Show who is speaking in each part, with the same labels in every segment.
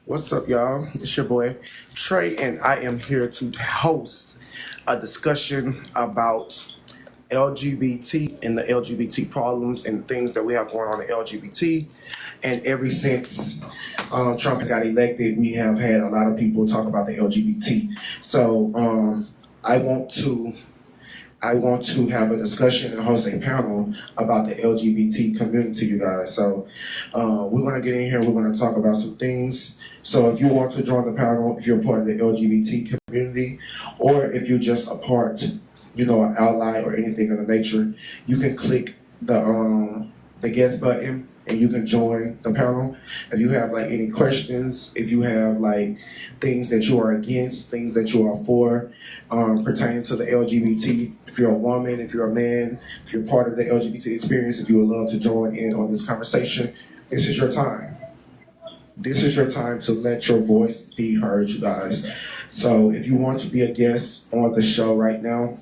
Speaker 1: What's up, y'all? It's your boy Trey, and I am here to host a discussion about LGBT and the LGBT problems and things that we have going on in LGBT. And ever since Trump got elected, we have had a lot of people talk about the LGBT. So I want to I want to have a discussion and host a panel about the LGBT community, you guys. So we're going to get in here. We're going to talk about some things. So if you want to join the panel, if you're a part of the LGBT community, or if you're just a part, an ally or anything of the nature, you can click the guest button and you can join the panel. If you have like any questions, if you have like things that you are against, things that you are for, pertaining to the LGBT, if you're a woman, if you're a man, if you're part of the LGBT experience, if you would love to join in on this conversation, this is your time. This is your time to let your voice be heard, you guys. So if you want to be a guest on the show right now,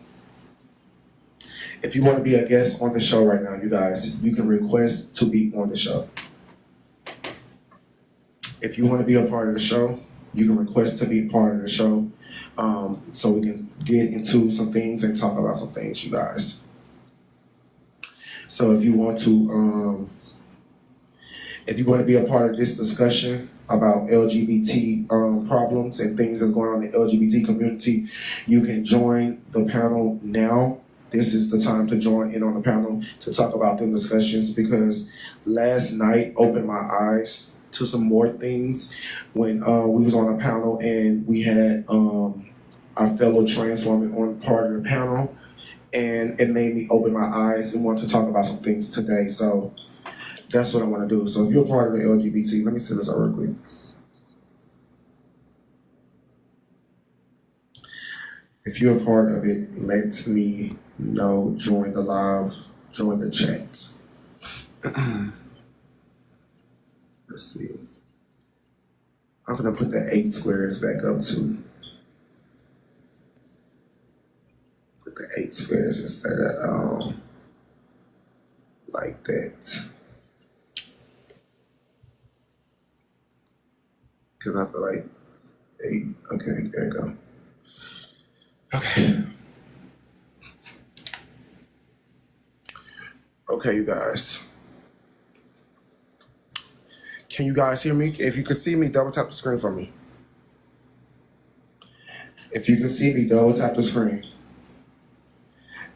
Speaker 1: you guys, you can request to be on the show. If you want to be a part of the show, you can request to be part of the show, so we can get into some things and talk about some things, you guys. So if you want to be a part of this discussion about LGBT problems and things that's going on in the LGBT community, you can join the panel now. This is the time to join in on the panel to talk about them discussions, because last night opened my eyes to some more things when we was on a panel and we had our fellow trans woman on part of the panel, and it made me open my eyes and want to talk about some things today. So that's what I want to do. So if you're part of the LGBT, let me say this out real quick. If you're a part of it, let me know. Join the live, join the chat. Let's see. I'm gonna put the 8 squares back up too. Put the 8 squares instead of like that. Cause I feel like 8. Okay, there you go. Okay. Okay, you guys. Can you guys hear me? If you can see me, double tap the screen for me. If you can see me, double tap the screen.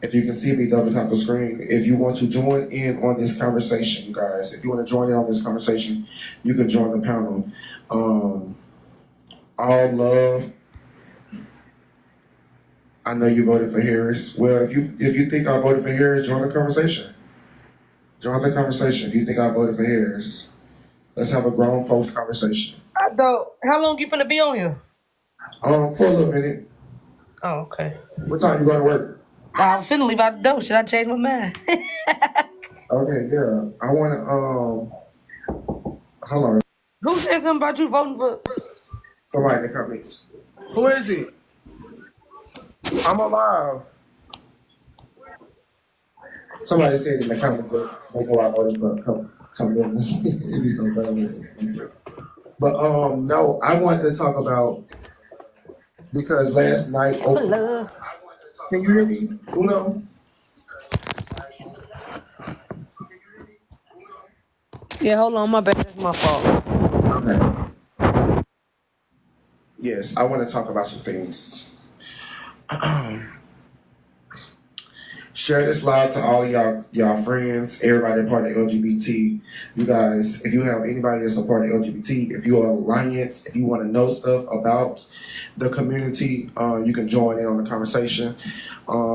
Speaker 1: If you can see me, double tap the screen. If you want to join in on this conversation, you guys, if you want to join in on this conversation, you can join the panel. All love. I know you voted for Harris. Well, if you think I voted for Harris, join the conversation. Join the conversation if you think I voted for Harris. Let's have a grown folks conversation.
Speaker 2: How long you finna be on here?
Speaker 1: For a little minute.
Speaker 2: Oh, okay.
Speaker 1: What time you going to work?
Speaker 2: I was finna leave out the door. Should I change my mind?
Speaker 1: Okay, yeah. I want to, hold on.
Speaker 2: Who said something about you voting for?
Speaker 1: Somebody in the comments. Who is it? I'm alive. Somebody said in the comments that they know I voted for come in. It'd be so funny. But no, I wanted to talk about, because last night.
Speaker 2: Hello.
Speaker 1: Can you hear me? Uno?
Speaker 2: Yeah, hold on, my bad. That's my fault.
Speaker 1: Okay. Yes, I want to talk about some things. Share this live to all y'all friends, everybody part of LGBT. You guys, if you have anybody that's a part of LGBT, if you're an alliance, if you want to know stuff about the community, you can join in on the conversation,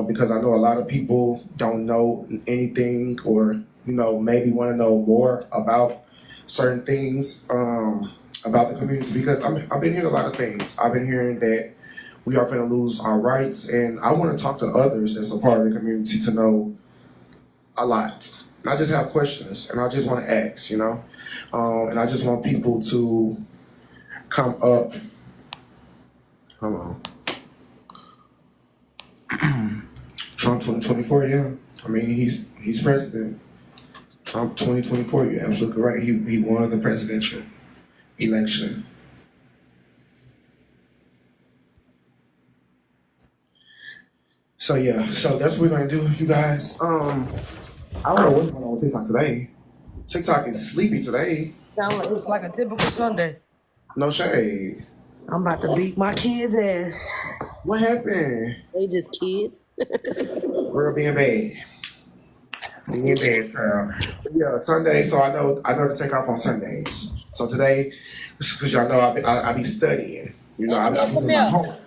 Speaker 1: because I know a lot of people don't know anything, or maybe want to know more about certain things about the community, because I've been hearing a lot of things. I've been hearing that we are going to lose our rights, and I want to talk to others that's a part of the community to know a lot. I just have questions, and I just want to ask, and I just want people to come up. Hold on. Trump 2024, yeah. I mean, he's president. Trump 2024. You're absolutely right. He won the presidential election. So yeah, so that's what we're gonna do, you guys. I don't know what's going on with TikTok today. TikTok is sleepy today.
Speaker 2: It's like a typical Sunday.
Speaker 1: No shade.
Speaker 2: I'm about to beat my kids' ass.
Speaker 1: What happened?
Speaker 2: They just kids.
Speaker 1: Girl being bad. Being bad, girl. Yeah, Sunday. So I know to take off on Sundays. So today, because y'all know I be studying. You know, I be doing my homework.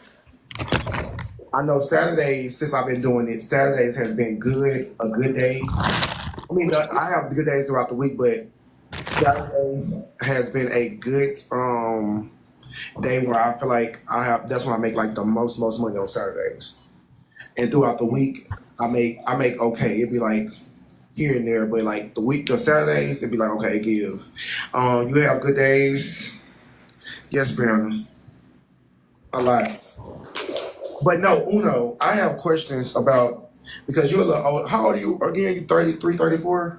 Speaker 1: I know Saturdays, since I've been doing it, Saturdays has been a good day. I mean, I have good days throughout the week, but Saturday has been a good day where I feel like that's when I make like the most money on Saturdays. And throughout the week, I make okay. It'd be like here and there, but like the Saturdays, it'd be like okay, it gives. You have good days. Yes, Brianna. A lot. But no, Uno, I have questions about, because you're a little old. How old are you again? You 33, 34?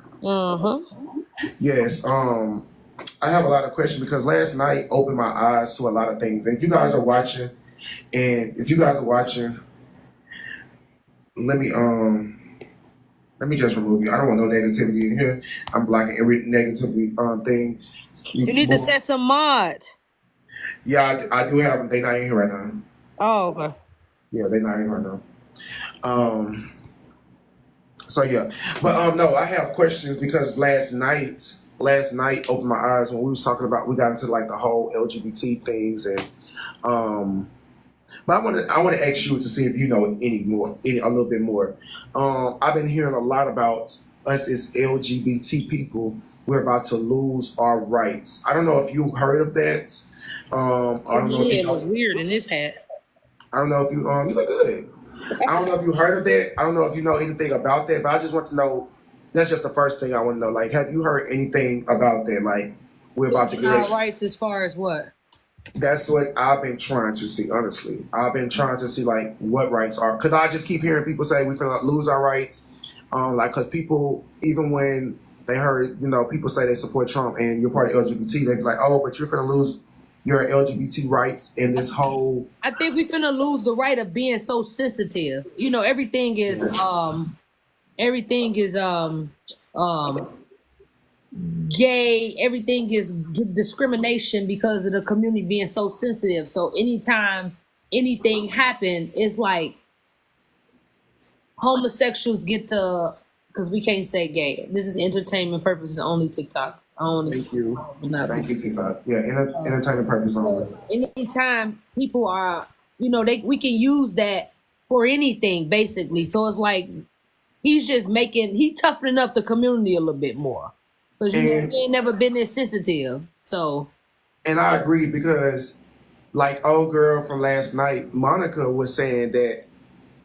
Speaker 1: Yes. I have a lot of questions because last night opened my eyes to a lot of things. And if you guys are watching, let me just remove you. I don't want no negativity in here. I'm blocking every negativity thing.
Speaker 2: You need to set some mods.
Speaker 1: Yeah, I do have them. They not in here right now.
Speaker 2: Oh, okay.
Speaker 1: Yeah, they not in here right now. So yeah, but no, I have questions because last night opened my eyes when we was talking about, we got into like the whole LGBT things, and but I want to ask you to see if you know a little bit more. I've been hearing a lot about us as LGBT people. We're about to lose our rights. I don't know if you heard of that. I don't know if
Speaker 2: it was weird in this hat.
Speaker 1: I don't know if you look good. I don't know if you heard of that. I don't know if you know anything about that, but I just want to know. That's just the first thing I want to know. Like, have you heard anything about that? Like, we're about to get
Speaker 2: our rights as far as what?
Speaker 1: That's what I've been trying to see. Honestly, I've been trying to see like what rights are, because I just keep hearing people say we finna lose our rights. Like, because people, even when they heard, people say they support Trump and you're part of LGBT, they be like, oh, but you're finna lose your LGBT rights in this whole.
Speaker 2: I think we finna lose the right of being so sensitive. Everything is gay. Everything is discrimination because of the community being so sensitive. So anytime anything happen, it's like homosexuals get to, because we can't say gay. This is entertainment purposes only. TikTok.
Speaker 1: Thank you. Thank you, TikTok. Yeah, entertainment purpose only.
Speaker 2: Anytime people are, we can use that for anything, basically. So it's like he's toughening up the community a little bit more. Because you ain't never been this sensitive. So.
Speaker 1: And I agree, because like old girl from last night, Monica, was saying that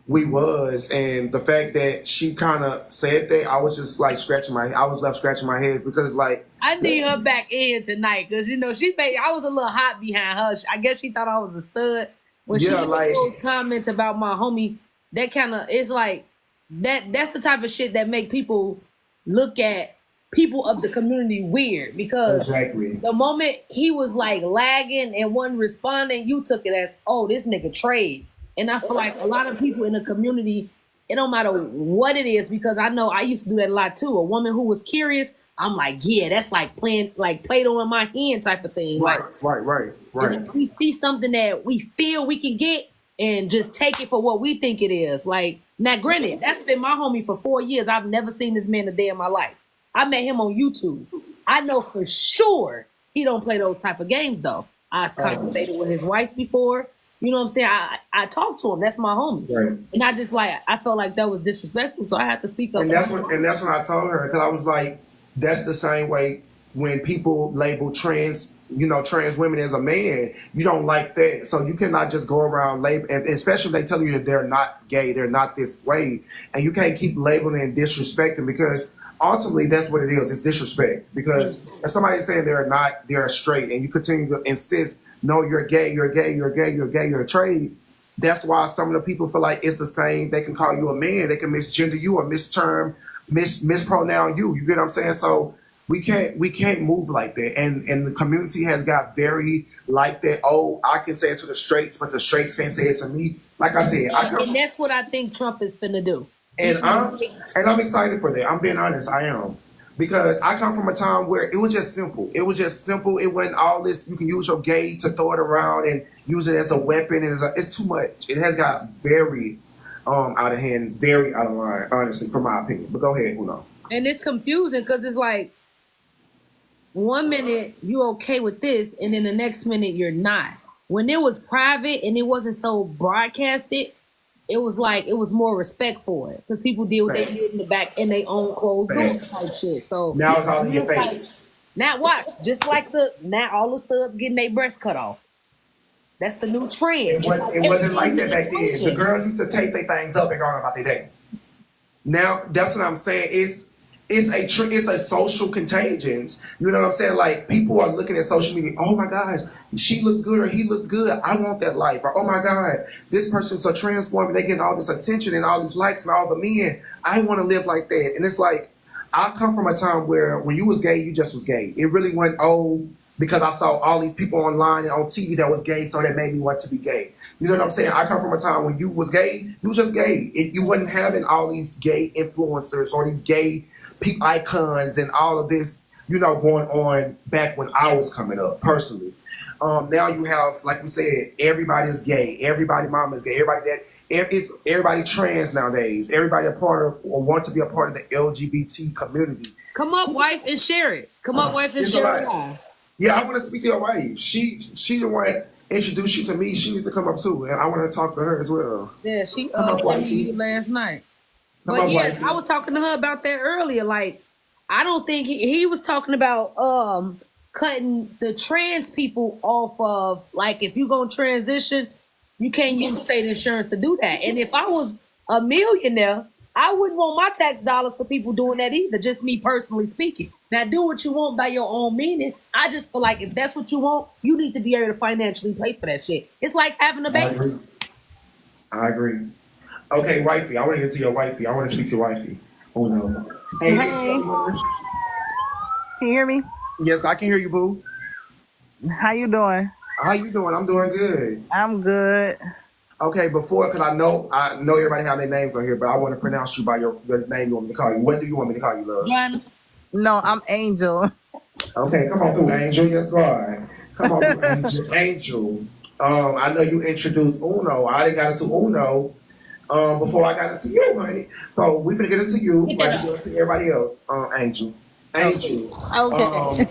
Speaker 1: we was, and the fact that she kind of said that, I was just like I was left scratching my head, because like,
Speaker 2: I need her back in tonight, because I was a little hot behind her. I guess she thought I was a stud when she made those comments about my homie. That kind of, it's like that's the type of shit that make people look at people of the community weird, because the moment he was like lagging and wasn't responding, you took it as, oh, this nigga trade. And I feel like a lot of people in the community, it don't matter what it is, because I know I used to do that a lot too. A woman who was curious, I'm like, yeah, that's like playing like Play-Doh in my hand type of thing.
Speaker 1: Right.
Speaker 2: Like, we see something that we feel we can get and just take it for what we think it is. Like, now granted, that's been my homie for 4 years. I've never seen this man a day in my life. I met him on YouTube. I know for sure he don't play those type of games though. I conversated with his wife before. You know what I'm saying? I talked to him. That's my homie. Right. And I felt like that was disrespectful, so I had to speak up.
Speaker 1: And that's when I told her, because I was like, that's the same way when people label trans women as a man. You don't like that. So you cannot just go around label, and especially if they tell you that they're not gay, they're not this way, and you can't keep labeling and disrespecting, because ultimately that's what it is. It's disrespect. Because if somebody's saying they're straight, and you continue to insist, no, you're gay, you're a trade, That's why some of the people feel like it's the same. They can call you a man, they can misgender you or mispronoun you. You get what I'm saying? So we can't move like that. And the community has got very like that. Oh, I can say it to the straights, but the straights can't say it to me. Like I said,
Speaker 2: and that's what I think Trump is finna do.
Speaker 1: And I'm excited for that. I'm being honest, I am. Because I come from a time where it was just simple. It was just simple. It wasn't all this. You can use your gay to throw it around and use it as a weapon, and it's too much. It has got very out of hand, very out of line, honestly, from my opinion. But go ahead, Uno.
Speaker 2: And it's confusing because it's like 1 minute you okay with this, and then the next minute you're not. When it was private and it wasn't so broadcasted, it was like it was more respect for it because people did what they did in the back in their own clothes doing type shit. So
Speaker 1: now it's all in your face.
Speaker 2: Now watch, just like now all the studs getting their breasts cut off. That's the new trend.
Speaker 1: It wasn't like that back then. The girls used to tape their things up and go on about their day. Now that's what I'm saying. It's a social contagion. You know what I'm saying? Like people are looking at social media. Oh my gosh, she looks good or he looks good. I want that life. Or oh my God, this person's so transforming. They getting all this attention and all these likes and all the men. I want to live like that. And it's like I come from a time where when you was gay, you just was gay. It really went because I saw all these people online and on TV that was gay, so that made me want to be gay. You know what I'm saying? I come from a time when you was gay, you was just gay. You wasn't having all these gay influencers or these gay icons and all of this, going on back when I was coming up, personally. Now you have, like we said, everybody's gay. Everybody mama is gay. Everybody trans nowadays. Everybody a part of or want to be a part of the LGBT community.
Speaker 2: Come up, wife, and share it. Come up, wife, and share it.
Speaker 1: Yeah, I want to speak to your wife. She the one that introduced you to me. She needs to come up too, and I want to talk to her as well.
Speaker 2: Yeah, she told me last night. But yeah, I was talking to her about that earlier. Like, I don't think he was talking about cutting the trans people off of, like, if you gonna transition, you can't use state insurance to do that. And if I was a millionaire, I wouldn't want my tax dollars for people doing that either. Just me personally speaking. Now, do what you want by your own meaning. I just feel like if that's what you want, you need to be able to financially pay for that shit. It's like having a baby.
Speaker 1: I agree. Okay, wifey. I want to get to your wifey. I want to speak to your wifey. Oh no.
Speaker 3: Hey. Can you hear me?
Speaker 1: Yes, I can hear you, boo.
Speaker 3: How you doing?
Speaker 1: How you doing? I'm doing good.
Speaker 3: I'm good.
Speaker 1: Okay, because I know everybody have their names on here, but I want to pronounce you by your name you want me to call you. What do you want me to call you, love?
Speaker 2: Joanna.
Speaker 3: No, I'm Angel.
Speaker 1: Okay, come on through, Angel. Yes, God. Come on through, Angel. Angel. I know you introduced Uno. I didn't got into Uno before I got into you, honey. So we finna get into you like we do into everybody else. Angel.
Speaker 3: Okay.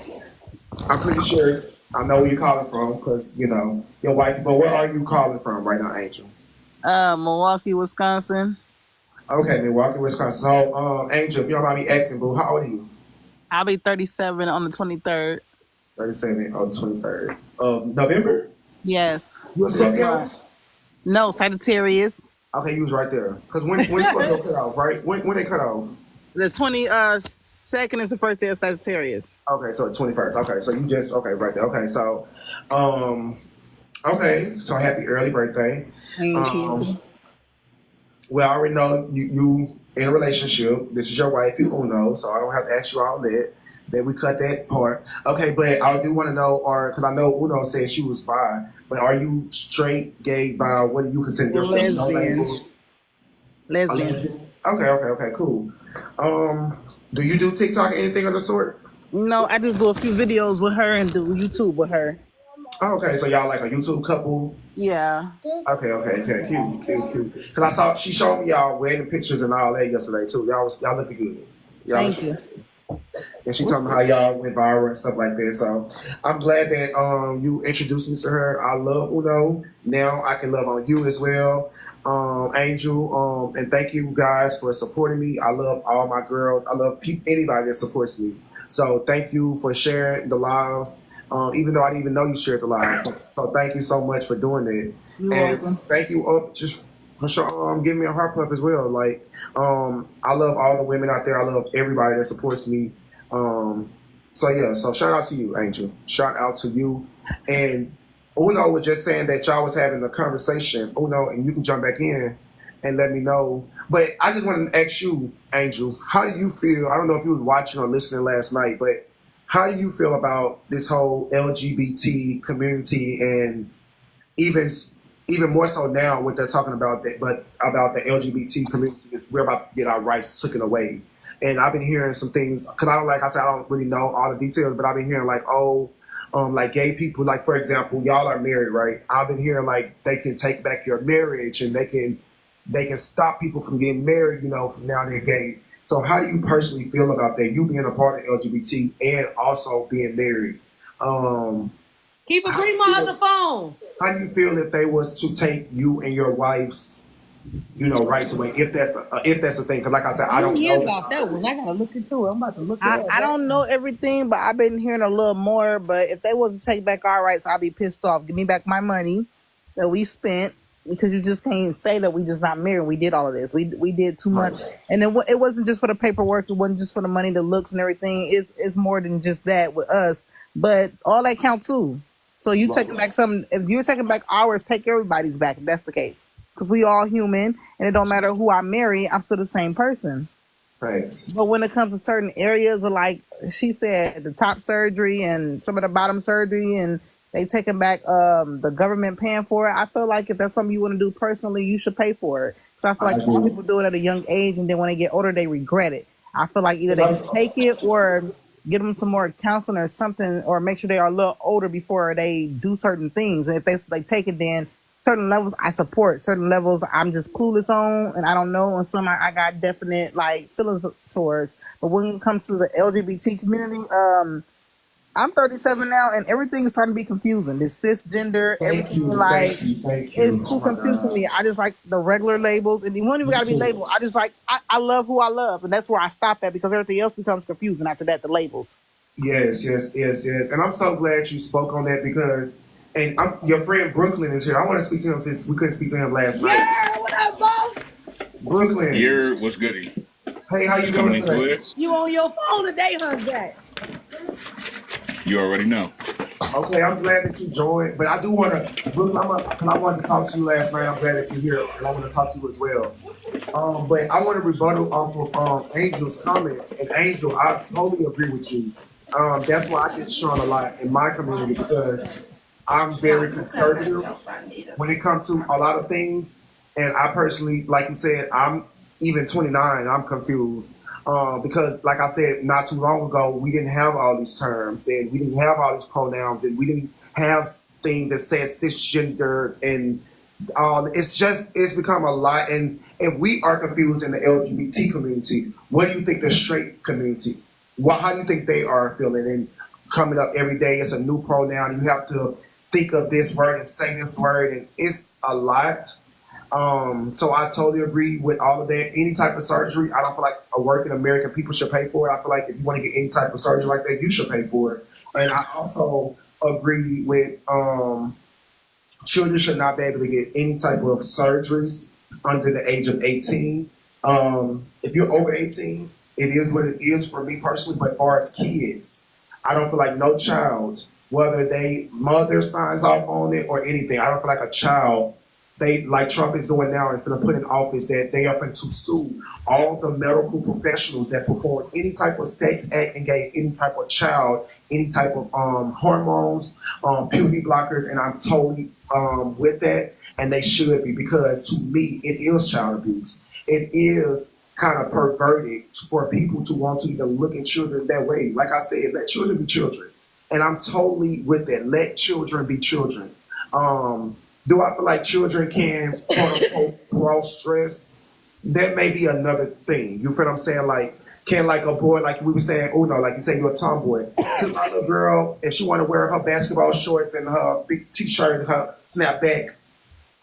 Speaker 1: I'm pretty sure I know where you're calling from because, your wife. But where are you calling from right now, Angel?
Speaker 3: Milwaukee, Wisconsin.
Speaker 1: Okay, Milwaukee, Wisconsin. So, Angel, if you don't mind me asking, boo, how old are you?
Speaker 3: I'll be 37 on the 23rd.
Speaker 1: 37 on the 23rd of November?
Speaker 3: Yes.
Speaker 1: You a Scorpio?
Speaker 3: No, Sagittarius.
Speaker 1: Okay, you was right there. Because when Scorpio cut off, right? When they cut off?
Speaker 3: The 22nd is the first day of Sagittarius.
Speaker 1: Okay, so 21st. Okay, so you just, right there. Okay, so, so happy early birthday.
Speaker 3: Thank you.
Speaker 1: Well, I already know you in a relationship. This is your wife, you Uno, so I don't have to ask you all that. Then we cut that part. Okay, but I do want to know, because I know Uno said she was bi, but are you straight, gay, bi? What do you consider yourself?
Speaker 3: Lesbian.
Speaker 1: Okay, cool. Do you do TikTok or anything of the sort?
Speaker 3: No, I just do a few videos with her and do YouTube with her.
Speaker 1: Okay, so y'all like a YouTube couple?
Speaker 3: Yeah.
Speaker 1: Okay, cute. Because she showed me y'all wedding pictures and all that yesterday too. Y'all looking good.
Speaker 3: Thank you.
Speaker 1: And she told me how y'all went viral and stuff like that. So I'm glad that you introduced me to her. I love Uno. Now I can love on you as well, Angel. And thank you guys for supporting me. I love all my girls. I love anybody that supports me. So thank you for sharing the live. Even though I didn't even know you shared the live. So thank you so much for doing it.
Speaker 3: You're welcome.
Speaker 1: Thank you just for sure giving me a heart puff as well. Like, I love all the women out there. I love everybody that supports me. So shout out to you, Angel. Shout out to you. And Uno was just saying that y'all was having a conversation, Uno, and you can jump back in and let me know. But I just wanted to ask you, Angel, how do you feel? I don't know if you was watching or listening last night, but how do you feel about this whole LGBT community, and even even more so now what they're talking about that, but about the LGBT community is we're about to get our rights taken away. And I've been hearing some things because I don't, like I said, I don't really know all the details, but I've been hearing like, oh, like gay people, like for example, y'all are married, right? I've been hearing like they can take back your marriage and they can stop people from getting married, from now they're gay. So how do you personally feel about that? You being a part of LGBT and also being married.
Speaker 2: Keep a green on the phone.
Speaker 1: How do you feel if they was to take you and your wife's, rights away? If that's a thing, because like I said, I don't know
Speaker 2: about that one. I gotta look into it. I'm about to look it up.
Speaker 3: I don't know everything, but I've been hearing a little more. But if they was to take back our rights, I'll be pissed off. Give me back my money that we spent, because you just can't say that we just not married. We did all of this. We did too much, and it wasn't just for the paperwork. It wasn't just for the money, the looks, and everything. It's more than just that with us. But all that count too. So you taking back something. If you're taking back ours, take everybody's back. If that's the case, because we all human, and it don't matter who I marry. I'm still the same person.
Speaker 1: Thanks.
Speaker 3: But when it comes to certain areas of, like she said, the top surgery and some of the bottom surgery, and they taking back the government paying for it, I feel like if that's something you want to do personally, you should pay for it. Because I feel like some people do it at a young age, and then when they get older, they regret it. I feel like either they can take it or get them some more counseling or something, or make sure they are a little older before they do certain things. And if they take it, then certain levels I support, certain levels I'm just clueless on, and I don't know, and some I got definite like feelings towards. But when it comes to the LGBT community, I'm 37 now, and everything is starting to be confusing. This cisgender, everything it's too confusing for me. I just like the regular labels, and you don't even got to be labeled. I just like I love who I love, and that's where I stop at, because everything else becomes confusing after that. The labels.
Speaker 1: Yes, and I'm so glad you spoke on that, because your friend Brooklyn is here. I want to speak to him since we couldn't speak to him last night.
Speaker 2: Yeah, what up, boss?
Speaker 1: Brooklyn.
Speaker 4: Here, what's goody?
Speaker 1: Hey, how you doing today?
Speaker 2: You on your phone today, huh, Jack?
Speaker 4: You already know.
Speaker 1: Okay, I'm glad that you joined, but I do want to, Brooklyn, I wanted to talk to you last night. I'm glad that you're here, and I want to talk to you as well. But I want to rebuttal off of Angel's comments. And Angel, I totally agree with you. That's why I get shown a lot in my community, because I'm very conservative when it comes to a lot of things. And I personally, like you said, I'm even 29, I'm confused. Because, like I said, not too long ago, we didn't have all these terms, and we didn't have all these pronouns, and we didn't have things that said cisgender, and it's become a lot. And if we are confused in the LGBT community, what do you think the straight community? How do you think they are feeling? And coming up every day, it's a new pronoun, and you have to think of this word and say this word, and it's a lot. So I totally agree with all of that. Any type of surgery, I don't feel like a working American people should pay for it. I feel like if you want to get any type of surgery like that, you should pay for it. And I also agree with children should not be able to get any type of surgeries under the age of 18. If you're over 18, it is what it is for me personally. But as far as kids, I don't feel like no child, whether they mother signs off on it or anything, I don't feel like a child, they, like Trump is doing now, and going to put in office, that they are going to sue all the medical professionals that perform any type of sex act and gave any type of child any type of hormones, puberty blockers, and I'm totally with that, and they should be, because to me, it is child abuse. It is kind of perverted for people to want to even look at children that way. Like I said, let children be children, and I'm totally with that. Let children be children. Do I feel like children can, quote unquote, cross dress? That may be another thing. You feel what I'm saying? Like, can like a boy, like we were saying, oh no, like you say you're a tomboy. Because my little girl, if she want to wear her basketball shorts and her big t-shirt and her snapback,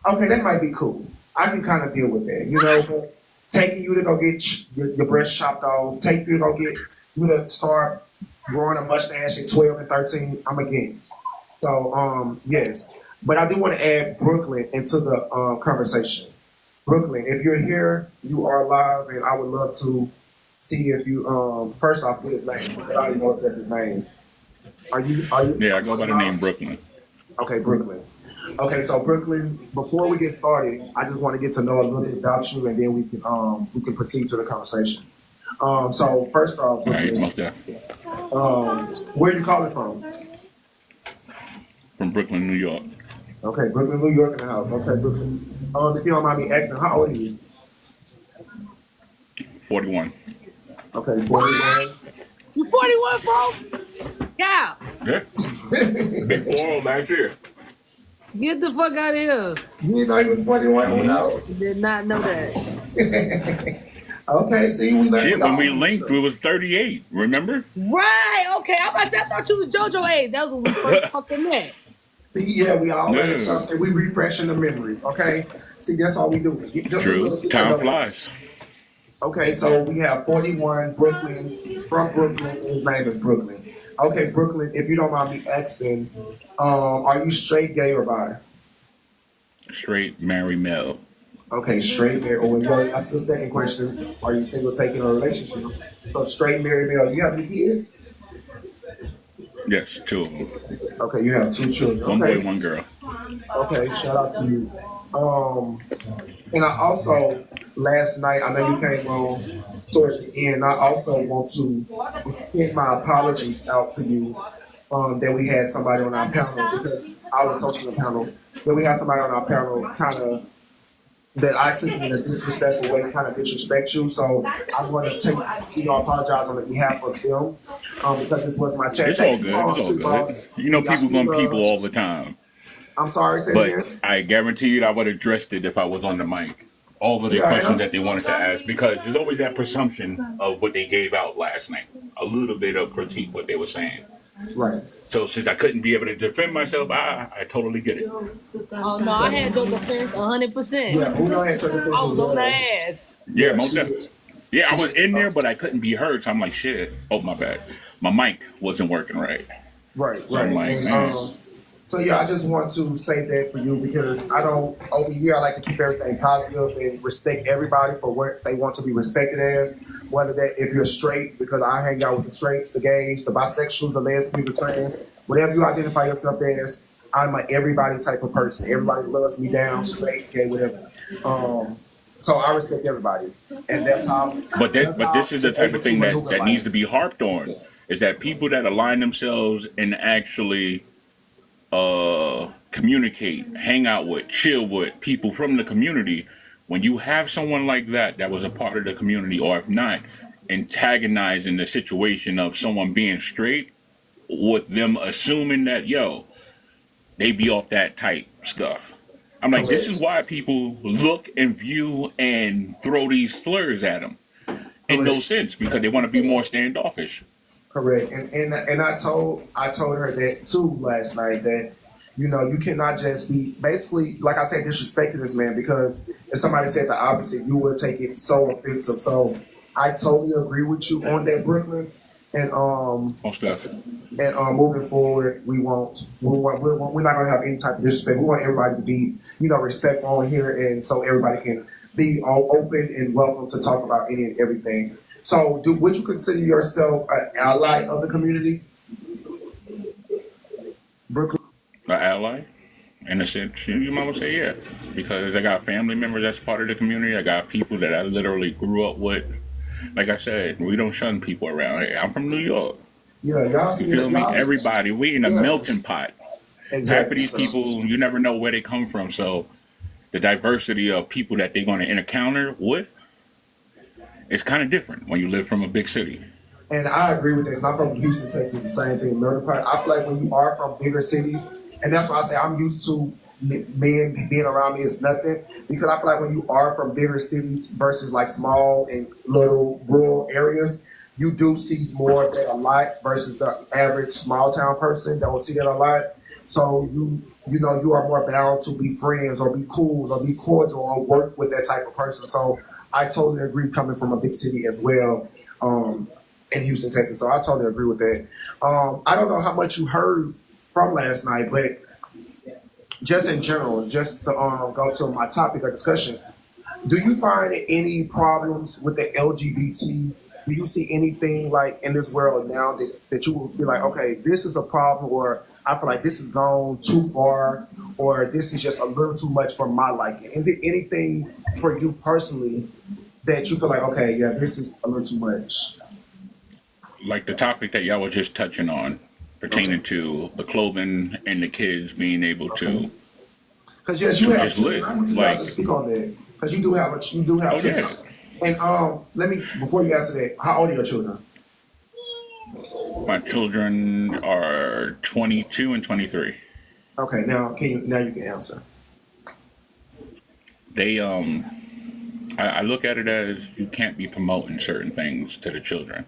Speaker 1: okay, that might be cool. I can kind of deal with that. You know, so taking you to go get your breast chopped off, take you to go get you to start growing a mustache at 12 and 13, I'm against. So, yes. But I do want to add Brooklyn into the conversation. Brooklyn, if you're here, you are live, and I would love to see if you, first off, get his name. I don't even know if that's his name. Are you?
Speaker 4: Yeah, I go by the name Brooklyn.
Speaker 1: Okay, Brooklyn. Okay, so Brooklyn. Before we get started, I just want to get to know a little bit about you, and then we can proceed to the conversation. So first off,
Speaker 4: All right,
Speaker 1: Brooklyn.
Speaker 4: most definitely.
Speaker 1: Where you calling from?
Speaker 4: From Brooklyn, New York.
Speaker 1: Okay, Brooklyn, New York in the house. Okay, Brooklyn. If you don't mind me asking, how old are you?
Speaker 4: 41.
Speaker 1: Okay, 41.
Speaker 2: You 41, bro? Yeah.
Speaker 4: Yeah. Big 4 last year.
Speaker 2: Get the fuck out of here.
Speaker 1: You didn't know he was 41 when I
Speaker 2: Did not know that.
Speaker 1: Okay, see,
Speaker 4: Shit, when we
Speaker 1: all
Speaker 4: linked, it was 38. Remember?
Speaker 2: Right. Okay. I about to say, I thought you was JoJo age. That was when we first fucking met.
Speaker 1: See, yeah, we all learning
Speaker 4: Yeah.
Speaker 1: something. We refreshing the memory, okay? See, that's all we do. Just a little
Speaker 4: True.
Speaker 1: bit
Speaker 4: Time
Speaker 1: of-
Speaker 4: flies.
Speaker 1: Okay, so we have 41, Brooklyn, from Brooklyn. His name is Brooklyn. Okay, Brooklyn, if you don't mind me asking, are you straight, gay, or bi?
Speaker 4: Straight marry male.
Speaker 1: Okay, straight, married, or that's the second question. Are you single, taking a relationship? So straight, married, male. You have any kids?
Speaker 4: Yes, 2 of them.
Speaker 1: Okay, you have 2 children.
Speaker 4: One
Speaker 1: Okay.
Speaker 4: boy, one girl.
Speaker 1: Okay, shout out to you. And I also last night I know you came on towards the end. I also want to extend my apologies out to you. That we had somebody on our panel because I was hosting the panel. That we had somebody on our panel kind of that I took in a disrespectful way, kind of disrespect you. So I want to apologize on the behalf of them because this was my chat.
Speaker 4: It's all good. It's all good. You know, people gonna people all the time.
Speaker 1: I'm sorry, say
Speaker 4: But
Speaker 1: again.
Speaker 4: I guarantee you I would have addressed it if I was on the mic. All of the
Speaker 1: Yeah,
Speaker 4: questions that they wanted to ask, because there's always that presumption of what they gave out last night. A little bit of critique what they were saying.
Speaker 1: Right.
Speaker 4: So since I couldn't be able to defend myself, I totally get it.
Speaker 2: Oh no, I had your defense 100%.
Speaker 1: Yeah, who know had to defend
Speaker 2: I was
Speaker 1: you?
Speaker 2: on the ass.
Speaker 4: Yeah, most definitely. Yeah, I was in there, but I couldn't be heard. So I'm like, shit. Oh, my bad. My mic wasn't working right.
Speaker 1: Right,
Speaker 4: So I'm
Speaker 1: right.
Speaker 4: like,
Speaker 1: And,
Speaker 4: man.
Speaker 1: so yeah, I just want to say that for you because I don't over here. I like to keep everything positive and respect everybody for what they want to be respected as. Whether that if you're straight, because I hang out with the straights, the gays, the bisexuals, the lesbians, the trans, whatever you identify yourself as. I'm a everybody type of person. Everybody loves me down, straight, gay, whatever. So I respect everybody, and that's how.
Speaker 4: But
Speaker 1: that's how
Speaker 4: this is the
Speaker 1: I'm
Speaker 4: type
Speaker 1: able
Speaker 4: of thing
Speaker 1: to
Speaker 4: that,
Speaker 1: maneuver
Speaker 4: that needs
Speaker 1: life.
Speaker 4: to be harped on. Is that people that align themselves and actually communicate, hang out with, chill with people from the community. When you have someone like that that was a part of the community, or if not, antagonizing the situation of someone being straight, with them assuming that they be off that type stuff. I'm like, this is why people look and view and throw these slurs at them in no sense, because they want to be more standoffish.
Speaker 1: Correct, and I told her that too last night that you cannot just be basically like I said disrespecting this man because if somebody said the opposite, you would take it so offensive. So I totally agree with you on that, Brooklyn, and
Speaker 4: Most definitely.
Speaker 1: and moving forward, we're not gonna have any type of disrespect. We want everybody to be respectful on here, and so everybody can be all open and welcome to talk about any and everything. So, would you consider yourself an ally of the community, Brooklyn?
Speaker 4: An ally, in a sense, you might say yeah, because I got family members that's part of the community. I got people that I literally grew up with. Like I said, we don't shun people around here. I'm from New York.
Speaker 1: Yeah, y'all see
Speaker 4: You feel me?
Speaker 1: y'all see-
Speaker 4: Everybody, we in a melting pot. Half of
Speaker 1: Exactly.
Speaker 4: these people, you never know where they come from. So the diversity of people that they're going to encounter with, it's kind of different when you live from a big city.
Speaker 1: And I agree with that because I'm from Houston, Texas. The same thing. I feel like when you are from bigger cities, and that's why I say I'm used to men being around me is nothing because I feel like when you are from bigger cities versus like small and little rural areas, you do see more of that a lot versus the average small town person that will see that a lot. So you are more bound to be friends or be cool or be cordial or work with that type of person. So I totally agree coming from a big city as well. In Houston, Texas. So I totally agree with that. I don't know how much you heard from last night, but just in general, just to go to my topic of discussion, do you find any problems with the LGBT do you see anything like in this world now that you will be like, okay, this is a problem, or I feel like this has gone too far, or this is just a little too much for my liking? Is it anything for you personally that you feel like, okay, yeah, this is a little too much?
Speaker 4: Like the topic that y'all were just touching on, pertaining
Speaker 1: Okay.
Speaker 4: to the clothing and the kids being able
Speaker 1: Okay.
Speaker 4: to
Speaker 1: Because yes, you have
Speaker 4: just
Speaker 1: children.
Speaker 4: live.
Speaker 1: I want you guys
Speaker 4: Like,
Speaker 1: to speak on that. Because you do have
Speaker 4: oh
Speaker 1: children.
Speaker 4: yeah,
Speaker 1: And let me before you answer that, how old are your children?
Speaker 4: my children are 22 and 23.
Speaker 1: Okay, now you can answer.
Speaker 4: They I look at it as you can't be promoting certain things to the children.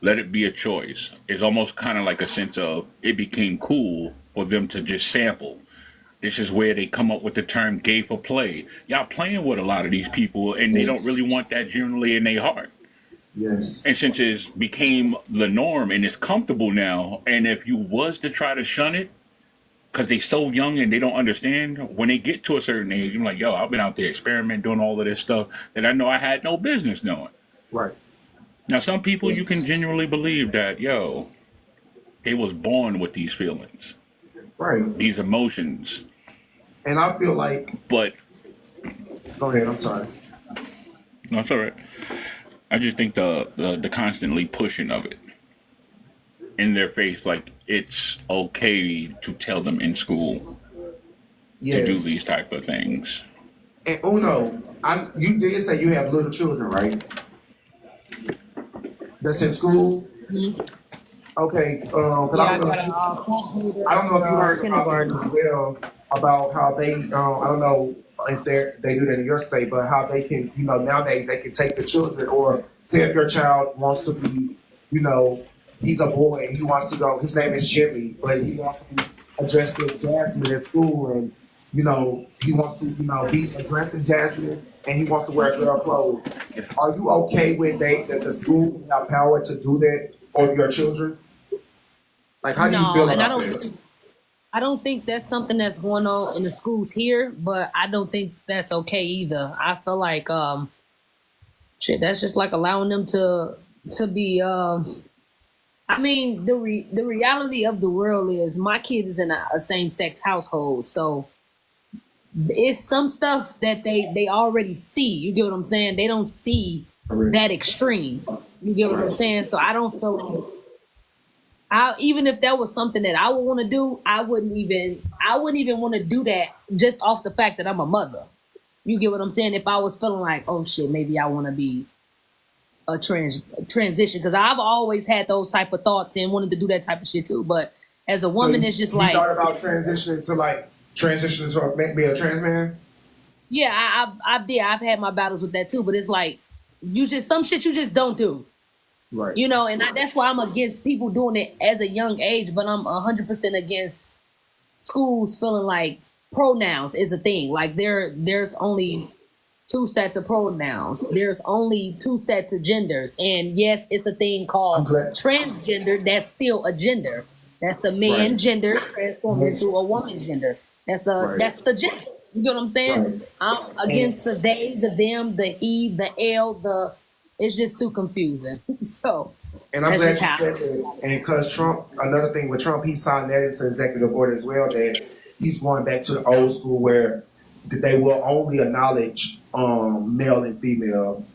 Speaker 4: Let it be a choice. It's almost kind of like a sense of it became cool for them to just sample. This is where they come up with the term gay for play. Y'all playing with a lot of these people and they don't
Speaker 1: Yes.
Speaker 4: really want that generally in their heart.
Speaker 1: Yes.
Speaker 4: And since it's became the norm and it's comfortable now, and if you was to try to shun it, because they so young and they don't understand, when they get to a certain age, you're like, yo, I've been out there experimenting, doing all of this stuff that I know I had no business knowing.
Speaker 1: Right.
Speaker 4: Now, some people you can genuinely believe that, yo, they was born with these feelings,
Speaker 1: Right.
Speaker 4: these emotions.
Speaker 1: And I feel like,
Speaker 4: But
Speaker 1: go ahead. I'm sorry.
Speaker 4: no, it's all right. I just think the constantly pushing of it in their face, like it's okay to tell them in school to do
Speaker 1: Yes.
Speaker 4: these type of things.
Speaker 1: And Uno, you did say you have little children, right? That's in school.
Speaker 2: Mhm.
Speaker 1: Okay. 'Cause
Speaker 2: Yeah,
Speaker 1: I
Speaker 2: I
Speaker 1: don't know
Speaker 2: got
Speaker 1: if
Speaker 2: a
Speaker 1: you,
Speaker 2: fourth grader
Speaker 1: I don't know
Speaker 2: and
Speaker 1: if you heard about that
Speaker 2: kindergarten.
Speaker 1: as well, about how they I don't know if they do that in your state, but how they can, nowadays they can take the children, or say if your child wants to be, you know, he's a boy and he wants to go, his name is Jimmy, but he wants to be addressed as Jasmine at school, and he wants to, be addressed as Jasmine, and he wants to wear girl clothes. Are you okay with that the school can have power to do that over your children? Like, how do you
Speaker 2: No,
Speaker 1: feel
Speaker 2: and
Speaker 1: about that?
Speaker 2: I don't think that's something that's going on in the schools here, but I don't think that's okay either. I feel like shit, that's just like allowing them to be I mean, the reality of the world is my kids is in a same sex household, so it's some stuff that they already see. You get what I'm saying? They don't see
Speaker 1: Correct.
Speaker 2: that extreme. You get what I'm
Speaker 1: Right.
Speaker 2: saying? So I don't feel like even if that was something that I would want to do, I wouldn't even want to do that just off the fact that I'm a mother. You get what I'm saying? If I was feeling like, oh shit, maybe I want to be a transition, because I've always had those type of thoughts and wanted to do that type of shit too. But as a
Speaker 1: So
Speaker 2: woman, it's just
Speaker 1: you
Speaker 2: like,
Speaker 1: thought about transitioning to be a trans man?
Speaker 2: yeah, I did. I've had my battles with that too. But it's like some shit you just don't do.
Speaker 1: Right.
Speaker 2: And that's why I'm against people doing it as a young age. But I'm 100% against schools feeling like pronouns is a thing. Like there's only two sets of pronouns. There's only two sets of genders. And yes, it's a thing
Speaker 1: I'm
Speaker 2: called
Speaker 1: glad.
Speaker 2: transgender. That's still a gender. That's a man
Speaker 1: Right.
Speaker 2: gender transformed
Speaker 1: Mhm.
Speaker 2: into a woman gender. That's
Speaker 1: Right.
Speaker 2: the gender. You get what I'm saying?
Speaker 1: Right.
Speaker 2: I'm
Speaker 1: And
Speaker 2: against the they, the them, the he, the L, it's just too confusing. So
Speaker 1: and I'm
Speaker 2: that's
Speaker 1: glad
Speaker 2: just
Speaker 1: you
Speaker 2: how.
Speaker 1: said that. And because Trump, another thing with Trump, he signed that into executive order as well, that he's going back to the old school where they will only acknowledge male and female.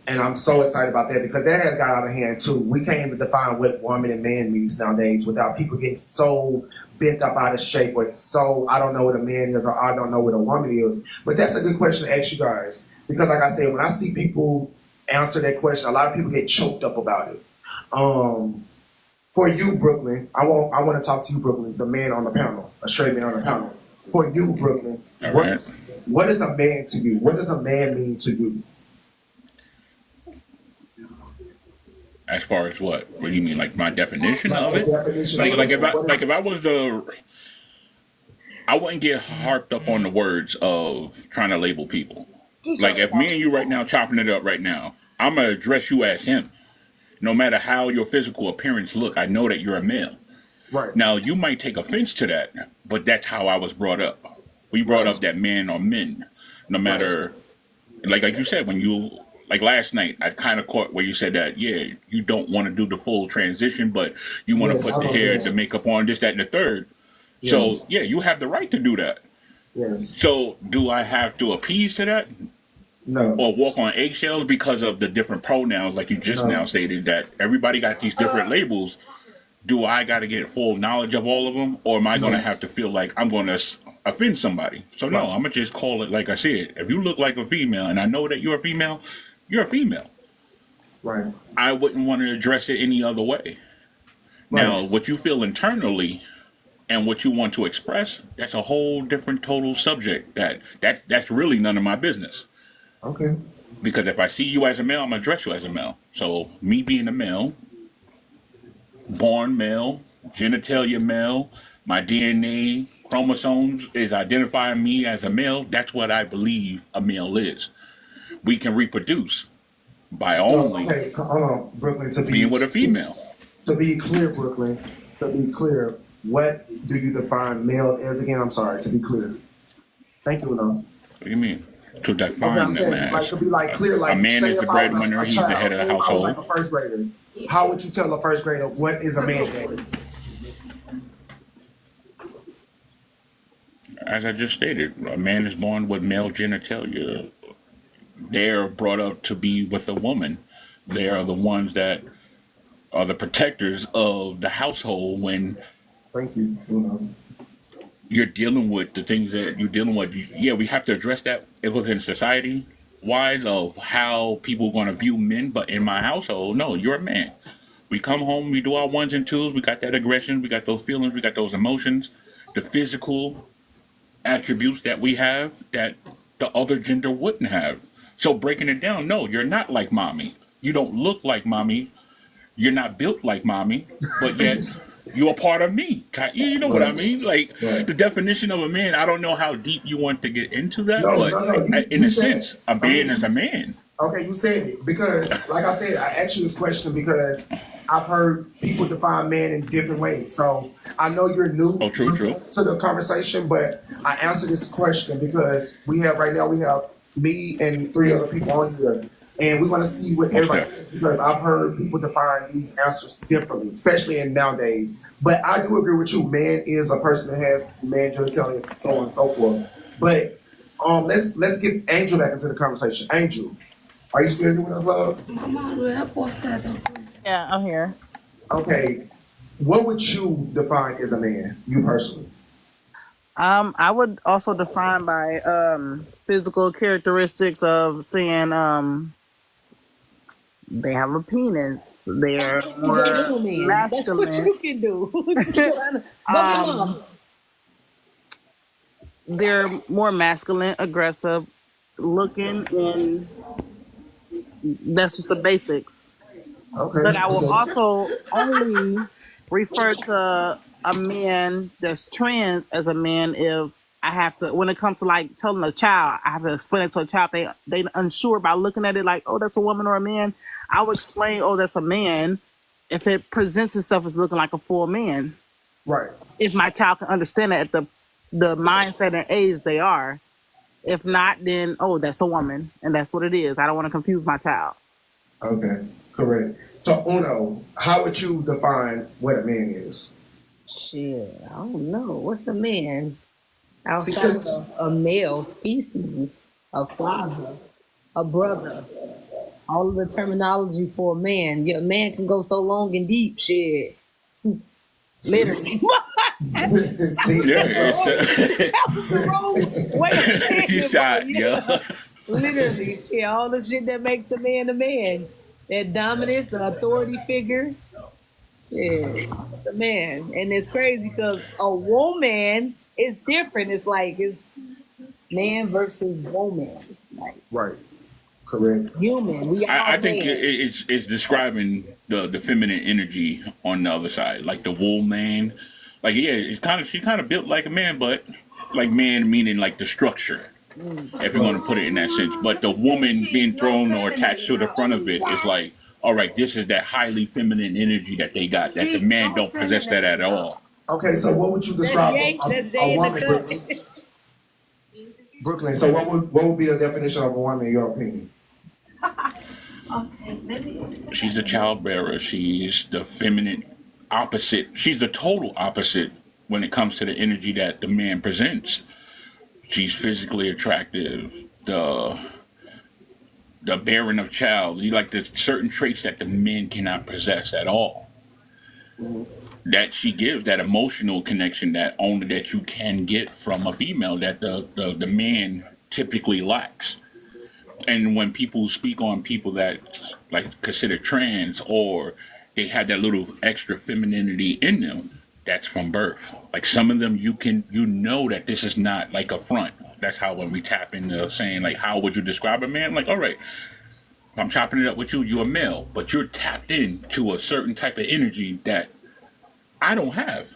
Speaker 1: And I'm so excited about that because that has got out of hand too. We can't even define what woman and man means nowadays without people getting so bent up out of shape, or so I don't know what a man is or I don't know what a woman is. But that's a good question to ask you guys, because like I said, when I see people answer that question, a lot of people get choked up about it. For you, Brooklyn, I want to talk to you, Brooklyn, the man on the panel, a straight man on the panel. For you, Brooklyn,
Speaker 4: All
Speaker 1: what
Speaker 4: right.
Speaker 1: what is a man to you? What does a man mean to you?
Speaker 4: As far as what do you mean? Like my definition
Speaker 1: Like
Speaker 4: of
Speaker 1: the
Speaker 4: it?
Speaker 1: definition
Speaker 4: Like
Speaker 1: of
Speaker 4: like
Speaker 1: it.
Speaker 4: if I
Speaker 1: What
Speaker 4: like
Speaker 1: is
Speaker 4: if I was I wouldn't get harped up on the words of trying to label people. Like if me and you right now chopping it up right now, I'm gonna address you as him. No matter how your physical appearance look, I know that you're a male.
Speaker 1: right?
Speaker 4: Now you might take offense to that, but that's how I was brought up. We brought
Speaker 1: Right.
Speaker 4: up that men are men. No
Speaker 1: Right.
Speaker 4: matter like you said, when you like last night, I kind of caught where you said that, yeah, you don't want to do the full transition, but you want to
Speaker 1: Yes,
Speaker 4: put
Speaker 1: I
Speaker 4: the
Speaker 1: know
Speaker 4: hair, the
Speaker 1: that.
Speaker 4: makeup on, this, that, and the third.
Speaker 1: Yes,
Speaker 4: So, yeah, you have the right to do that.
Speaker 1: yes.
Speaker 4: So, do I have to appease to that
Speaker 1: No,
Speaker 4: or walk on eggshells because of the different pronouns, like you just now
Speaker 1: no.
Speaker 4: stated, that everybody got these different labels? Do I got to get full knowledge of all of them, or am I going to
Speaker 1: No.
Speaker 4: have to feel like I'm going to offend somebody? So, no,
Speaker 1: Right,
Speaker 4: I'm going to just call it like I said. If you look like a female and I know that you're a female, you're a female.
Speaker 1: right,
Speaker 4: I wouldn't want to address it any other way.
Speaker 1: right.
Speaker 4: Now, what you feel internally and what you want to express, that's a whole different total subject. That's really none of my business.
Speaker 1: Okay.
Speaker 4: Because if I see you as a male, I'm gonna address you as a male. So me being a male, born male, genitalia male, my DNA chromosomes is identifying me as a male. That's what I believe a male is. We can reproduce by
Speaker 1: So,
Speaker 4: only
Speaker 1: okay, hold on, Brooklyn.
Speaker 4: being with a female.
Speaker 1: To be clear, Brooklyn. To be clear, what do you define male as again? I'm sorry. To be clear. Thank you, no.
Speaker 4: What do you mean? To
Speaker 1: Okay,
Speaker 4: define
Speaker 1: I'm
Speaker 4: them
Speaker 1: saying like
Speaker 4: as
Speaker 1: to be like clear,
Speaker 4: a
Speaker 1: like
Speaker 4: man
Speaker 1: say
Speaker 4: is the
Speaker 1: if I was
Speaker 4: breadwinner,
Speaker 1: a
Speaker 4: he's the head
Speaker 1: child,
Speaker 4: of
Speaker 1: say
Speaker 4: the
Speaker 1: if I was like
Speaker 4: household.
Speaker 1: a first grader, how would you tell a first grader what is a man game?
Speaker 4: As I just stated, a man is born with male genitalia. They're brought up to be with a woman. They are the ones that are the protectors of the household when
Speaker 1: Thank you.
Speaker 4: you're dealing with the things that you're dealing with. Yeah, we have to address that within society wise of how people are going to view men. But in my household, no, you're a man. We come home, we do our ones and twos. We got that aggression, we got those feelings, we got those emotions, the physical attributes that we have that the other gender wouldn't have. So breaking it down, no, you're not like mommy. You don't look like mommy. You're not built like mommy, but yet you're a part of me. You know what I
Speaker 1: Right.
Speaker 4: mean? Like
Speaker 1: Right.
Speaker 4: the definition of a man, I don't know how deep you want to get into that,
Speaker 1: No,
Speaker 4: but
Speaker 1: no, no.
Speaker 4: in
Speaker 1: You
Speaker 4: a
Speaker 1: said
Speaker 4: sense, a man is a man.
Speaker 1: okay, you said it because, like I said, I asked you this question because I've heard people define man in different ways. So I know you're new
Speaker 4: Oh, true, true.
Speaker 1: to the conversation, but I answer this question because we have right now we have me and three other people on here, and we want to see what
Speaker 4: Most
Speaker 1: everybody
Speaker 4: def.
Speaker 1: thinks because I've heard people define these answers differently, especially in nowadays. But I do agree with you. Man is a person that has man genitalia, so on and so forth. But let's get Angel back into the conversation. Angel. Are you still here with us, love?
Speaker 3: Yeah, I'm here.
Speaker 1: Okay. What would you define as a man, you personally?
Speaker 3: I would also define by physical characteristics of saying they have a penis. They're more
Speaker 2: Man, that's what
Speaker 3: masculine.
Speaker 2: you can do. Bubble
Speaker 3: Um,
Speaker 2: mom.
Speaker 3: they're more masculine, aggressive looking, and that's just the basics.
Speaker 1: Okay.
Speaker 3: But I will
Speaker 1: Okay.
Speaker 3: also only refer to a man that's trans as a man if I have to, when it comes to like telling a child, I have to explain it to a child. They unsure by looking at it like, oh, that's a woman or a man. I will explain, oh, that's a man if it presents itself as looking like a full man.
Speaker 1: Right.
Speaker 3: If my child can understand it at the mindset and age they are. If not, then oh, that's a woman, and that's what it is. I don't want to confuse my child.
Speaker 1: Okay. Correct. So Uno, how would you define what a man is?
Speaker 2: Shit, I don't know. What's a man?
Speaker 1: See,
Speaker 2: Outside of a male species, a father, a brother. All of the terminology for a man. Yeah, a man can go so long and deep, shit. Literally.
Speaker 1: see,
Speaker 4: Yeah,
Speaker 2: That was the wrong way of saying
Speaker 4: you
Speaker 2: it,
Speaker 4: shot,
Speaker 2: but
Speaker 4: yeah.
Speaker 2: literally, shit, all the shit that makes a man a man. That dominance, the authority figure. Yeah, the man. And it's crazy because a woman is different. It's like it's man versus woman. Like
Speaker 1: right. Correct.
Speaker 2: human. We all
Speaker 4: I think
Speaker 2: man.
Speaker 4: it's describing the feminine energy on the other side, like the wool man. Like yeah, it's kind of she kind of built like a man, but like man meaning like the structure, if you're going to put it in that sense. But the woman being thrown or attached to the front of it is like, all right, this is that highly feminine energy that they got. That the man don't possess that at all.
Speaker 1: Okay, so what would you
Speaker 2: That's
Speaker 1: describe
Speaker 2: Jay. That's
Speaker 1: a
Speaker 2: Jay in the
Speaker 1: woman,
Speaker 2: cut.
Speaker 1: Brooklyn? So what would be the definition of a woman in your opinion?
Speaker 4: She's a child bearer. She's the feminine opposite. She's the total opposite when it comes to the energy that the man presents. She's physically attractive. The bearing of child. You like the certain traits that the men cannot possess at all. That she gives that emotional connection that only that you can get from a female that the man typically lacks. And when people speak on people that like consider trans or they have that little extra femininity in them, that's from birth. Like some of them, you know that this is not like a front. That's how when we tap into saying like, how would you describe a man? Like, all right, if I'm chopping it up with you, you're a male, but you're tapped into a certain type of energy that I don't have.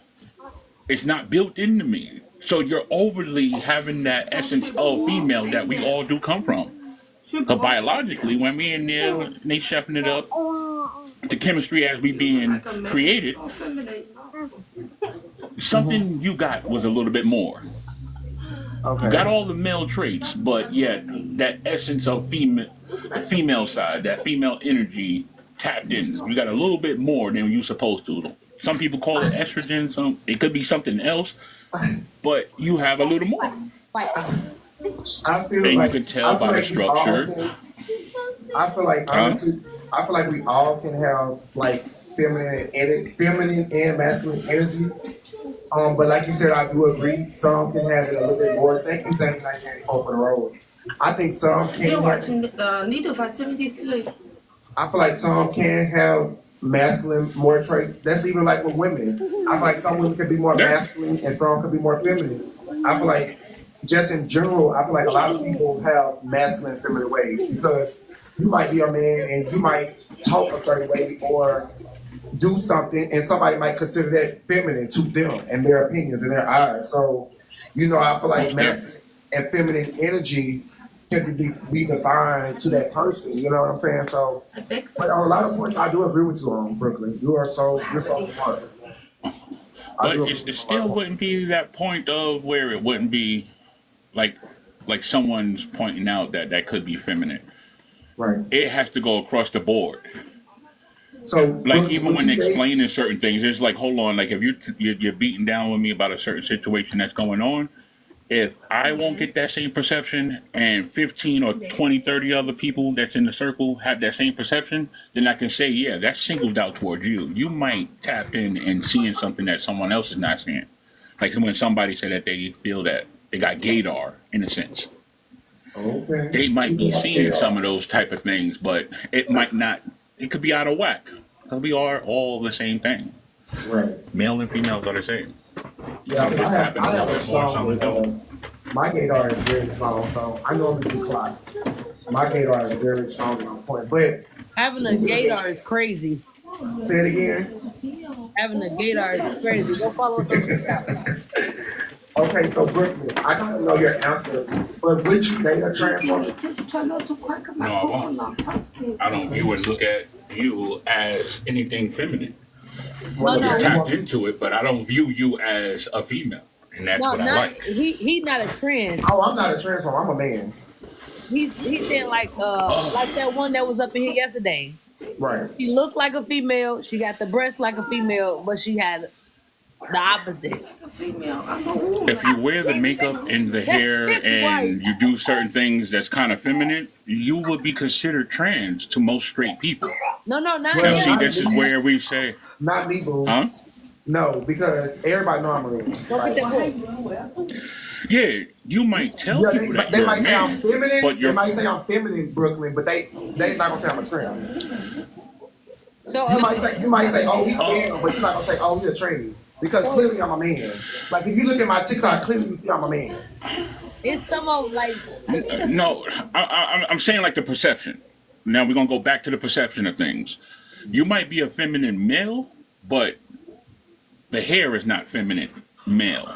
Speaker 4: It's not built into me. So you're overly having that essence of female that we all do come from. But biologically, when we in there, they chefing it up, the chemistry as we being created, something you got was a little bit more.
Speaker 1: Okay.
Speaker 4: You got all the male traits, but yet that essence of female side, that female energy tapped in. You got a little bit more than you supposed to. Some people call it estrogen. It could be something else, but you have a little more.
Speaker 1: I feel
Speaker 4: and
Speaker 1: like
Speaker 4: you can tell by the structure.
Speaker 1: I feel like honestly, I feel like we all can have like feminine and masculine energy. But like you said, I do agree. Some can have it a little bit more. Thank you, 1994 for the rose. I think some can. I feel like some can have masculine more traits. That's even like with women. I feel like some women can be more masculine and some can be more feminine. I feel like just in general, I feel like a lot of people have masculine and feminine ways because you might be a man and you might talk a certain way or do something and somebody might consider that feminine to them and their opinions and their eyes. So, I feel like masculine and feminine energy can be defined to that person. You know what I'm saying? So, but on a lot of points, I do agree with you on Brooklyn. You're so smart.
Speaker 4: But it still wouldn't be that point of where it wouldn't be like someone's pointing out that could be feminine.
Speaker 1: Right.
Speaker 4: It has to go across the board.
Speaker 1: So
Speaker 4: like even when explaining certain things, it's like, hold on, like if you're beating down with me about a certain situation that's going on, if I won't get that same perception and 15 or 20, 30 other people that's in the circle have that same perception, then I can say, yeah, that's singled out towards you. You might tap in and seeing something that someone else is not seeing. Like when somebody said that they feel that they got gaydar in a sense.
Speaker 1: Okay.
Speaker 4: They might be seeing some of those type of things, but it might not. It could be out of whack. Because we are all the same thing.
Speaker 1: Right.
Speaker 4: Male and females are the same.
Speaker 1: Yeah, I have a strong my gaydar is very strong, so I normally do clock. My gaydar is very strong on point. But
Speaker 2: having a gaydar is crazy.
Speaker 1: Say it again.
Speaker 2: Having a gaydar is crazy. Go follow us on TikTok.
Speaker 1: Okay, so Brooklyn, I don't know your answer, but would you date a trans woman?
Speaker 4: No, I won't. I don't view and look at you as anything feminine.
Speaker 2: Well,
Speaker 4: you're tapped into it, but I don't view you as a female, and that's what I like.
Speaker 2: He's not a trans.
Speaker 1: Oh, I'm not a trans woman. I'm a man.
Speaker 2: He's saying like that one that was up in here yesterday.
Speaker 1: Right.
Speaker 2: She looked like a female. She got the breast like a female, but she had the opposite.
Speaker 4: If you wear the makeup and the hair and you do certain things that's kind of feminine, you would be considered trans to most straight people.
Speaker 2: No, not
Speaker 4: me. See, this is where we say.
Speaker 1: Not me, boo.
Speaker 4: Huh?
Speaker 1: No, because everybody know I'm a man.
Speaker 2: Right?
Speaker 4: Yeah, you might tell people that
Speaker 1: they might say
Speaker 4: man,
Speaker 1: I'm feminine.
Speaker 4: but
Speaker 1: they might say I'm feminine, Brooklyn, but they not gonna say I'm a trans.
Speaker 2: So
Speaker 1: you might say, oh, he's female, but you're not gonna say, oh, he's a tranny. Because clearly I'm a man. Like if you look at my TikTok, clearly you see I'm a man.
Speaker 2: It's some of like
Speaker 4: no, I'm saying like the perception. Now we're gonna go back to the perception of things. You might be a feminine male, but the hair is not feminine male.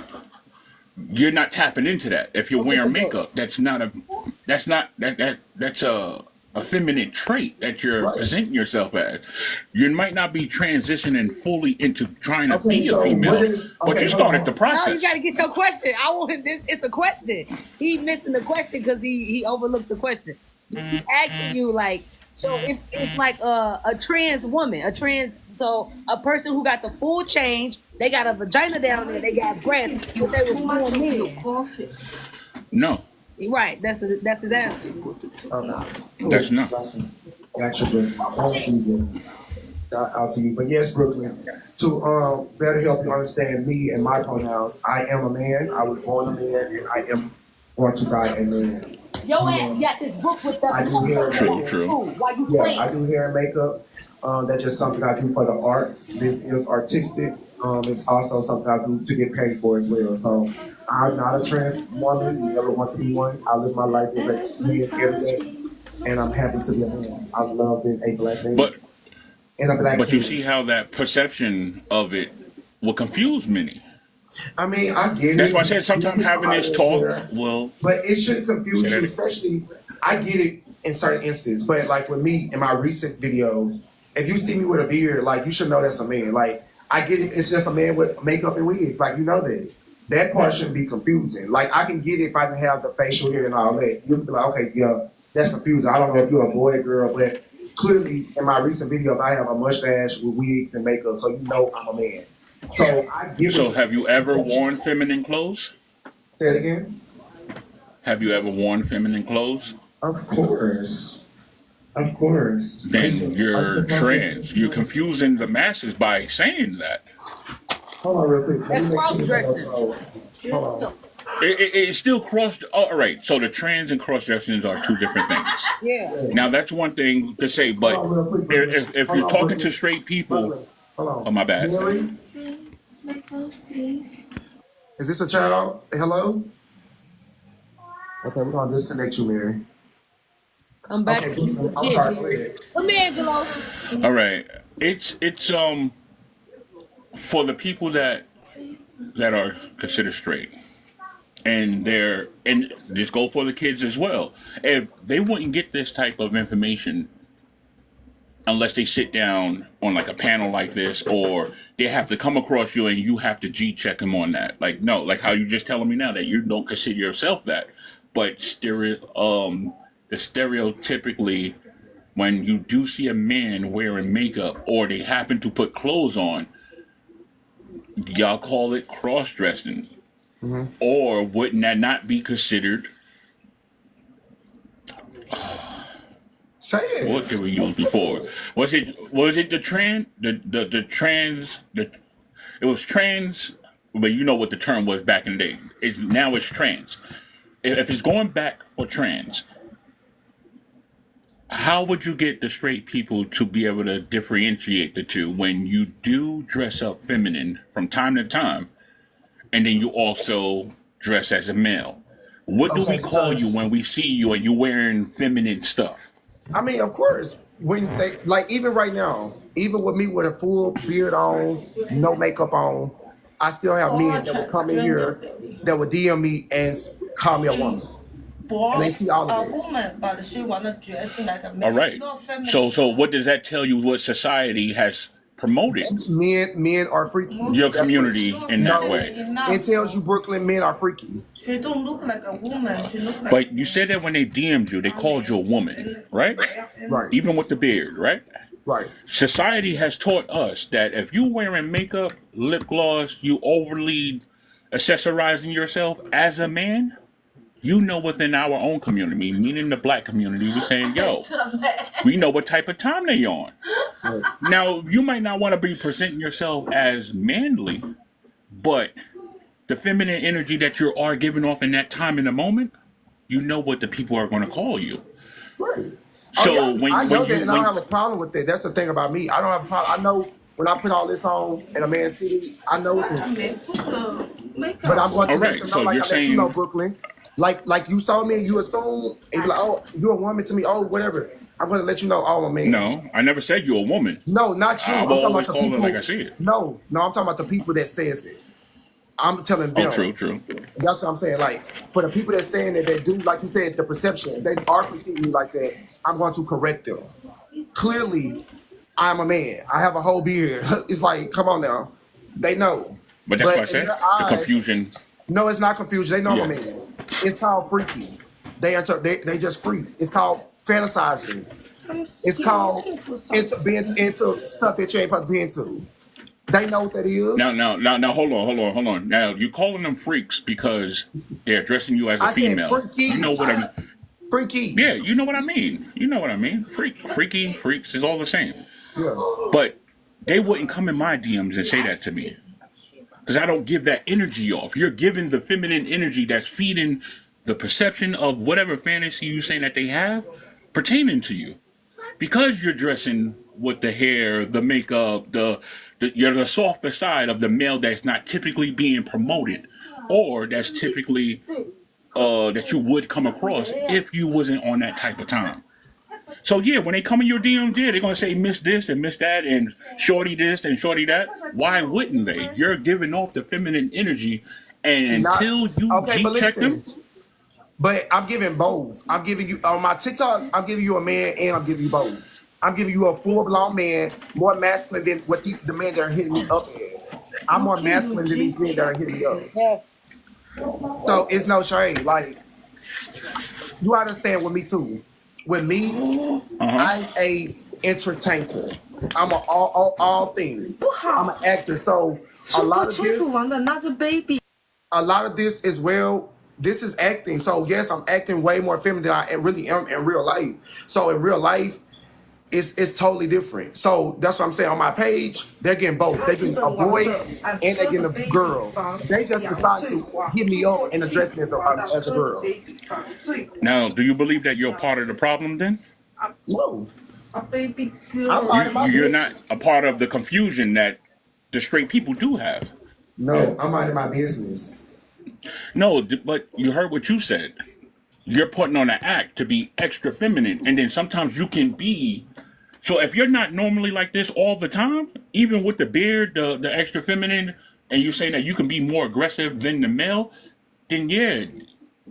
Speaker 4: You're not tapping into that. If you're wearing makeup, that's a feminine trait that you're presenting yourself as. You might not be transitioning fully into trying to be a female, but you started the process.
Speaker 2: No, you gotta get your question. I want this. It's a question. He missing the question because he overlooked the question. He's asking you like, so it's like a trans woman, so a person who got the full change, they got a vagina down there, they got breasts, but they were born men.
Speaker 4: No.
Speaker 2: Right, that's his answer.
Speaker 4: That's not.
Speaker 1: Shout out to you. But yes, Brooklyn, to better help you understand me and my pronouns, I am a man. I was born a man, and I am going to die a man.
Speaker 2: Your ass got this book with that.
Speaker 1: I do hair and makeup.
Speaker 4: True.
Speaker 1: Yeah, I do hair and makeup. That's just something I do for the arts. This is artistic. It's also something I do to get paid for as well. So I'm not a trans woman. Never want to be one. I live my life as a man every day, and I'm happy to be a man. I love being a black man.
Speaker 4: But you see how that perception of it will confuse many.
Speaker 1: I mean, I get it.
Speaker 4: That's why I said sometimes having this talk will.
Speaker 1: But it shouldn't confuse you, especially. I get it in certain instances, but like with me in my recent videos, if you see me with a beard, like you should know that's a man. Like I get it. It's just a man with makeup and wigs. Like you know that. That part shouldn't be confusing. Like I can get it if I can have the facial hair and all that. You can be like, okay, yeah, that's confusing. I don't know if you're a boy or girl, but clearly, in my recent videos, I have a mustache with wigs and makeup, so you know I'm a man. So I give it.
Speaker 4: So have you ever worn feminine clothes?
Speaker 1: Say it again.
Speaker 4: Have you ever worn feminine clothes?
Speaker 1: Of course. Of course.
Speaker 4: Then you're trans. You're confusing the masses by saying that.
Speaker 1: Hold on real quick.
Speaker 2: That's cross-dressing.
Speaker 1: Hold on.
Speaker 4: It's still cross. All right. So the trans and cross-dressing are two different things.
Speaker 2: Yeah.
Speaker 4: Now that's one thing to say, but if you're talking to straight people, oh my bad.
Speaker 1: Mary? Is this a child? Hello? Okay, we're gonna disconnect you, Mary.
Speaker 2: Come back.
Speaker 1: Okay, I'm sorry.
Speaker 2: Come here, Angelo.
Speaker 4: All right. It's for the people that are considered straight. And just go for the kids as well. If they wouldn't get this type of information unless they sit down on like a panel like this, or they have to come across you and you have to G-check them on that. Like no, like how you just telling me now that you don't consider yourself that, but stereotypically, when you do see a man wearing makeup or they happen to put clothes on, y'all call it cross-dressing. Mm-hmm. Or wouldn't that not be considered?
Speaker 1: Say it.
Speaker 4: What did we use before? Was it the trans? The trans? It was trans, but you know what the term was back in the day. Now it's trans. If it's going back for trans, how would you get the straight people to be able to differentiate the two when you do dress up feminine from time to time? And then you also dress as a male. What do we call you when we see you and you're wearing feminine stuff?
Speaker 1: I mean, of course, when they like even right now, even with me with a full beard on, no makeup on, I still have men that will come in here that will DM me and call me a woman. And they see all of it.
Speaker 4: All right. So what does that tell you? What society has promoted?
Speaker 1: Men are freaky.
Speaker 4: Your community in that way.
Speaker 1: It tells you Brooklyn men are freaky.
Speaker 5: She don't look like a woman. She look like.
Speaker 4: But you said that when they DM'd you, they called you a woman, right?
Speaker 1: Right.
Speaker 4: Even with the beard, right?
Speaker 1: Right.
Speaker 4: Society has taught us that if you wearing makeup, lip gloss, you overly accessorizing yourself as a man, you know within our own community, meaning the black community, we're saying, yo, we know what type of time they on. Right. Now, you might not want to be presenting yourself as manly, but the feminine energy that you are giving off in that time in the moment, you know what the people are going to call you.
Speaker 1: Right.
Speaker 4: So
Speaker 1: I know that, and I don't have a problem with that. That's the thing about me. I don't have a problem. I know when I put all this on in a man's city, I know this. But I'm going to let you know, like I let you know, Brooklyn. Like you saw me and you assume, and be like, oh, you're a woman to me, oh, whatever. I'm going to let you know, oh, I'm a man.
Speaker 4: No, I never said you're a woman.
Speaker 1: No, not you. I'm talking about the people.
Speaker 4: Like I see it.
Speaker 1: No, I'm talking about the people that says it. I'm telling them.
Speaker 4: Oh, true.
Speaker 1: That's what I'm saying. Like, for the people that saying that they do, like you said, the perception, they are perceiving me like that, I'm going to correct them. Clearly, I'm a man. I have a whole beard. It's like, come on now. They know.
Speaker 4: But that's what I said. The confusion.
Speaker 1: No, it's not confusion. They know I'm a man. It's called freaky. They just freaks. It's called fantasizing. It's called it's being into stuff that you ain't supposed to be into. They know what that
Speaker 4: Now,
Speaker 1: is.
Speaker 4: hold on. Now, you calling them freaks because they're addressing you as a
Speaker 1: I said
Speaker 4: female. You
Speaker 1: freaky.
Speaker 4: know what I mean?
Speaker 1: Freaky.
Speaker 4: Yeah, you know what I mean. You know what I mean. Freaky, freaks is all the same.
Speaker 1: Yeah.
Speaker 4: But they wouldn't come in my DMs and say that to me because I don't give that energy off. You're giving the feminine energy that's feeding the perception of whatever fantasy you saying that they have pertaining to you. Because you're dressing with the hair, the makeup, you're the softer side of the male that's not typically being promoted, or that's typically that you would come across if you wasn't on that type of time. So yeah, when they come in your DMs, yeah, they're gonna say miss this and miss that and shorty this and shorty that. Why wouldn't they? You're giving off the feminine energy, and
Speaker 1: Not
Speaker 4: until you
Speaker 1: okay,
Speaker 4: G
Speaker 1: but
Speaker 4: check them,
Speaker 1: listen. But I'm giving both. I'm giving you on my TikToks. I'm giving you a man, and I'm giving you both. I'm giving you a full blown man, more masculine than what the men that are hitting me up as. I'm more masculine than these men that are hitting me up.
Speaker 2: Yes.
Speaker 1: So it's no shade. Like you understand with me too. With me, I'm a entertainer. I'm a all things. I'm an actor. So a lot of this is well. This is acting. So yes, I'm acting way more feminine than I really am in real life. So in real life, it's totally different. So that's what I'm saying. On my page, they're getting both. They're getting a boy and they're getting a girl. They just decide to hit me up and address me as a girl.
Speaker 4: now, do you believe that you're part of the problem then?
Speaker 1: No.
Speaker 4: You're not a part of the confusion that the straight people do have.
Speaker 1: No, I'm minding my business.
Speaker 4: No, but you heard what you said. You're putting on an act to be extra feminine, and then sometimes you can be. So if you're not normally like this all the time, even with the beard, the extra feminine, and you say that you can be more aggressive than the male, then yeah,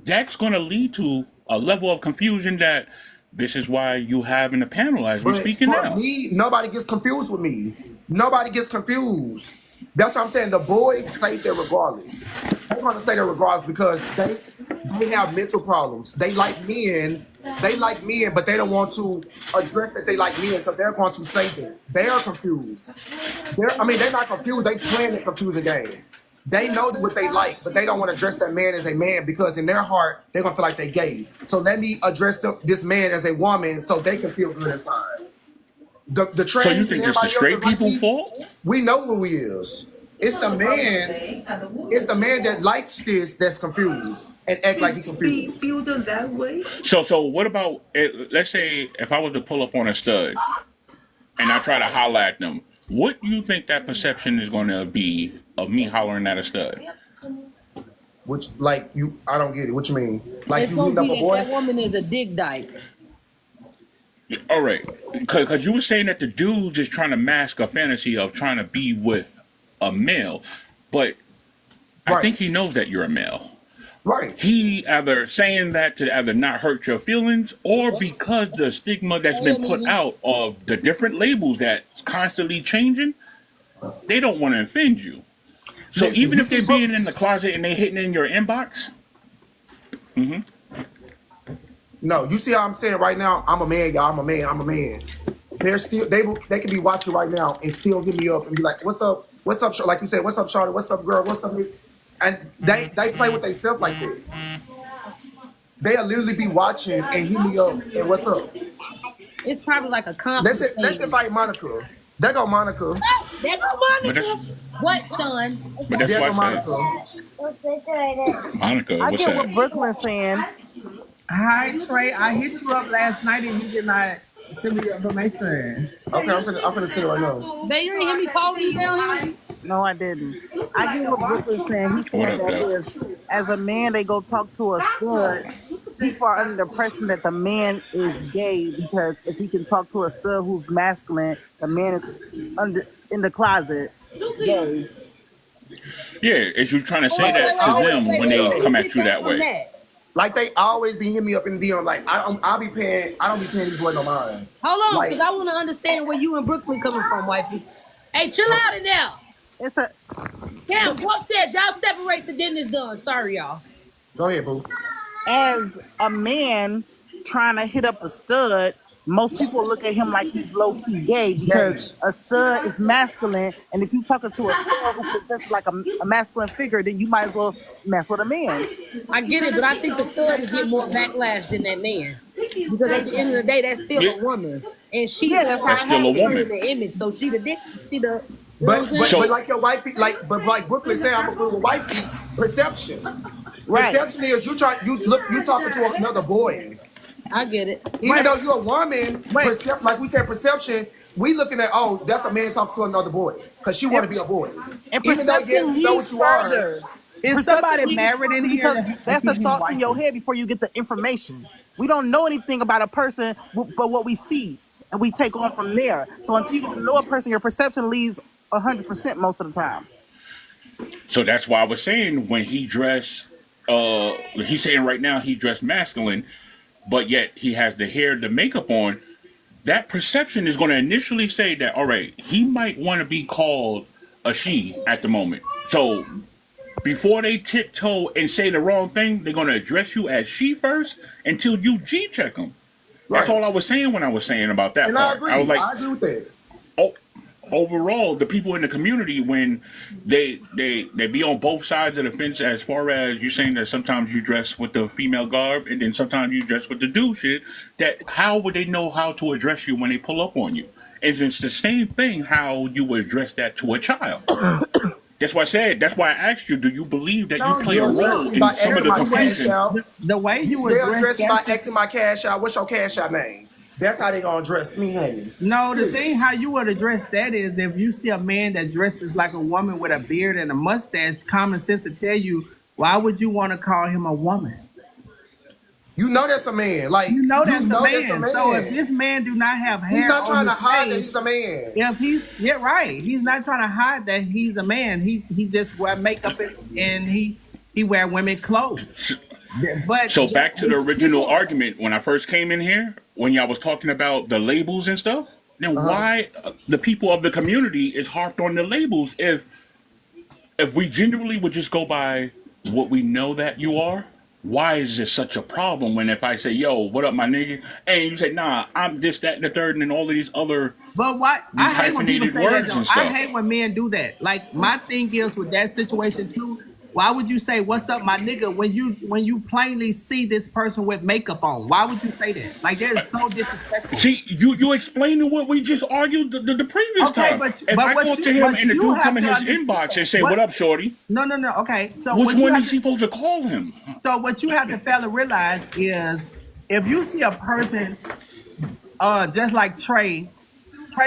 Speaker 4: that's going to lead to a level of confusion that this is why you have in the panel as we're speaking
Speaker 1: for
Speaker 4: now.
Speaker 1: me, nobody gets confused with me. Nobody gets confused. That's what I'm saying. The boys say that regardless. They're going to say that regardless because they have mental problems. They like men, but they don't want to address that they like men, so they're going to say that. They're confused. They're not confused. They playing the confusing game. They know what they like, but they don't want to address that man as a man because in their heart, they're going to feel like they're gay. So let me address this man as a woman so they can feel good inside. The trans
Speaker 4: So you think it's the straight people's fault?
Speaker 1: We know who he is. It's the man. It's the man that likes this that's confused and act like he's confused.
Speaker 5: Feel that way.
Speaker 4: So what about let's say if I was to pull up on a stud and I try to holler at them, what do you think that perception is going to be of me hollering at a stud?
Speaker 1: Which I don't get it. What you mean? Like
Speaker 2: It's
Speaker 1: you
Speaker 2: gonna
Speaker 1: beating up
Speaker 2: be
Speaker 1: a boy?
Speaker 2: that woman is a dick dyke.
Speaker 4: All right, because you were saying that the dude's just trying to mask a fantasy of trying to be with a male, but I think he knows that you're a male.
Speaker 1: Right.
Speaker 4: He either saying that to either not hurt your feelings or because the stigma that's been put out of the different labels that's constantly changing, they don't want to offend you. So
Speaker 1: Listen,
Speaker 4: even if they're
Speaker 1: see,
Speaker 4: being in the closet and they hitting in your inbox,
Speaker 1: No, you see how I'm saying right now? I'm a man, y'all. I'm a man. They're still they can be watching right now and still hit me up and be like, "What's up? What's up?" Like you said, "What's up, Charlotte? What's up, girl? What's up?" And they play with themselves like that. They'll literally be watching and hit me up and what's up.
Speaker 2: It's probably like a conflict.
Speaker 1: Let's invite Monica. There go Monica.
Speaker 2: There go Monica. What, son?
Speaker 4: but that's
Speaker 1: There go
Speaker 4: why I
Speaker 1: Monica.
Speaker 4: said, Monica,
Speaker 3: I
Speaker 4: what's
Speaker 3: get
Speaker 4: that?
Speaker 3: what Brooklyn's saying.
Speaker 6: Hi Trey, I hit you up last night and you did not send me your information.
Speaker 1: Okay, I'm finna say it right now.
Speaker 2: Babe, you ain't hear me calling you down here?
Speaker 3: No, I didn't. I get what Brooklyn's saying. He
Speaker 4: What
Speaker 3: said
Speaker 4: up,
Speaker 3: that
Speaker 4: though?
Speaker 3: is, as a man, they go talk to a stud. People are under the impression that the man is gay because if he can talk to a stud who's masculine, the man is in the closet gay.
Speaker 4: Yeah, is you trying to say that to them when they come at you that way?
Speaker 1: Like they always be hitting me up in the DM. Like I don't be paying these boys no mind.
Speaker 2: Hold on,
Speaker 1: Like-
Speaker 2: because I want to understand where you and Brooklyn coming from, wifey. Hey, chill out in there.
Speaker 3: It's a
Speaker 2: Damn, fuck that. Y'all separate the dinner's done. Sorry, y'all.
Speaker 1: Go ahead, boo.
Speaker 3: as a man, trying to hit up a stud, most people look at him like he's low key gay because
Speaker 1: Gay.
Speaker 3: a stud is masculine, and if you talking to a stud who presents like a masculine figure, then you might as well mess with a man.
Speaker 2: I get it, but I think the stud is getting more backlash than that man because at the end of the day, that's still a woman, and she's
Speaker 3: that's
Speaker 2: the
Speaker 4: still a woman.
Speaker 2: the image, so she the dick, she the.
Speaker 1: But like your wifey, like Brooklyn said, I'm a little wifey. Perception.
Speaker 3: Right.
Speaker 1: Perception is you talking to another boy.
Speaker 2: I get it.
Speaker 1: Even though you're a woman, like we said, perception. We looking at that's a man talking to another boy because she want to be a boy.
Speaker 3: And
Speaker 1: Even though
Speaker 3: perception
Speaker 1: you know what
Speaker 3: leads
Speaker 1: you are.
Speaker 3: further.
Speaker 6: Is somebody married in here?
Speaker 3: Because that's the thoughts in your head before you get the information. We don't know anything about a person but what we see, and we take on from there. So until you get to know a person, your perception leads 100% most of the time.
Speaker 4: So that's why I was saying when he dressed, he's saying right now he dressed masculine, but yet he has the hair, the makeup on. That perception is going to initially say that, all right, he might want to be called a she at the moment. So before they tiptoe and say the wrong thing, they're going to address you as she first until you G-check them. That's all I was saying when I was saying about that
Speaker 1: and
Speaker 4: part.
Speaker 1: I agree.
Speaker 4: I was like,
Speaker 1: I agree with that.
Speaker 4: Overall, the people in the community, when they be on both sides of the fence, as far as you saying that sometimes you dress with the female garb and then sometimes you dress with the dude shit, that how would they know how to address you when they pull up on you? And it's the same thing how you would address that to a child. That's why I said, that's why I asked you, do you believe that you play a role in some of the confusion?
Speaker 6: The way you
Speaker 1: They'll
Speaker 6: address
Speaker 1: dress by asking my cash out. What's your cash out name? That's how they gonna dress me, honey.
Speaker 6: No, the thing how you would address that is if you see a man that dresses like a woman with a beard and a mustache, common sense will tell you, why would you want to call him a woman?
Speaker 1: You know that's a man. Like
Speaker 6: You know that's
Speaker 1: a
Speaker 6: a man. So if this man do not have hair,
Speaker 1: he's not trying to
Speaker 6: on his
Speaker 1: hide that
Speaker 6: face,
Speaker 1: he's a man.
Speaker 6: if he's right, he's not trying to hide that he's a man. He just wear makeup and he wear women clothes. But
Speaker 4: So back to the
Speaker 6: it's
Speaker 4: original
Speaker 6: people-
Speaker 4: argument when I first came in here, when y'all was talking about the labels and stuff, then why the people of the community is harped on the labels if we genuinely would just go by what we know that you are? Why is this such a problem when if I say, yo, what up, my nigga? And you say, nah, I'm this, that, and the third, and then all of these other
Speaker 6: But what I hate when people
Speaker 4: hyphenated
Speaker 6: say that
Speaker 4: words
Speaker 6: though.
Speaker 4: and
Speaker 6: I
Speaker 4: stuff.
Speaker 6: hate when men do that. Like my thing is with that situation too. Why would you say "What's up, my nigga" when you plainly see this person with makeup on? Why would you say that? Like that is so disrespectful.
Speaker 4: See, you explaining what we just argued the previous
Speaker 6: Okay,
Speaker 4: time.
Speaker 6: but
Speaker 4: If I
Speaker 6: what
Speaker 4: go up
Speaker 6: you-
Speaker 4: to him
Speaker 6: but
Speaker 4: and the
Speaker 6: you
Speaker 4: dude
Speaker 6: have
Speaker 4: come in
Speaker 6: to
Speaker 4: his
Speaker 6: understand-
Speaker 4: inbox and say,
Speaker 6: what-
Speaker 4: what up, shorty?
Speaker 6: No. Okay, so
Speaker 4: Which
Speaker 6: what you
Speaker 4: one
Speaker 6: have
Speaker 4: is he supposed to call him?
Speaker 6: So what you have to fail to realize is if you see a person just like Trey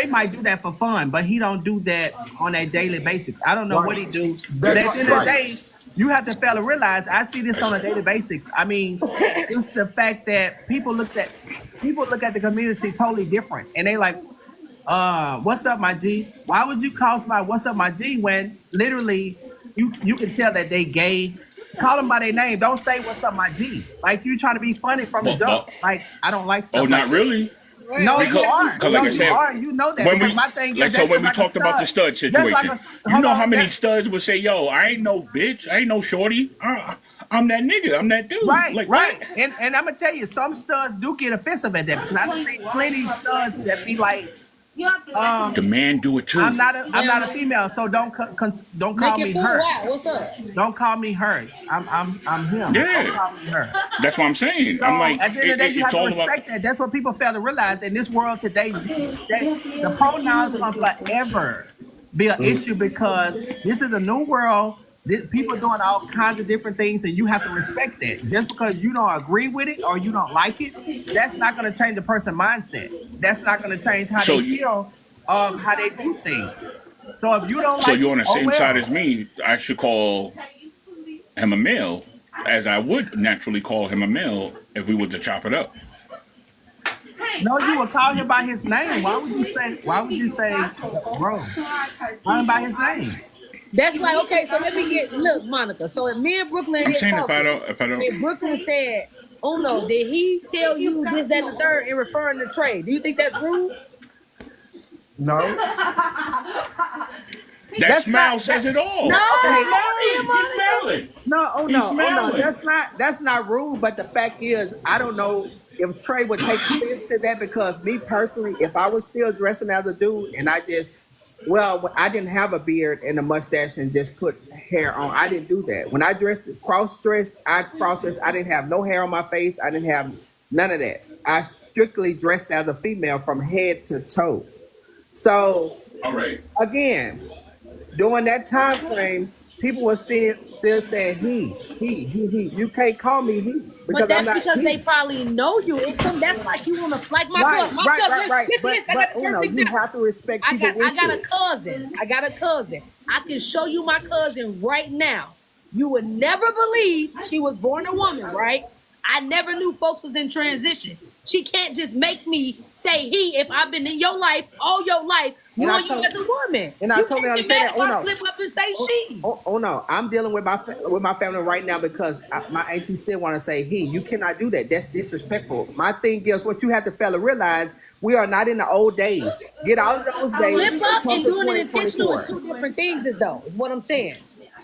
Speaker 6: might do that for fun, but he don't do that on a daily basis. I don't know what he do. But at the end of the day, you have to fail to realize I see this on a daily basis. I mean, it's the fact that people look at the community totally different. And they like, what's up, my G? Why would you call somebody what's up, my G when literally you can tell that they gay? Call them by their name. Don't say what's up, my G. Like you trying to be funny from the jump. Like I don't like stuff.
Speaker 4: Oh, not
Speaker 6: like
Speaker 4: really.
Speaker 6: that. No, you are.
Speaker 4: Because
Speaker 6: No,
Speaker 4: like I
Speaker 6: you
Speaker 4: said,
Speaker 6: are. You know that.
Speaker 4: when
Speaker 6: Because
Speaker 4: we,
Speaker 6: my thing
Speaker 4: like
Speaker 6: is
Speaker 4: so
Speaker 6: that's
Speaker 4: when we
Speaker 6: like a
Speaker 4: talked about the stud
Speaker 6: That's
Speaker 4: situation,
Speaker 6: like
Speaker 4: you
Speaker 6: hold
Speaker 4: know
Speaker 6: on,
Speaker 4: how many
Speaker 6: that-
Speaker 4: studs would say, yo, I ain't no bitch, I ain't no shorty, I'm that nigga, I'm that dude.
Speaker 6: Right,
Speaker 4: like,
Speaker 6: right.
Speaker 4: what?
Speaker 6: And I'm gonna tell you, some studs do get offensive at that. Because I see plenty of studs that be like,
Speaker 4: The man do it too.
Speaker 6: I'm not a female, so don't call me her.
Speaker 2: What's up?
Speaker 6: Don't call me her. I'm him.
Speaker 4: Yeah.
Speaker 6: Don't call me her.
Speaker 4: That's what I'm saying.
Speaker 6: So
Speaker 4: I'm like,
Speaker 6: at the end of the day, you have
Speaker 4: it's
Speaker 6: to
Speaker 4: all
Speaker 6: respect
Speaker 4: about.
Speaker 6: that. That's what people fail to realize in this world today. The pronouns are gonna forever be an issue because this is a new world. People doing all kinds of different things, and you have to respect that. Just because you don't agree with it or you don't like it, that's not going to change the person's mindset. That's not going to change how
Speaker 4: So
Speaker 6: they feel, how they do things. So if you don't like,
Speaker 4: So you're on the same
Speaker 6: well.
Speaker 4: side as me. I should call him a male, as I would naturally call him a male if we were to chop it up.
Speaker 6: No, you would call him by his name. Why would you say, bro? Call him by his name.
Speaker 2: That's like, okay, so look, Monica. So if me and Brooklyn
Speaker 4: I'm
Speaker 2: here
Speaker 4: saying
Speaker 2: talking,
Speaker 4: if I don't,
Speaker 2: and Brooklyn said, oh no, did he tell you this, that, and the third in referring to Trey? Do you think that's rude?
Speaker 1: No.
Speaker 4: that smile says it all.
Speaker 6: No,
Speaker 4: He's smiling.
Speaker 6: No,
Speaker 4: He's smiling.
Speaker 6: That's not rude. But the fact is, I don't know if Trey would take offense to that, because me personally, if I was still dressing as a dude and I didn't have a beard and a mustache and just put hair on. I didn't do that. When I cross-dressed, I didn't have no hair on my face. I didn't have none of that. I strictly dressed as a female from head to toe. So,
Speaker 4: All right.
Speaker 6: again, during that time frame, people were still saying he. You can't call me he because
Speaker 2: But that's
Speaker 6: I'm not
Speaker 2: because
Speaker 6: he.
Speaker 2: they probably know you. It's some that's like you wanna like my
Speaker 6: Right,
Speaker 2: cousin. My
Speaker 6: right,
Speaker 2: cousin,
Speaker 6: right.
Speaker 2: listen, I got the
Speaker 6: Uno,
Speaker 2: perfect
Speaker 6: you
Speaker 2: example.
Speaker 6: have to respect
Speaker 2: I
Speaker 6: people's
Speaker 2: got a
Speaker 6: wishes.
Speaker 2: cousin. I can show you my cousin right now. You would never believe she was born a woman, right? I never knew folks was in transition. She can't just make me say he if I've been in your life all your life
Speaker 6: And I
Speaker 2: knowing you
Speaker 6: told-
Speaker 2: as a woman.
Speaker 6: and I
Speaker 2: You
Speaker 6: totally
Speaker 2: can't get
Speaker 6: understand
Speaker 2: mad
Speaker 6: that.
Speaker 2: if I
Speaker 6: Uno.
Speaker 2: slip up and say she.
Speaker 6: Oh no, I'm dealing with my family right now because my auntie still want to say he. You cannot do that. That's disrespectful. My thing is what you have to fella realize. We are not in the old days. Get out of those days.
Speaker 2: Slip up
Speaker 6: Come
Speaker 2: and
Speaker 6: to
Speaker 2: doing it intentional
Speaker 6: 2024.
Speaker 2: is two different things, though. Is what I'm saying.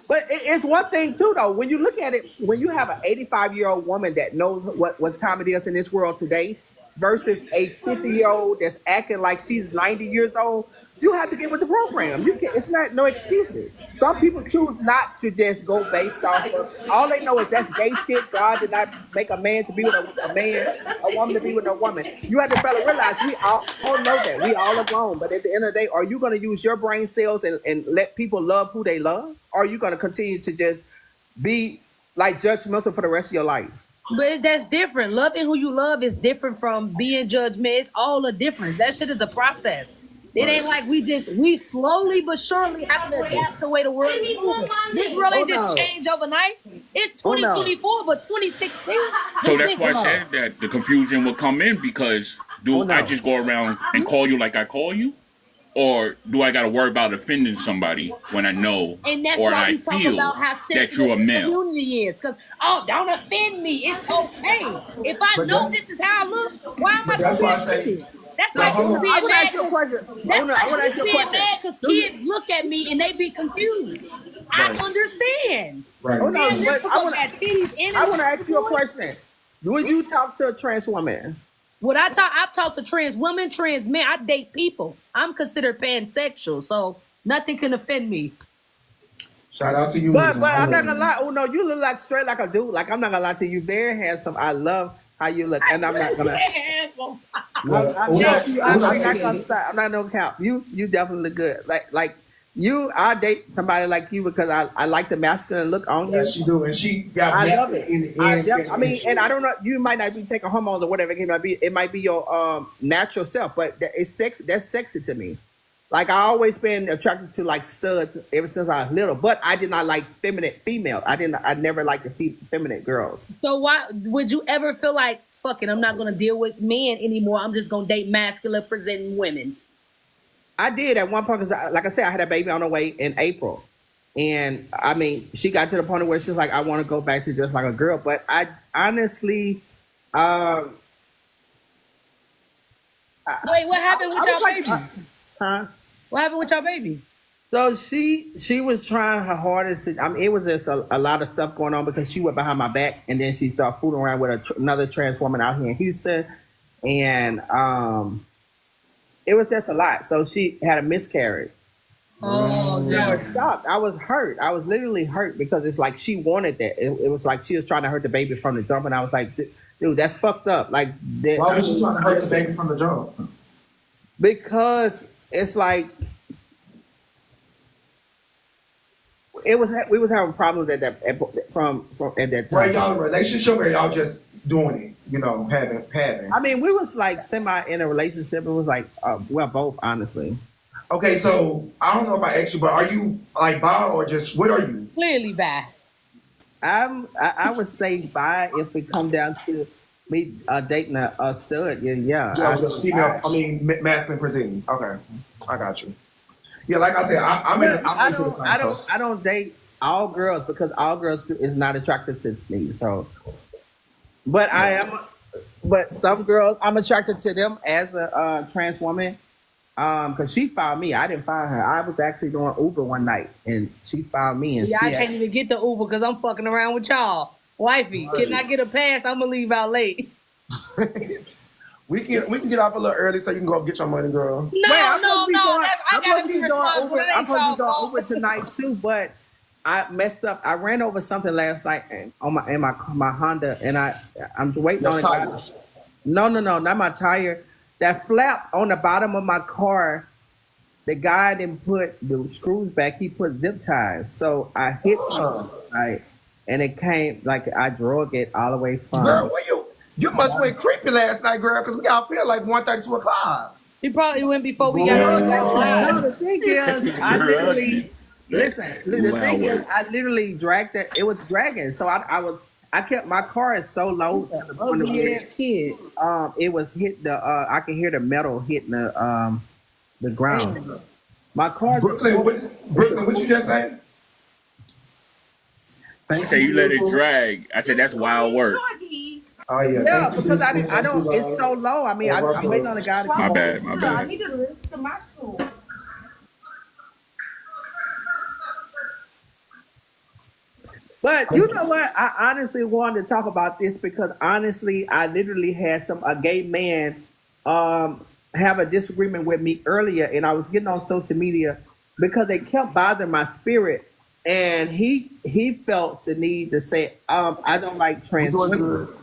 Speaker 6: But it's one thing too, though. When you look at it, when you have an 85-year-old woman that knows what time it is in this world today, versus a 50-year-old that's acting like she's 90 years old, you have to get with the program. You can. It's not no excuses. Some people choose not to just go based off of all they know is that's gay shit. God did not make a man to be with a man, a woman to be with a woman. You have to fella realize we all know that. We all are grown. But at the end of the day, are you going to use your brain cells and let people love who they love? Or are you going to continue to just be like judgmental for the rest of your life?
Speaker 2: But that's different. Loving who you love is different from being judgmental. It's all a difference. That shit is a process. It ain't like we slowly but surely have to adapt to the way the world is moving. This world ain't just change overnight. It's 2024, but 2016.
Speaker 4: So that's why I said that the confusion will come in because I just go around and call you like I call you? Or do I got to worry about offending somebody when I know
Speaker 2: and that's
Speaker 4: or
Speaker 2: why
Speaker 4: I
Speaker 2: we talk
Speaker 4: feel
Speaker 2: about how
Speaker 4: that you're a
Speaker 2: sensitive the
Speaker 4: male?
Speaker 2: community is. Because, don't offend me. It's okay. If I know this is how I look, why am I
Speaker 1: that's why I
Speaker 2: being
Speaker 1: say-
Speaker 2: offended? That's
Speaker 1: Now,
Speaker 2: like
Speaker 1: hold
Speaker 2: you
Speaker 1: on.
Speaker 2: being
Speaker 6: I want to
Speaker 2: mad.
Speaker 6: ask you a question.
Speaker 2: That's
Speaker 6: I want to
Speaker 2: like
Speaker 6: ask you
Speaker 2: you
Speaker 6: a
Speaker 2: being
Speaker 6: question.
Speaker 2: mad because kids look at me and they be confused. I
Speaker 1: Right.
Speaker 2: understand.
Speaker 1: Right.
Speaker 6: Oh no,
Speaker 2: Man, this
Speaker 6: but I
Speaker 2: motherfucker got titties and
Speaker 6: want to
Speaker 2: it's
Speaker 6: ask you a
Speaker 2: boy.
Speaker 6: question. Would you talk to a trans woman?
Speaker 2: I've talked to trans women, trans men. I date people. I'm considered pansexual, so nothing can offend me.
Speaker 1: Shout out to you.
Speaker 6: But
Speaker 1: Nina. I
Speaker 6: I'm not
Speaker 1: love
Speaker 6: gonna
Speaker 1: you.
Speaker 6: lie. Oh no, you look like straight like a dude. Like I'm not gonna lie to you. Very handsome. I love how you look, and I'm not gonna.
Speaker 1: Well,
Speaker 6: I'm
Speaker 1: Una-
Speaker 6: not
Speaker 1: Una-
Speaker 6: gonna stop. I'm not no count. You definitely look good. Like you. I date somebody like you because I like the masculine look on you.
Speaker 1: Yeah, she do, and she got.
Speaker 6: I love it.
Speaker 1: in the end.
Speaker 6: I mean, and I don't know. You might not be taking hormones or whatever it might be. It might be your natural self, but it's sexy. That's sexy to me. Like I always been attracted to like studs ever since I was little, but I did not like feminine female. I never liked the feminine girls.
Speaker 2: So why would you ever feel like fuck it? I'm not gonna deal with men anymore. I'm just gonna date masculine presenting women.
Speaker 6: I did at one point because, like I said, I had a baby on the way in April, and I mean, she got to the point where she's like, I want to go back to just like a girl. But I honestly,
Speaker 2: Wait, what happened with
Speaker 6: I
Speaker 2: your
Speaker 6: was like,
Speaker 2: baby?
Speaker 6: huh?
Speaker 2: What happened with your baby?
Speaker 6: So she was trying her hardest to. I mean, it was just a lot of stuff going on because she went behind my back, and then she started fooling around with another trans woman out here in Houston, and it was just a lot. So she had a miscarriage.
Speaker 2: Oh,
Speaker 6: I was shocked. I was hurt. I was literally hurt because it's like she wanted that. It was like she was trying to hurt the baby from the jump, and I was like, dude, that's fucked up. Like,
Speaker 1: Why was she trying to hurt the baby from the jump?
Speaker 6: because it's like we was having problems at that time.
Speaker 1: Right, y'all in a relationship or y'all just doing it? You know, having.
Speaker 6: I mean, we was like semi in a relationship. It was like well, both honestly.
Speaker 1: Okay, so I don't know if I asked you, but are you like bi or just what are you?
Speaker 2: clearly bad.
Speaker 6: I would say bi if it come down to me dating a stud. Yeah.
Speaker 1: Yeah, just female. I mean, masculine presenting. Okay, I got you. Yeah, like I said,
Speaker 6: I don't date all girls because all girls is not attracted to me. So, but but some girls I'm attracted to them as a trans woman. Because she found me, I didn't find her. I was actually doing Uber one night, and she found me. And
Speaker 2: I can't even get the Uber because I'm fucking around with y'all. Wifey, can I get a pass? I'm gonna leave out late.
Speaker 1: we can get off a little early so you can go get your money, girl.
Speaker 2: No,
Speaker 3: Wait, I'm
Speaker 2: no,
Speaker 3: supposed to be
Speaker 2: no.
Speaker 3: doing.
Speaker 2: I
Speaker 3: I'm
Speaker 2: gotta
Speaker 3: supposed to
Speaker 2: be
Speaker 3: be doing
Speaker 2: responsible.
Speaker 3: Uber.
Speaker 2: That
Speaker 3: I'm
Speaker 2: ain't
Speaker 3: supposed to be
Speaker 2: y'all
Speaker 3: doing
Speaker 2: fault.
Speaker 3: Uber tonight too, but I messed up. I ran over something last night on my Honda, and I'm waiting
Speaker 1: Your
Speaker 3: on it.
Speaker 1: title.
Speaker 3: No, not my tire. That flap on the bottom of my car. The guy didn't put the screws back. He put zip ties. So I hit something right, and it came like I drug it all the way
Speaker 1: Girl,
Speaker 3: from.
Speaker 1: where you must went creepy last night, girl, because we all feel like 1:30, 2 o'clock.
Speaker 2: He probably went before we got
Speaker 3: No,
Speaker 2: on the
Speaker 3: no.
Speaker 2: line.
Speaker 3: The thing is, I
Speaker 4: Girl,
Speaker 3: literally listen. The thing is, I literally dragged it. It was dragging. So I kept my car is so low to the point of
Speaker 2: Ugly
Speaker 3: where
Speaker 2: ass kid.
Speaker 3: it was hit the I can hear the metal hitting the ground.
Speaker 2: Damn.
Speaker 3: My car is
Speaker 1: Brooklyn, what you just say?
Speaker 4: You
Speaker 1: Thank
Speaker 4: say
Speaker 1: you,
Speaker 4: you let it
Speaker 1: beautiful.
Speaker 4: drag. I said that's wild work.
Speaker 1: Oh yeah,
Speaker 3: yeah,
Speaker 1: thank you,
Speaker 3: because
Speaker 1: beautiful.
Speaker 3: I
Speaker 1: Thank you,
Speaker 3: don't. It's
Speaker 1: love.
Speaker 3: so low. I mean, I'm waiting on the guy to
Speaker 4: My
Speaker 3: come.
Speaker 4: bad, my
Speaker 5: I
Speaker 4: bad.
Speaker 5: need to rinse the mushroom.
Speaker 3: But you know what? I honestly wanted to talk about this because honestly, I literally had a gay man have a disagreement with me earlier, and I was getting on social media because they kept bothering my spirit, and he felt the need to say, I don't like
Speaker 1: We
Speaker 3: trans
Speaker 1: doing
Speaker 3: women,
Speaker 1: good.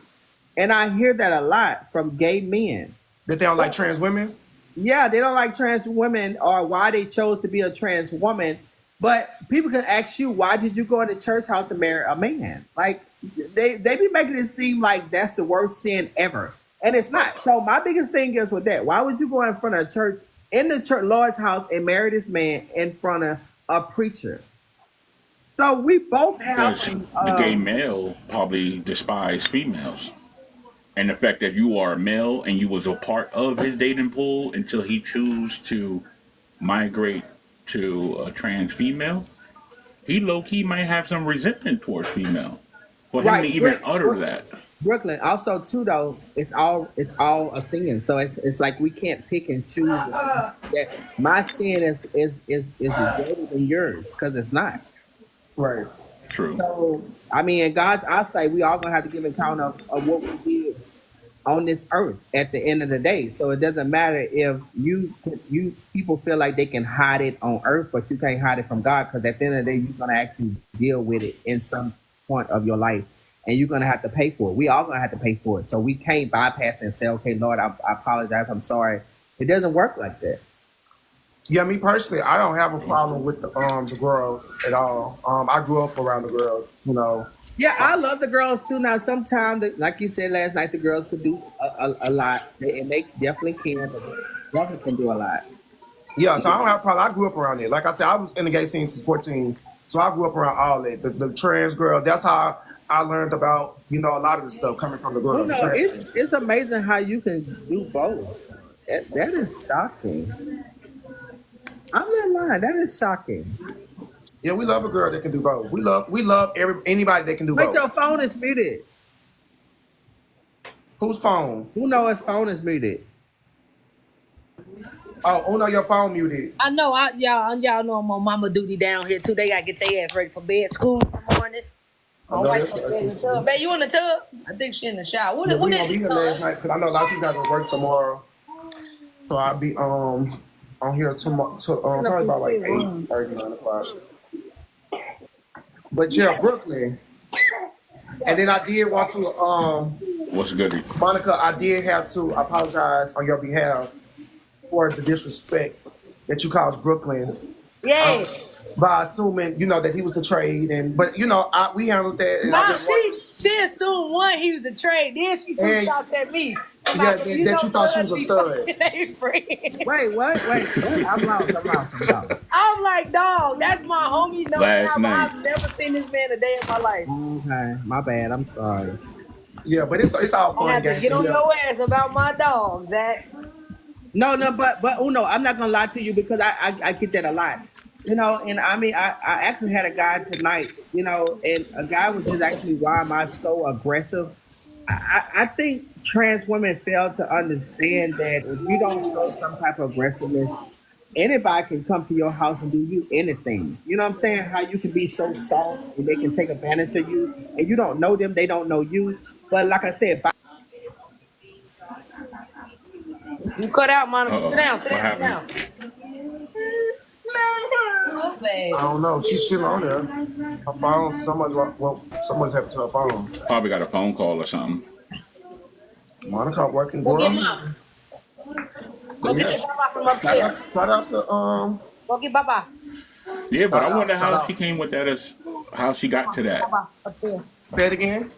Speaker 3: and I hear that a lot from gay men.
Speaker 1: That they don't like trans women?
Speaker 3: Yeah, they don't like trans women or why they chose to be a trans woman. But people can ask you, why did you go in the church house and marry a man? Like they be making it seem like that's the worst sin ever. And it's not. So my biggest thing is with that. Why would you go in front of a church in the church Lord's house and marry this man in front of a preacher? So we both have
Speaker 4: Because the gay male probably despise females. And the fact that you are a male and you was a part of his dating pool until he chose to migrate to a trans female, he low key might have some resentment towards female for him to
Speaker 3: right.
Speaker 4: even utter that.
Speaker 3: Brooklyn. Also, too, though, it's all a sin. So it's like we can't pick and choose. That my sin is greater than yours because it's not.
Speaker 1: Right.
Speaker 4: True.
Speaker 3: So I mean, in God's eyesight, we all gonna have to give account of what we did on this earth at the end of the day. So it doesn't matter if you people feel like they can hide it on earth, but you can't hide it from God because at the end of the day, you're gonna actually deal with it in some point of your life, and you're gonna have to pay for it. We all gonna have to pay for it. So we can't bypass and say, "Okay, Lord, I apologize. I'm sorry." It doesn't work like that.
Speaker 1: Yeah, me personally, I don't have a problem with the girls at all. I grew up around the girls, you know.
Speaker 3: Yeah, I love the girls too. Now, sometimes, like you said last night, the girls could do a lot, and they definitely can. But they definitely can do a lot.
Speaker 1: Yeah, so I don't have a problem. I grew up around it. Like I said, I was in the gay scene since 14, so I grew up around all that. The trans girl, that's how I learned about, you know, a lot of the stuff coming from the
Speaker 3: You
Speaker 1: girls.
Speaker 3: know, it's amazing how you can do both. That is shocking. I'm not lying. That is shocking.
Speaker 1: Yeah, we love a girl that can do both. We love anybody that can do
Speaker 3: Wait,
Speaker 1: both.
Speaker 3: your phone is muted.
Speaker 1: Whose phone?
Speaker 3: Who know his phone is muted?
Speaker 1: Oh no, your phone muted.
Speaker 2: I know, y'all know I'm on mama duty down here too. They gotta get their ass ready for bed, school in the morning.
Speaker 1: I
Speaker 2: My
Speaker 1: know
Speaker 2: wife
Speaker 1: that's
Speaker 2: in
Speaker 1: your
Speaker 2: the
Speaker 1: sister.
Speaker 2: tub. Babe, you in the tub? I think she in the shower.
Speaker 1: Yeah,
Speaker 2: What
Speaker 1: we
Speaker 2: is
Speaker 1: gonna be
Speaker 2: it,
Speaker 1: here last
Speaker 2: son?
Speaker 1: night because I know a lot of you guys will work tomorrow. So I'll be on here tomorrow probably about like 8:30, 9 o'clock. But yeah, Brooklyn. And then I did want to
Speaker 4: What's good?
Speaker 1: Monica, I did have to apologize on your behalf for the disrespect that you caused Brooklyn
Speaker 2: Yeah.
Speaker 1: by assuming, you know, that he was the trade, but you know, we handled that, and I
Speaker 2: Nah,
Speaker 1: just want
Speaker 2: she assumed one, he was a trade. Then she threw
Speaker 1: and
Speaker 2: shots at me.
Speaker 1: yeah,
Speaker 2: About,
Speaker 1: that you thought she was a
Speaker 2: be
Speaker 1: stud.
Speaker 2: fucking they friends.
Speaker 3: Wait, what? Wait. I'm lost.
Speaker 2: I'm like, dog, that's my homie. No
Speaker 4: Last
Speaker 2: doubt.
Speaker 4: night.
Speaker 2: I've never seen this man a day in my life.
Speaker 3: Okay, my bad. I'm sorry.
Speaker 1: Yeah, but it's all
Speaker 2: I
Speaker 1: fun
Speaker 2: have
Speaker 1: and
Speaker 2: to
Speaker 1: games.
Speaker 2: get on
Speaker 1: Yeah.
Speaker 2: your ass about my dog, Zach.
Speaker 3: No, but Uno, I'm not gonna lie to you because I get that a lot. You know, and I mean I actually had a guy tonight, you know, and a guy was just actually why am I so aggressive? I think trans women fail to understand that if you don't show some type of aggressiveness, anybody can come to your house and do you anything. You know what I'm saying? How you can be so soft and they can take advantage of you and you don't know them, they don't know you. But like I said,
Speaker 2: You cut out, Monica.
Speaker 4: Uh-oh.
Speaker 2: Sit down.
Speaker 4: What happened?
Speaker 1: I don't know. She's still on there. Her phone. Someone's happened to her phone.
Speaker 4: Probably got a phone call or something.
Speaker 1: Monica working.
Speaker 2: Go get
Speaker 1: Girl.
Speaker 2: Mom. Go get your Baba from upstairs.
Speaker 1: Shout out to
Speaker 2: Go get Baba.
Speaker 4: Yeah, but I wonder
Speaker 1: shout
Speaker 4: how
Speaker 1: out.
Speaker 4: she came with that. How she got to that.
Speaker 2: Baba upstairs.
Speaker 1: Say it again.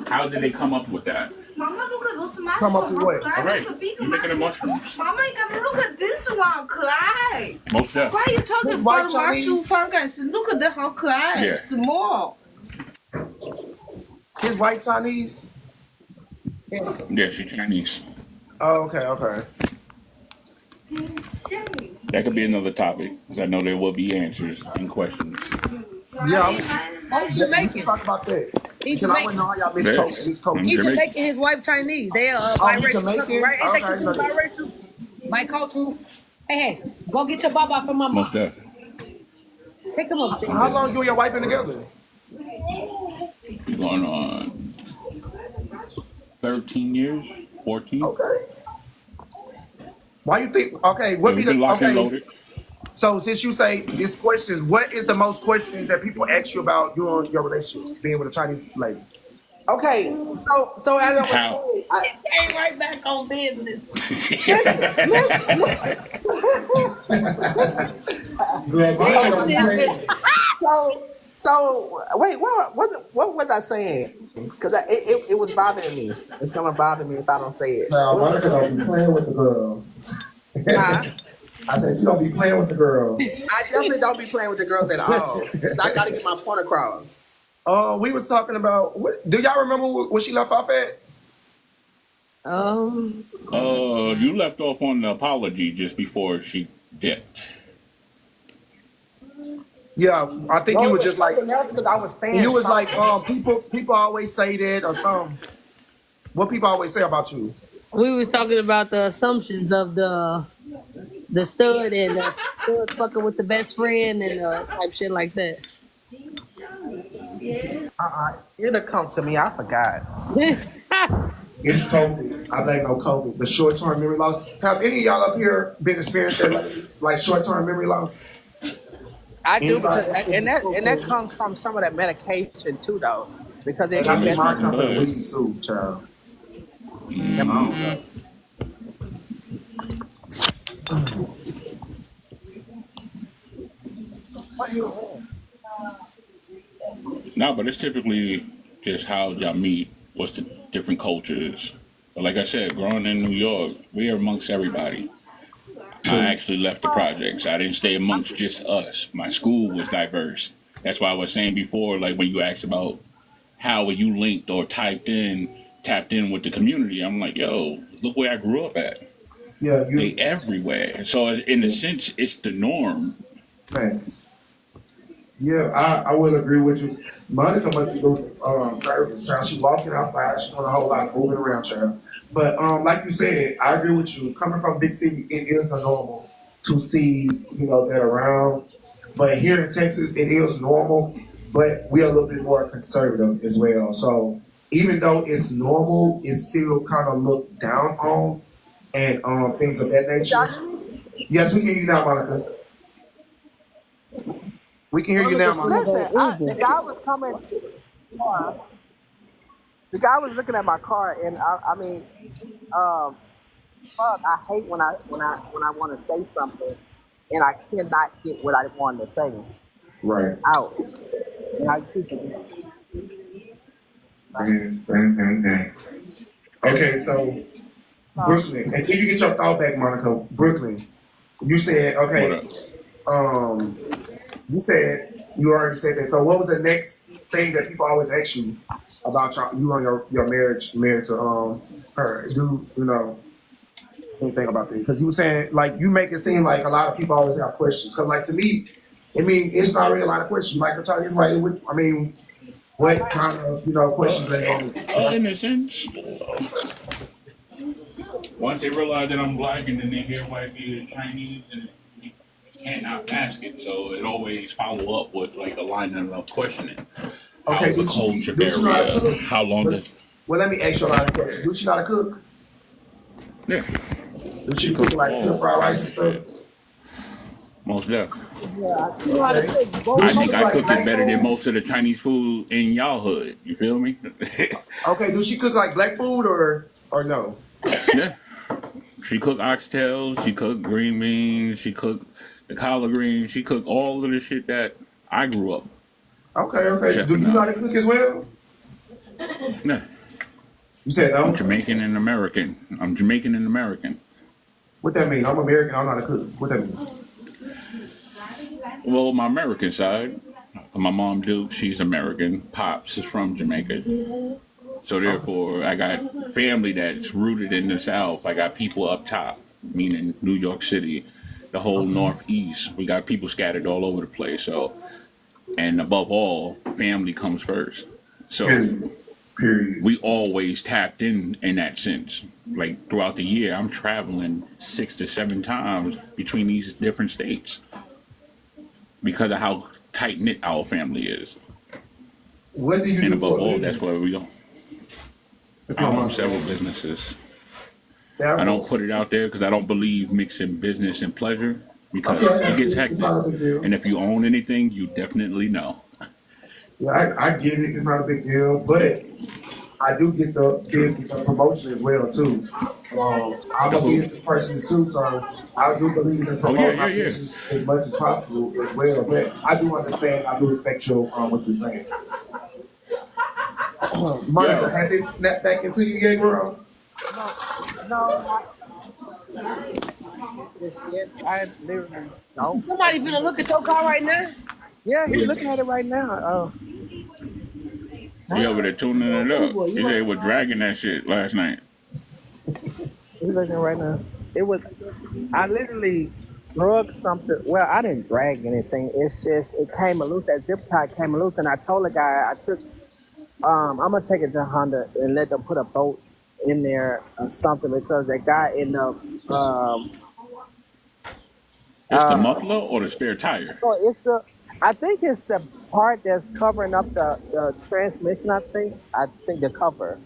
Speaker 4: How did they come up with that?
Speaker 5: Mama, look at those mushrooms.
Speaker 1: Come up with what?
Speaker 4: All right,
Speaker 5: Look at big
Speaker 4: you looking at mushrooms?
Speaker 5: Mama, you gotta look at this one, 可爱.
Speaker 4: Most definitely.
Speaker 5: Why are you talking
Speaker 1: This white
Speaker 5: about mushroom
Speaker 1: Chinese?
Speaker 5: fungus? Look at that, how 可爱.
Speaker 4: Yeah.
Speaker 5: Small.
Speaker 1: His white Chinese.
Speaker 4: Yeah, she's Chinese.
Speaker 1: Oh, okay.
Speaker 4: That could be another topic, because I know there will be answers and questions.
Speaker 1: Yeah.
Speaker 2: Oh, Jamaican.
Speaker 1: Talk about that.
Speaker 2: He's
Speaker 1: Because I wouldn't know
Speaker 2: Jamaican.
Speaker 1: how y'all mix coke.
Speaker 2: He's
Speaker 4: Jamaican.
Speaker 2: Jamaican. His wife Chinese. They are
Speaker 1: he
Speaker 2: biracial,
Speaker 1: Jamaican?
Speaker 2: right? Ain't they
Speaker 1: Okay,
Speaker 2: considered biracial? Bicultural. Hey, go get your Baba from my
Speaker 4: Most
Speaker 2: mom.
Speaker 4: definitely.
Speaker 2: Pick him up.
Speaker 1: How long you and your wife been together?
Speaker 4: We're going on 13 years, 14.
Speaker 1: Okay. Why you think? Okay, what be
Speaker 4: We've been
Speaker 1: the
Speaker 4: locked and
Speaker 1: okay?
Speaker 4: loaded.
Speaker 1: So since you say this question, what is the most questions that people ask you about you and your relationship being with a Chinese lady?
Speaker 6: Okay, so as I was
Speaker 4: How?
Speaker 6: saying,
Speaker 2: Came right back on business.
Speaker 6: so wait, what was I saying? Because it was bothering me. It's gonna bother me if I don't say it.
Speaker 1: No, Monica don't be playing with the girls.
Speaker 6: Huh?
Speaker 1: I said you don't be playing with the girls.
Speaker 6: I definitely don't be playing with the girls at all. I gotta get my point across.
Speaker 1: We was talking about. Do y'all remember what she left off at?
Speaker 4: You left off on the apology just before she dipped.
Speaker 1: Yeah, I think you were just like
Speaker 6: because I was saying
Speaker 1: you was like people always say that or something. What people always say about you?
Speaker 2: We was talking about the assumptions of the stud and the stud fucking with the best friend and type shit like that.
Speaker 6: It'll come to me. I forgot.
Speaker 1: It's COVID. I blame no COVID. The short-term memory loss. Have any of y'all up here been experiencing like short-term memory loss?
Speaker 6: I do because and that comes from some of that medication too, though. Because it
Speaker 1: I mean,
Speaker 6: gets
Speaker 1: mine come from weed too, child.
Speaker 4: No, but it's typically just how y'all meet, what's the different cultures. But like I said, growing in New York, we are amongst everybody. I actually left the projects. I didn't stay amongst just us. My school was diverse. That's why I was saying before, like when you asked about how were you linked or tapped in with the community, I'm like, yo, look where I grew up at.
Speaker 1: Yeah,
Speaker 4: They everywhere. So in a sense, it's the norm.
Speaker 1: Thanks. Yeah, I will agree with you. Monica must be doing service, child. She walking outside. She doing a whole lot of moving around, child. But like you said, I agree with you. Coming from big city, it is the normal to see that around. But here in Texas, it is normal, but we're a little bit more conservative as well. So even though it's normal, it's still kind of looked down on and things of that nature. Yes, we can hear you now, Monica. We can hear you now, Monica.
Speaker 6: Listen, the guy was coming. The guy was looking at my car, and I mean, fuck, I hate when I want to say something, and I cannot get what I want to say
Speaker 1: Right.
Speaker 6: out. And I keep it.
Speaker 1: Bang. Okay, so Brooklyn. Until you get your thought back, Monica. Brooklyn. You said okay. You said you already said that. So what was the next thing that people always ask you about you and your marriage to her? Do you know anything about that? Because you were saying like you make it seem like a lot of people always have questions. Because like to me, I mean it's not really a lot of questions. Like a Chinese lady with, I mean, what kind of questions they have?
Speaker 4: In a sense, once they realize that I'm black and then they hear white people Chinese and you can't not ask it, so it always follow up with like a line of questioning.
Speaker 1: Okay,
Speaker 4: how's the culture area? How long does
Speaker 1: Well, let me ask you a lot of questions. Do she know how to cook?
Speaker 4: Yeah.
Speaker 1: Did she cook like fried rice and stuff?
Speaker 4: Most definitely.
Speaker 3: Yeah,
Speaker 2: You know how to
Speaker 1: Okay.
Speaker 2: cook both.
Speaker 4: I
Speaker 1: She
Speaker 4: think
Speaker 1: cook
Speaker 4: I
Speaker 1: like
Speaker 4: cook it
Speaker 1: black
Speaker 4: better than
Speaker 1: food?
Speaker 4: most of the Chinese food in y'all hood. You feel me?
Speaker 1: Okay, do she cook like black food or no?
Speaker 4: Yeah. She cook oxtails. She cook green beans. She cook the collard greens. She cook all of the shit that I grew up
Speaker 1: Okay. Do you
Speaker 4: chefing
Speaker 1: know
Speaker 4: up.
Speaker 1: how to cook as well?
Speaker 4: Yeah.
Speaker 1: You said
Speaker 4: I'm
Speaker 1: no?
Speaker 4: Jamaican and American. I'm Jamaican and American.
Speaker 1: What that mean? I'm American, I'm not a cook. What that mean?
Speaker 4: Well, my American side, my mom Duke, she's American. Pops is from Jamaica. So
Speaker 1: Okay.
Speaker 4: therefore, I got family that's rooted in the South. I got people up top, meaning New York City, the whole Northeast. We got people scattered all over the place. So, and above all, family comes first. So
Speaker 1: Period. Period.
Speaker 4: we always tapped in that sense. Like throughout the year, I'm traveling 6 to 7 times between these different states because of how tight knit our family is.
Speaker 1: What do you
Speaker 4: And
Speaker 1: do
Speaker 4: above
Speaker 1: for a
Speaker 4: all, that's
Speaker 1: living?
Speaker 4: where we go.
Speaker 1: If you
Speaker 4: I
Speaker 1: don't
Speaker 4: own
Speaker 1: mind.
Speaker 4: several businesses. I
Speaker 1: Several.
Speaker 4: don't put it out there because I don't believe mixing business and pleasure because
Speaker 1: Okay, I
Speaker 4: it
Speaker 1: got
Speaker 4: gets
Speaker 1: you. It's
Speaker 4: hectic.
Speaker 1: not a big deal.
Speaker 4: And if you own anything, you definitely know.
Speaker 1: Yeah, I get it. It's not a big deal, but I do get the
Speaker 4: True.
Speaker 1: business and promotion as well too. I'm
Speaker 4: The
Speaker 1: a
Speaker 4: who?
Speaker 1: business person too, so I do believe in
Speaker 4: Oh yeah,
Speaker 1: promoting
Speaker 4: yeah,
Speaker 1: my
Speaker 4: yeah.
Speaker 1: business as much as possible as well. But I do understand. I do respect your what you're saying. Monica,
Speaker 4: Yo,
Speaker 1: has it snapped back into you yet, girl?
Speaker 3: no, no, just yet. I literally don't.
Speaker 2: Somebody finna look at your car right now.
Speaker 3: Yeah, he's looking at it right now. Oh,
Speaker 4: he over there tuning it up.
Speaker 2: Uber,
Speaker 4: He
Speaker 2: you
Speaker 4: said he
Speaker 2: want
Speaker 4: was dragging that shit last night.
Speaker 3: he's looking right now. It was. I literally drug something. Well, I didn't drag anything. It's just it came loose. That zip tie came loose, and I told the guy I took. I'm gonna take it to Honda and let them put a bolt in there or something because that guy ended up.
Speaker 4: It's the
Speaker 3: Uh,
Speaker 4: muffler or the spare tire?
Speaker 3: oh, it's a. I think it's the part that's covering up the transmission. I think the cover.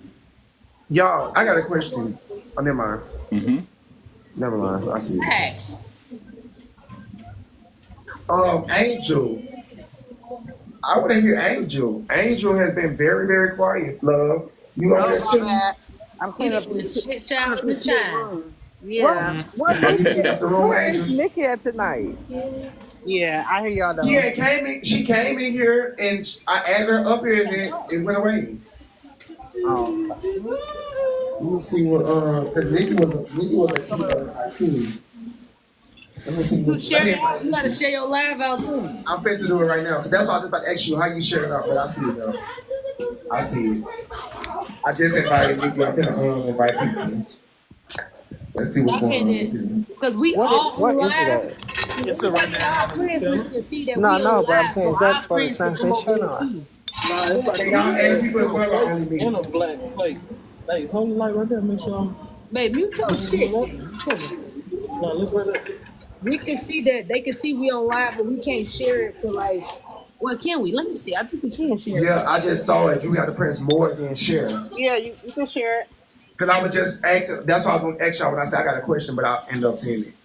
Speaker 1: Y'all, I got a question. Oh, never mind.
Speaker 4: Mm-hmm.
Speaker 1: Never mind. I see it.
Speaker 2: back?
Speaker 1: Angel. I want to hear Angel. Angel has been very, very quiet, love. You over
Speaker 3: Oh
Speaker 1: there
Speaker 3: my
Speaker 1: too?
Speaker 3: bad. I'm
Speaker 2: We
Speaker 3: cleaning up
Speaker 2: need
Speaker 3: this.
Speaker 2: to shit child from
Speaker 3: This
Speaker 2: the
Speaker 3: kid's
Speaker 2: shine.
Speaker 3: room. Yeah. What
Speaker 1: You
Speaker 3: Nikki?
Speaker 1: left the room,
Speaker 3: Where is
Speaker 1: Angel.
Speaker 3: Nikki at tonight? Yeah, I hear y'all though.
Speaker 1: She came in here and I added her up here and then it went away.
Speaker 3: Oh,
Speaker 1: Let me see what cause Nikki was a team. Let me see
Speaker 2: You
Speaker 1: what
Speaker 2: share it. You gotta share your live out too.
Speaker 1: I'm fit to do it right now. Cause that's all I was about to ask you how you share it out, but I see it though. I see it. I just invited Nikki. I'm gonna invite people. Let's see what's
Speaker 2: Y'all
Speaker 1: going on
Speaker 2: can
Speaker 1: with you.
Speaker 2: because we all
Speaker 3: what
Speaker 2: on
Speaker 3: is it
Speaker 2: live.
Speaker 3: at?
Speaker 6: It's a right now.
Speaker 2: Our friends so you can see that
Speaker 3: No,
Speaker 2: we on
Speaker 3: no, but I'm
Speaker 2: live,
Speaker 3: saying,
Speaker 2: so
Speaker 3: is that
Speaker 2: our
Speaker 3: for the
Speaker 2: friends can come over
Speaker 3: transmission
Speaker 2: here
Speaker 3: or?
Speaker 2: too.
Speaker 6: Nah, it's like
Speaker 1: And y'all ask people as well, only me.
Speaker 6: and a black plate. Hey, hold the light right there. Make sure I'm.
Speaker 2: Babe, mute your shit.
Speaker 6: No, look right there.
Speaker 2: We can see that they can see we on live, but we can't share it to like. Well, can we? Let me see. I think we can share it.
Speaker 1: Yeah, I just saw it. You got to press more than share.
Speaker 3: Yeah, you can share it.
Speaker 1: Cause I was just asking. That's why I was gonna ask y'all when I said I got a question, but I end up seeing it.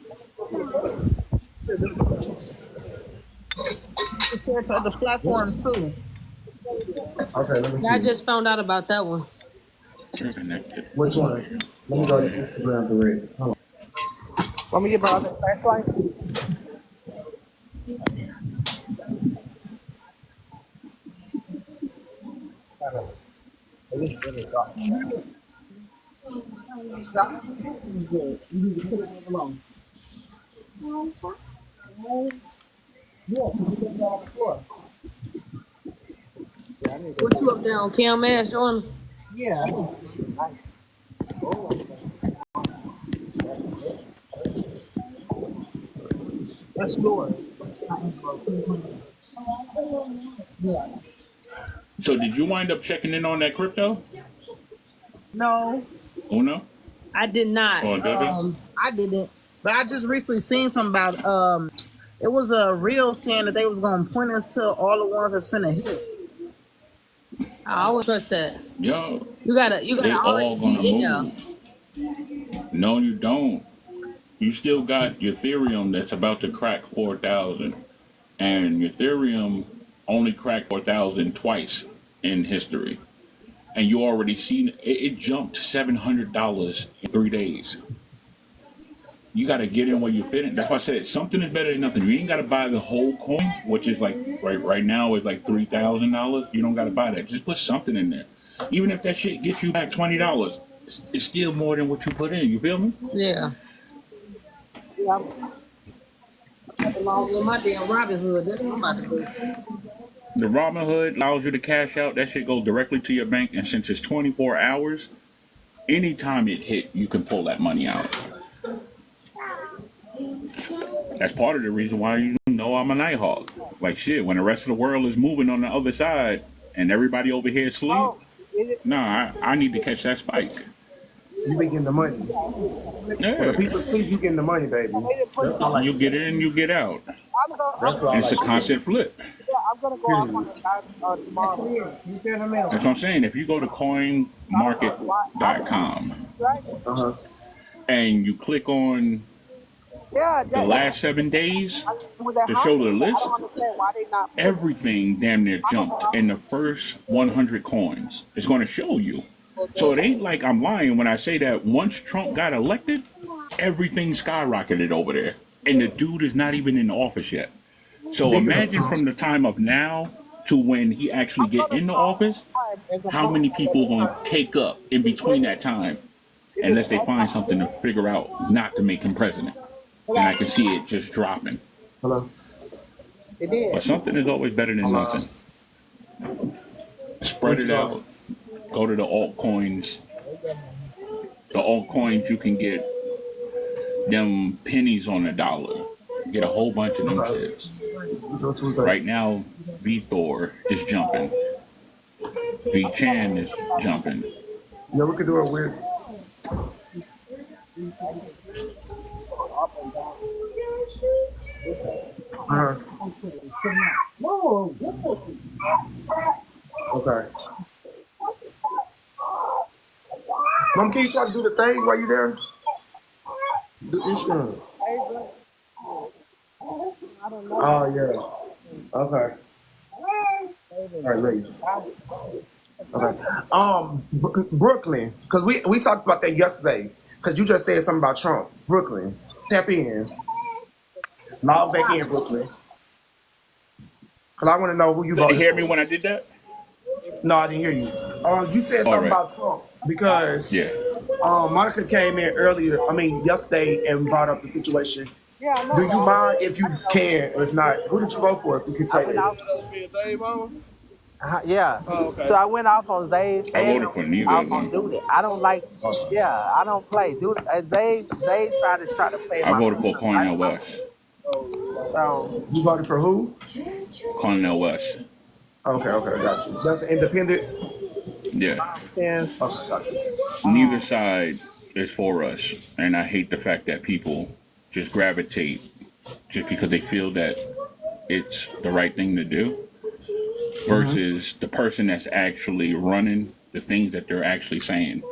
Speaker 3: You can share it to other platforms too.
Speaker 1: Okay, let me see.
Speaker 2: I just found out about that one.
Speaker 4: You're connected.
Speaker 1: Which one? Let me go to Instagram direct. Hold on.
Speaker 3: Want me to get my other flashlight?
Speaker 2: What you up there on Cam Ash on?
Speaker 3: Yeah. That's yours.
Speaker 4: So did you wind up checking in on that crypto?
Speaker 3: No,
Speaker 4: Uno?
Speaker 2: I did not.
Speaker 4: Or did it?
Speaker 3: I didn't. But I just recently seen something about it was a reel saying that they was gonna point us to all the ones that's finna hit.
Speaker 2: I always trust that.
Speaker 4: Yo,
Speaker 2: You gotta
Speaker 4: they all
Speaker 2: always
Speaker 4: gonna
Speaker 2: be in there.
Speaker 4: move. No, you don't. You still got Ethereum that's about to crack 4,000, and Ethereum only cracked 4,000 twice in history, and you already seen it jumped $700 in 3 days. You got to get in where you fit in. That's why I said something is better than nothing. You ain't got to buy the whole coin, which is like right now is like $3,000. You don't got to buy that. Just put something in there. Even if that shit gets you back $20, it's still more than what you put in. You feel me?
Speaker 2: Yeah. I belong with my damn Robin Hood. That's what I'm about to do.
Speaker 4: The Robinhood allows you to cash out. That shit goes directly to your bank, and since it's 24 hours, anytime it hit, you can pull that money out. That's part of the reason why you know I'm a Nighthawk. Like shit, when the rest of the world is moving on the other side and everybody over here sleep, nah, I need to catch that spike.
Speaker 1: You be getting the money.
Speaker 4: Yeah.
Speaker 1: When the people sleep, you getting the money, baby. That's all
Speaker 4: You get in, you get out.
Speaker 1: That's all
Speaker 4: And it's a constant flip.
Speaker 3: I'm gonna go out tomorrow.
Speaker 4: That's what I'm saying. If you go to coinmarket.com and you click on the last 7 days to show the list, everything damn near jumped in the first 100 coins. It's going to show you. So it ain't like I'm lying when I say that once Trump got elected, everything skyrocketed over there. And the dude is not even in the office yet. So imagine from the time of now to when he actually get in the office, how many people are going to take up in between that time unless they find something to figure out not to make him president. And I can see it just dropping.
Speaker 1: Hello.
Speaker 4: But something is always better than nothing. Spread it out. Go to the altcoins. The altcoins, you can get them pennies on $1. Get a whole bunch of them shits. Right now, VThor is jumping. VChan is jumping.
Speaker 1: Yeah, we could do it with. Okay. Mom, can you try to do the thing while you there? The insurance. Oh yeah. Okay. All right, ladies. Okay. Brooklyn, because we talked about that yesterday. Because you just said something about Trump. Brooklyn, tap in. Log back in, Brooklyn. Because I want to know who you
Speaker 4: Did you
Speaker 1: voted
Speaker 4: hear
Speaker 1: for.
Speaker 4: me when I did that?
Speaker 1: No, I didn't hear you. You said something about Trump because Monica came in earlier. Yesterday and brought up the situation. Do you mind if you can? If not, who did you vote for? If you could say that.
Speaker 7: Yeah.
Speaker 1: Oh, okay.
Speaker 7: So I went off on Zay's.
Speaker 4: I voted for neither of them.
Speaker 7: Do that. I don't like. Yeah, I don't play. Zay try to play.
Speaker 4: I voted for Cornel West.
Speaker 7: So
Speaker 1: You voted for who?
Speaker 4: Cornel West.
Speaker 1: Okay, got you. That's an independent.
Speaker 4: Yeah.
Speaker 7: yeah.
Speaker 1: Okay, got you.
Speaker 4: Neither side is for us, and I hate the fact that people just gravitate just because they feel that it's the right thing to do versus the person that's actually running the things that they're actually saying.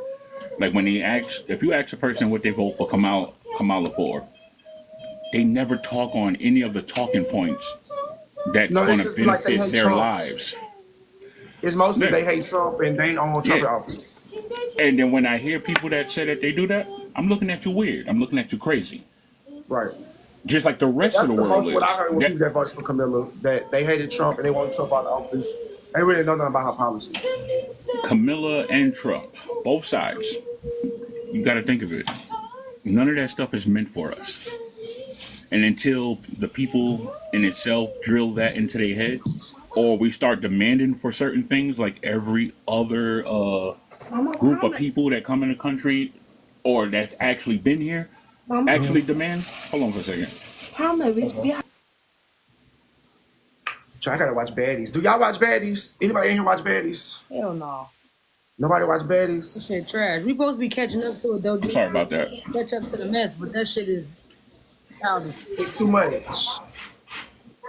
Speaker 4: Like when if you ask a person what they vote for Kamala for, they never talk on any of the talking points that's going to benefit their lives.
Speaker 1: It's mostly they hate Trump and they don't want Trump in office.
Speaker 4: And then when I hear people that say that they do that, I'm looking at you weird. I'm looking at you crazy.
Speaker 1: Right.
Speaker 4: Just like the rest of the world is.
Speaker 1: What I heard when people that voted for Camilla, that they hated Trump and they wanted Trump out of office. They really know nothing about her policies.
Speaker 4: Camilla and Trump, both sides. You got to think of it. None of that stuff is meant for us. And until the people in itself drill that into their head, or we start demanding for certain things like every other group of people that come in the country or that's actually been here, actually demand. Hold on for a second.
Speaker 1: I gotta watch Baddies. Do y'all watch Baddies? Anybody in here watch Baddies?
Speaker 2: Hell no.
Speaker 1: Nobody watch Baddies?
Speaker 2: That shit trash. We supposed to be catching up to it though.
Speaker 4: I'm sorry about that.
Speaker 2: Catch up to the mess, but that shit is childish.
Speaker 1: It's too much.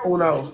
Speaker 1: Oh no.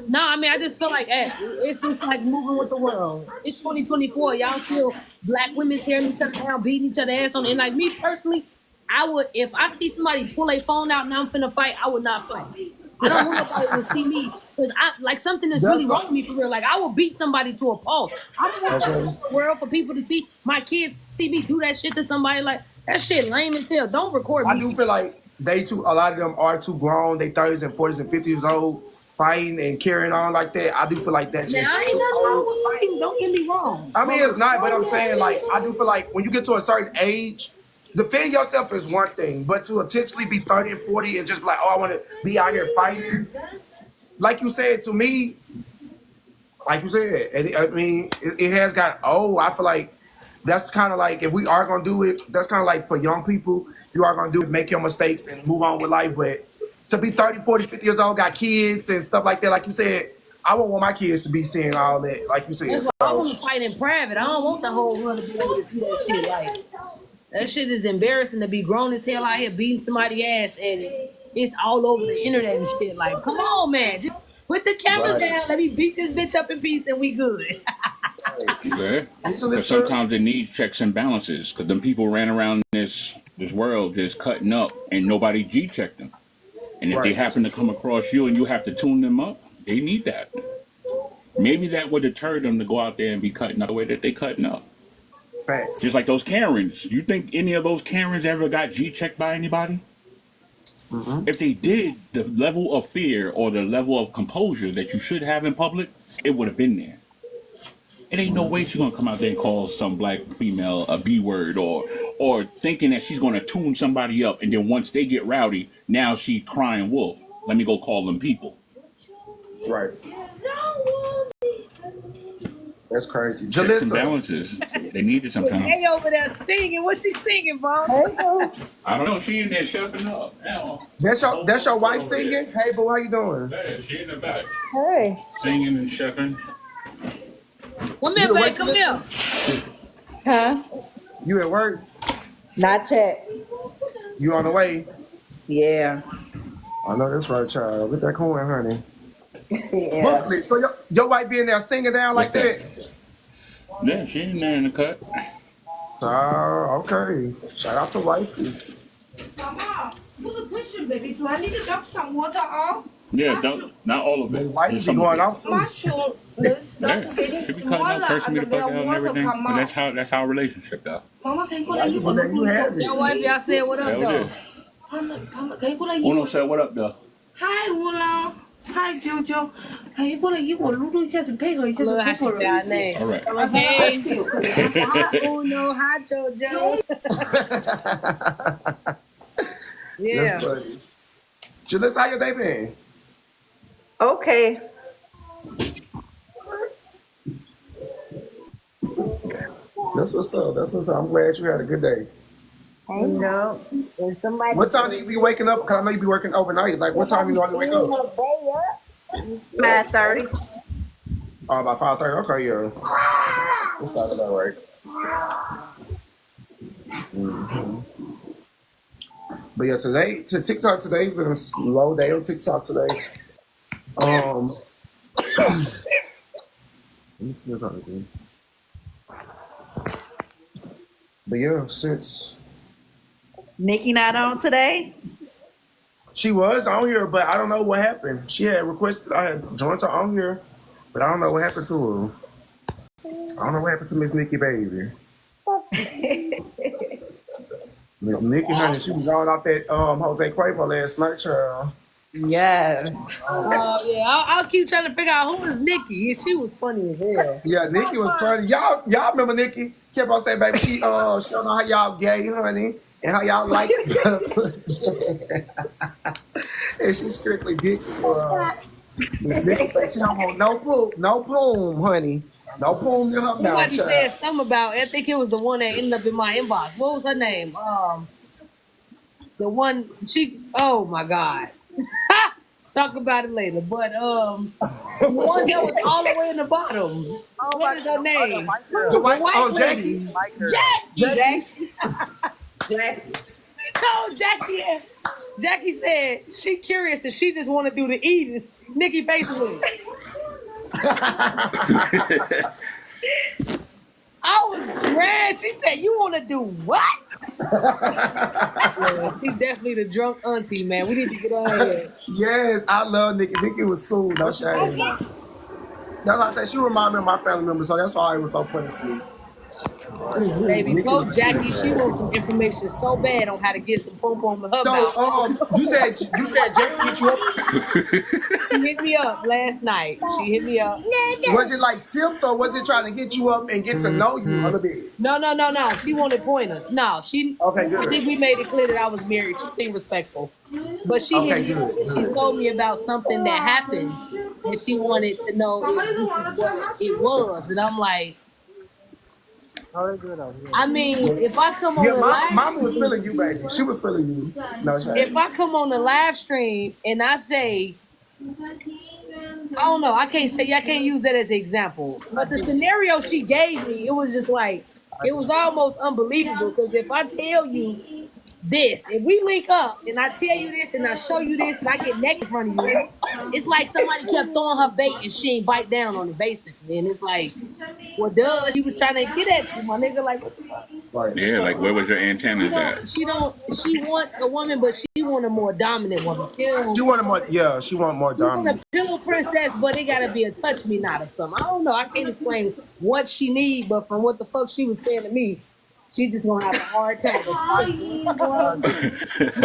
Speaker 2: No, I mean, I just feel like it's just like moving with the world. It's 2024. Y'all still black women tearing each other down, beating each other ass on. And like me personally, I would, if I see somebody pull a phone out and I'm finna fight, I would not fight. I don't want nobody to see me because I like something is really wrong with me for real. Like I will beat somebody to a pulse. I don't want the world for people to see my kids see me do that shit to somebody. Like that shit lame as hell. Don't record me.
Speaker 1: I do feel like a lot of them are too grown. They 30s and 40s and 50s years old, fighting and carrying on like that. I do feel like that's
Speaker 2: Now,
Speaker 1: just
Speaker 2: I ain't nothing wrong with fighting. Don't get me wrong.
Speaker 1: I mean, it's not, but I'm saying, like, I do feel like when you get to a certain age, defend yourself is one thing, but to intentionally be 30 and 40 and just be like, oh, I want to be out here fighting, like you said, to me, like you said, it has got, I feel like that's kind of like, if we are going to do it, that's kind of like for young people, if you are going to do it, make your mistakes and move on with life, but to be 30, 40, 50 years old, got kids and stuff like that, like you said, I won't want my kids to be seeing all that, like you said.
Speaker 2: That's why I want to fight in private. I don't want the whole run to be able to see that shit. Like, that shit is embarrassing to be grown as hell out here beating somebody's ass and it's all over the internet and shit. Like, come on, man. Just put the camera down. Let me beat this bitch up in peace and we good.
Speaker 4: Yeah. Because sometimes it needs checks and balances. Because them people ran around this world just cutting up and nobody G-checked them. And if they happen to come across you and you have to tune them up, they need that. Maybe that would deter them to go out there and be cutting up the way that they cutting up.
Speaker 1: Facts.
Speaker 4: Just like those Karens. You think any of those Karens ever got G-checked by anybody? Mm-hmm. If they did, the level of fear or the level of composure that you should have in public, it would have been there. It ain't no way she's gonna come out there and call some black female a B word or thinking that she's gonna tune somebody up and then once they get rowdy, now she crying wolf. Let me go call them people.
Speaker 1: Right. That's crazy.
Speaker 4: Checks and balances. They need it sometimes.
Speaker 2: Hey, over there singing. What she singing, bro?
Speaker 4: I don't know. She in there shuffling up.
Speaker 1: That's your wife singing? Hey, boo, how you doing?
Speaker 4: Yeah, she in the back.
Speaker 8: Hey.
Speaker 4: Singing and shuffling.
Speaker 2: Come here, babe. Come here.
Speaker 8: Huh?
Speaker 1: You at work?
Speaker 8: Not yet.
Speaker 1: You on the way?
Speaker 8: Yeah.
Speaker 1: I know that's right, child. Get that coin, honey.
Speaker 8: Yeah.
Speaker 1: Brooklyn, so your wife being there singing down like that?
Speaker 4: Yeah, she in there in the cut.
Speaker 1: Okay. Shout out to wifey.
Speaker 5: Mama, put the question, baby. Do I need to drop some water off?
Speaker 4: Yeah, not all of it.
Speaker 1: Wifey be going out too.
Speaker 5: Mushroom, it's not getting
Speaker 4: She be cutting out,
Speaker 5: smaller
Speaker 4: cursing me
Speaker 5: and
Speaker 4: the
Speaker 5: the
Speaker 4: fuck out and
Speaker 5: water
Speaker 4: everything.
Speaker 5: come
Speaker 4: But
Speaker 5: out.
Speaker 4: that's our relationship, though.
Speaker 5: Mama, can you go like you want to
Speaker 1: You have
Speaker 5: do
Speaker 1: it.
Speaker 2: Your wife, y'all said what up, though?
Speaker 5: Mama, can you go like
Speaker 4: Uno
Speaker 5: you?
Speaker 4: said, what up, though?
Speaker 5: Hi, Uno. Hi, Jojo. Can you go like you want to do一下子配合一下子
Speaker 2: Look how she
Speaker 5: pepper
Speaker 2: got name.
Speaker 4: All right.
Speaker 2: Hey. Hi, Uno. Hi, Jojo. Yeah.
Speaker 1: Jalissa, how your day been?
Speaker 8: Okay.
Speaker 1: That's what's up. I'm glad you had a good day.
Speaker 8: No. And somebody.
Speaker 1: What time do you be waking up? Because I know you be working overnight. Like, what time you normally wake up?
Speaker 8: 5:30.
Speaker 1: Oh, about 5:30. Okay, yeah. That's not about right. Mm-hmm. But yeah, TikTok today's been a slow day on TikTok today. Let me see what I'm doing. But yeah, since
Speaker 8: Nikki not on today?
Speaker 1: she was on here, but I don't know what happened. She had requested I had joined her on here, but I don't know what happened to her. I don't know what happened to Miss Nikki, baby. Miss Nikki, honey, she was going off that Jose Cuervo last night, child.
Speaker 8: Yes.
Speaker 2: Yeah, I'll keep trying to figure out who was Nikki. She was funny as hell.
Speaker 1: Yeah, Nikki was funny. Y'all remember Nikki? Kept on saying, baby, she don't know how y'all gay, honey, and how y'all like it. And she's strictly dick. Miss Nikki said she don't want no poom, honey. No poom in her mouth.
Speaker 2: Somebody said something about, I think it was the one that ended up in my inbox. What was her name? The one, oh my God. Talk about it later. But the one that was all the way in the bottom. What is her name?
Speaker 1: The white Jackie.
Speaker 2: Jackie.
Speaker 8: Jackie.
Speaker 2: No, Jackie said she curious and she just want to do the eating. Nikki basically. I was grand. She said, "You want to do what?" Yeah, she's definitely the drunk auntie, man. We need to get on here.
Speaker 1: Yes, I love Nikki. Nikki was cool, no shame. That's why I said she reminded me of my family members, so that's why it was so funny to me.
Speaker 2: Baby,
Speaker 1: Nikki
Speaker 2: poke
Speaker 1: was
Speaker 2: Jackie.
Speaker 1: cool,
Speaker 2: She
Speaker 1: man.
Speaker 2: wants some information so bad on how to get some pom pom in her
Speaker 1: So,
Speaker 2: mouth.
Speaker 1: you said Jackie hit you up.
Speaker 2: She hit me up last night. She hit me up.
Speaker 1: Was it like tips or was it trying to hit you up and get to know you a little bit?
Speaker 2: No. She wanted pointers. No,
Speaker 1: Okay,
Speaker 2: I think
Speaker 1: good.
Speaker 2: we made it clear that I was married. She seemed respectful. But she hit
Speaker 1: Okay,
Speaker 2: me up and she
Speaker 1: good.
Speaker 2: told me about something that happened and she wanted to know if this is what it was. And I'm like, I mean, if I come on
Speaker 1: Yeah,
Speaker 2: the live
Speaker 1: mama was
Speaker 2: stream,
Speaker 1: feeling you, baby. She was feeling you. No shame.
Speaker 2: if I come on the live stream and I say, I don't know, I can't use that as an example. But the scenario she gave me, it was just like, it was almost unbelievable. Because if I tell you this, if we link up and I tell you this and I show you this and I get naked in front of you, it's like somebody kept throwing her bait and she ain't bite down on it basically. And it's like, well, duh, she was trying to get at you, my nigga. Like, what the fuck?
Speaker 1: Right.
Speaker 4: Yeah, like where was your antennas at?
Speaker 2: She wants a woman, but she want a more dominant woman.
Speaker 1: She wanted more. Yeah, she wanted more
Speaker 2: She want a
Speaker 1: dominance.
Speaker 2: pillow princess, but it gotta be a touch me not or something. I don't know. I can't explain what she need, but from what the fuck she was saying to me, she just gonna have a hard time. You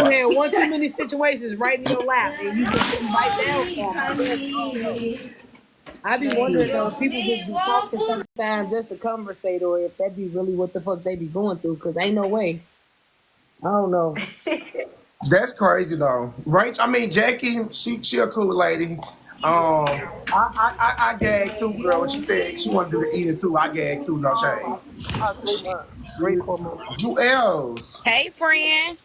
Speaker 2: had one too many situations right in your lap, and you just didn't bite down for them. I be wondering though, if people just be talking sometimes just to conversate, or if that be really what the fuck they be going through. Cause ain't no way. I don't know.
Speaker 1: That's crazy though, right? I mean, Jackie, she a cool lady. I gagged too, girl. When she said she wanted to do the eating too, I gagged too. No shame. Jewels.
Speaker 5: Hey, friend.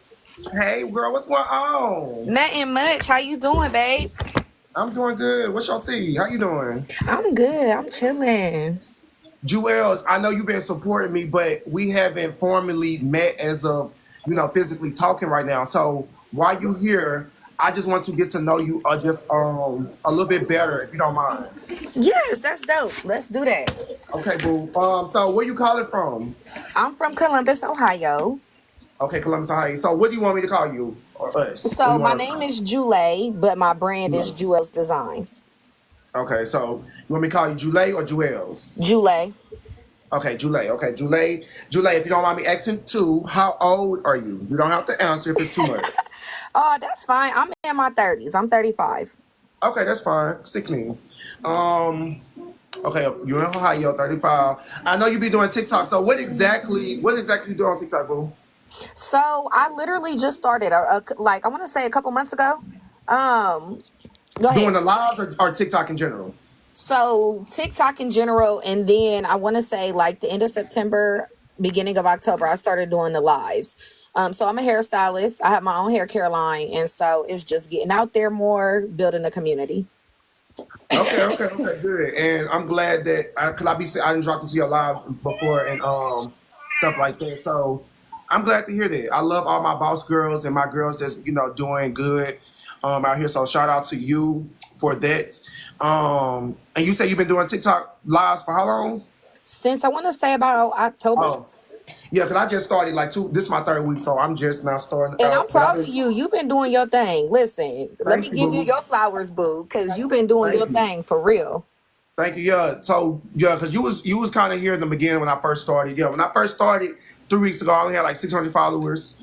Speaker 1: Hey, girl, what's going on?
Speaker 5: Nothing much. How you doing, babe?
Speaker 1: I'm doing good. What's your tea? How you doing?
Speaker 5: I'm good. I'm chilling.
Speaker 1: Jewels, I know you've been supporting me, but we haven't formally met as of, physically talking right now. So while you're here, I just want to get to know you just a little bit better, if you don't mind.
Speaker 5: Yes, that's dope. Let's do that.
Speaker 1: Okay, boo. So where you calling from?
Speaker 5: I'm from Columbus, Ohio.
Speaker 1: Okay, Columbus, Ohio. So what do you want me to call you or us? What do
Speaker 5: So
Speaker 1: you
Speaker 5: my
Speaker 1: want us to
Speaker 5: name
Speaker 1: call?
Speaker 5: is Jule, but my brand is Jewels Designs.
Speaker 1: Okay, so you want me to call you Jule or Jewels?
Speaker 5: Jule.
Speaker 1: Okay, Jule. Okay, Jule. If you don't mind me asking too, how old are you? You don't have to answer if it's too much.
Speaker 5: Oh, that's fine. I'm in my 30s. I'm 35.
Speaker 1: Okay, that's fine. Sickening. Okay, you're in Ohio, 35. I know you be doing TikTok. So what exactly you do on TikTok, boo?
Speaker 5: So I literally just started, I want to say a couple months ago. Go ahead.
Speaker 1: Doing the lives or TikTok in general?
Speaker 5: So TikTok in general, and then I want to say like the end of September, beginning of October, I started doing the lives. So I'm a hairstylist. I have my own hair care line, and so it's just getting out there more, building a community.
Speaker 1: Okay, good. And I'm glad that I didn't drop into your live before and stuff like that. So I'm glad to hear that. I love all my boss girls and my girls that's doing good out here. So shout out to you for that. And you say you've been doing TikTok lives for how long?
Speaker 5: Since I want to say about October.
Speaker 1: Oh, yeah, because I just started this is my third week, so I'm just now starting.
Speaker 5: And I'm proud of you. You've been doing your thing. Listen, let me give you
Speaker 1: boo.
Speaker 5: your flowers, boo, because you've been doing your thing for real.
Speaker 1: Thank you. Yeah. So because you was kind of here in the beginning when I first started. Yeah, when I first started 3 weeks ago, I only had like 600 followers.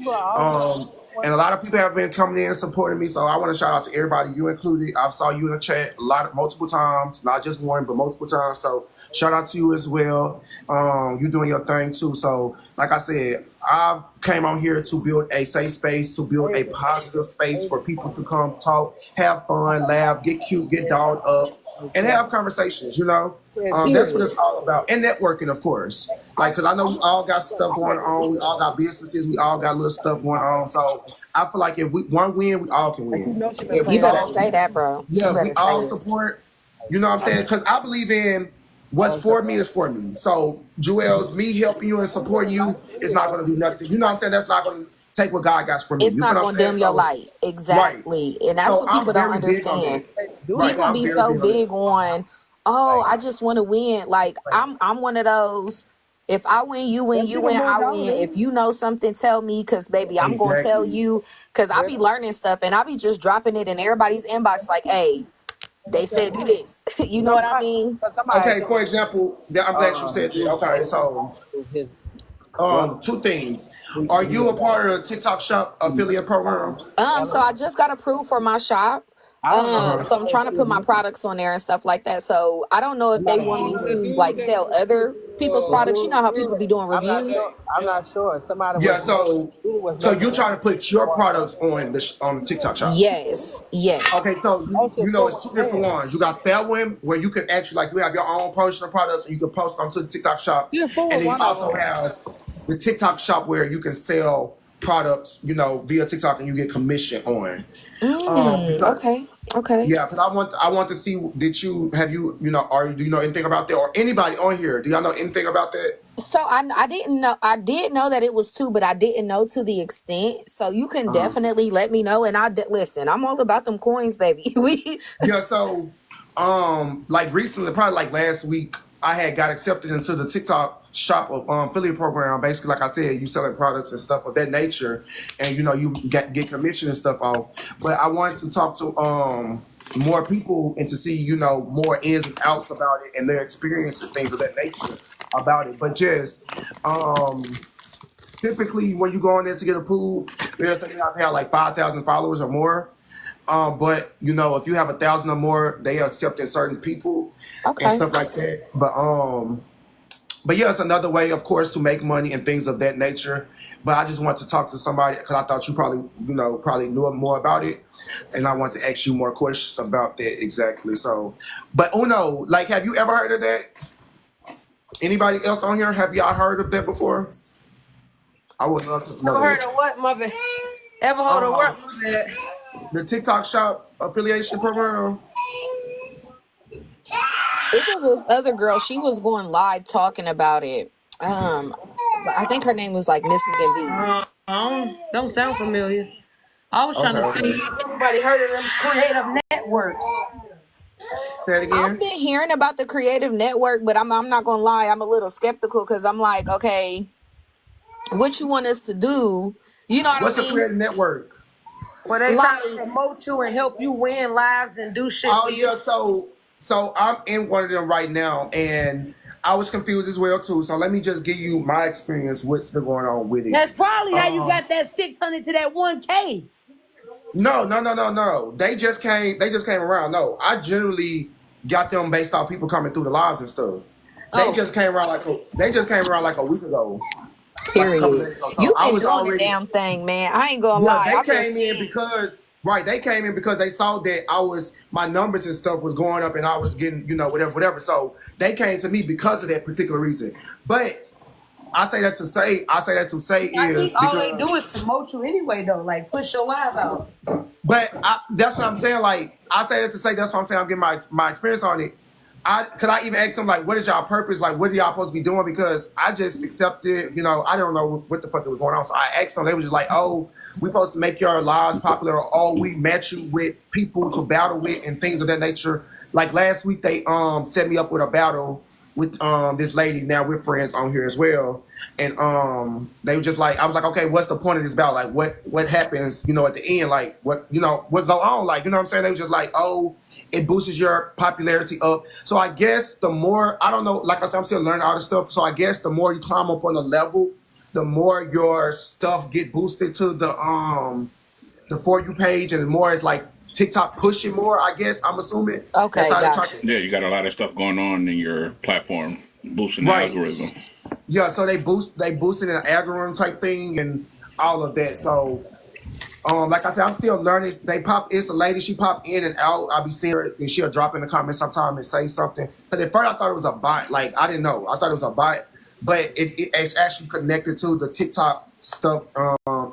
Speaker 1: And a lot of people have been coming in and supporting me. So I want to shout out to everybody, you included. I saw you in the chat multiple times, not just one, but multiple times. So shout out to you as well. You doing your thing too. So like I said, I came on here to build a safe space, to build a positive space for people to come talk, have fun, laugh, get cute, get dolled up, and have conversations, That's what it's all about. And networking, of course. Because I know we all got stuff going on. We all got businesses. We all got little stuff going on. So I feel like if one win, we all can win.
Speaker 5: You better say that, bro.
Speaker 1: Yeah, we all support. You know what I'm saying? Because I believe in what's for me is for me. So, Jewels, me helping you and supporting you is not going to do nothing. You know what I'm saying? That's not going to take what God got from me.
Speaker 5: It's
Speaker 1: You feel
Speaker 5: not
Speaker 1: what I'm
Speaker 5: gonna
Speaker 1: saying?
Speaker 5: dim your
Speaker 1: So,
Speaker 5: light.
Speaker 1: right.
Speaker 5: Exactly. And that's
Speaker 1: So
Speaker 5: what
Speaker 1: I'm
Speaker 5: people don't
Speaker 1: very big on
Speaker 5: understand.
Speaker 1: that.
Speaker 7: Do
Speaker 1: Right.
Speaker 5: People
Speaker 7: that.
Speaker 1: I'm
Speaker 5: be
Speaker 1: very
Speaker 5: so
Speaker 1: big on that.
Speaker 5: big on, oh, I just want to win. Like I'm one of those. If I win, you win,
Speaker 7: Them
Speaker 5: you
Speaker 7: people
Speaker 5: win, I
Speaker 7: moved on,
Speaker 5: win.
Speaker 7: didn't
Speaker 5: If you know something, tell me, cause baby, I'm gonna tell
Speaker 1: Exactly.
Speaker 5: you. Cause I be learning stuff and I be just dropping it in everybody's inbox. Like, hey, they said do this. You know what I mean?
Speaker 7: somebody
Speaker 1: Okay, for example, I'm glad you said that. Okay, so
Speaker 7: his brother.
Speaker 1: 2 things. Are you a part of the TikTok Shop affiliate program?
Speaker 5: So I just got approved for my shop.
Speaker 7: I don't know.
Speaker 5: So I'm trying to put my products on there and stuff like that. So I don't know if they want me to like sell other people's products. You know how people be doing
Speaker 7: I'm not
Speaker 5: reviews.
Speaker 7: sure. I'm not sure. Somebody
Speaker 1: Yeah,
Speaker 7: was
Speaker 1: so you're trying to put your products on the TikTok Shop.
Speaker 5: Yes, yes.
Speaker 1: Okay, so it's 2 different ones. You got that one where you can actually you have your own personal products and you can post onto the TikTok Shop, and then you also have the TikTok Shop where you can sell products, via TikTok and you get commission on.
Speaker 5: Okay.
Speaker 1: Yeah, because I want to see. Do you know anything about that, or anybody on here? Do y'all know anything about that?
Speaker 5: So I didn't know. I did know that it was 2, but I didn't know to the extent. So you can definitely let me know. And listen. I'm all about them coins, baby.
Speaker 1: Yeah. So, like recently, probably like last week, I had got accepted into the TikTok Shop of affiliate program. Basically, like I said, you selling products and stuff of that nature, and you get commission and stuff off. But I wanted to talk to more people and to see more ins and outs about it and their experience and things of that nature about it. But just typically when you go in there to get approved, you have to have like 5,000 followers or more. But if you have 1,000 or more, they are accepting certain people and stuff like that. But yeah, it's another way, of course, to make money and things of that nature. But I just want to talk to somebody because I thought you probably knew more about it, and I want to ask you more questions about that exactly. So, but Uno, like, have you ever heard of that? Anybody else on here? Have y'all heard of that before? I would love to know.
Speaker 2: Ever heard of what, mother? Ever heard of what, mother?
Speaker 1: The TikTok Shop affiliation program.
Speaker 5: It was this other girl. She was going live talking about it. I think her name was like Miss McGinby.
Speaker 2: Don't sound familiar. I was trying to see if anybody heard of them creative networks.
Speaker 1: Say it again.
Speaker 5: I've been hearing about the creative network, but I'm not gonna lie, I'm a little skeptical because I'm like, okay, what you want us to do? You know what
Speaker 1: What's
Speaker 5: I mean?
Speaker 1: a creative network?
Speaker 2: Well, they try to promote you and help you win lives and do shit for you.
Speaker 1: So I'm in one of them right now, and I was confused as well too. So let me just give you my experience. What's been going on with it?
Speaker 2: That's probably how you got that 600 to that 1K.
Speaker 1: No. They just came around. No, I generally got them based off people coming through the lives and stuff. They just came around like a week ago.
Speaker 5: Period.
Speaker 1: So
Speaker 5: You been doing the damn thing, man. I ain't gonna lie.
Speaker 1: They came in because they saw that my numbers and stuff was going up and I was getting, whatever. So they came to me because of that particular reason. But I say that to say
Speaker 2: I think all they do is promote you anyway, though. Like push your live out.
Speaker 1: But that's what I'm saying. Like I say that to say that's what I'm saying. I'm getting my experience on it. Could I even ask them like, what is y'all purpose? Like, what are y'all supposed to be doing? Because I just accepted, I don't know what the fuck was going on. So I asked them. They were just like, oh, we supposed to make your lives popular, or oh, we match you with people to battle with and things of that nature. Like last week, they set me up with a battle with this lady. Now we're friends on here as well. And they were just like, I was like, okay, what's the point of this battle? Like, what happens, at the end? Like, what go on? Like, you know what I'm saying? They were just like, oh, it boosts your popularity up. So I guess the more, I don't know, like I said, I'm still learning all this stuff. So I guess the more you climb up on the level, the more your stuff get boosted to the For You page, and the more it's like TikTok pushing more, I guess, I'm assuming.
Speaker 5: Okay, gotcha.
Speaker 4: Yeah, you got a lot of stuff going on in your platform, boosting the algorithm.
Speaker 1: Yeah, so they boosted an algorithm type thing and all of that. So like I said, I'm still learning. It's a lady, she pop in and out. I'll be seeing her and she'll drop in the comments sometime and say something. But at first I thought it was a bot. Like I didn't know. I thought it was a bot. But it's actually connected to the TikTok stuff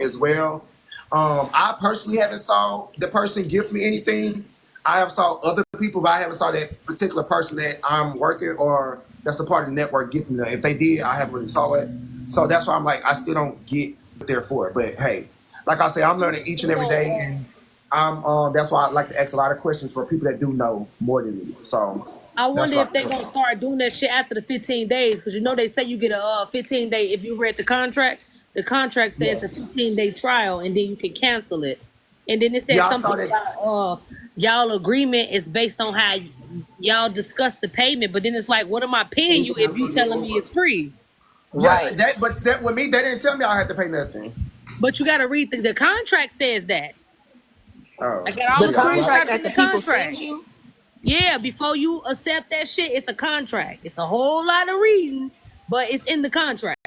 Speaker 1: as well. I personally haven't saw the person gift me anything. I have saw other people, but I haven't saw that particular person that I'm working or that's a part of the network gifting them. If they did, I haven't really saw it. So that's why I'm like, I still don't get what they're for. But hey, like I say, I'm learning each and every day, and I'm that's why I like to ask a lot of questions for people that do know more than me. So
Speaker 2: I
Speaker 1: that's
Speaker 2: wonder
Speaker 1: why.
Speaker 2: if they're gonna start doing that shit after the 15 days, because you know they say you get a 15-day. If you read the contract says a 15-day trial, and then you can cancel it. And then it says
Speaker 1: Yeah, I saw
Speaker 2: something
Speaker 1: that.
Speaker 2: about y'all agreement is based on how y'all discuss the payment. But then it's like, what am I paying you if you telling me it's free?
Speaker 1: Yeah,
Speaker 5: Right.
Speaker 1: that with me, they didn't tell me I had to pay nothing.
Speaker 2: But you got to read the contract says that.
Speaker 1: Oh,
Speaker 2: I got all
Speaker 5: The
Speaker 2: the
Speaker 5: contract
Speaker 2: screenshots
Speaker 5: that
Speaker 2: in
Speaker 5: the
Speaker 2: the
Speaker 5: people
Speaker 2: contract.
Speaker 5: send you.
Speaker 2: Yeah, before you accept that shit, it's a contract. It's a whole lot of reading, but it's in the contract.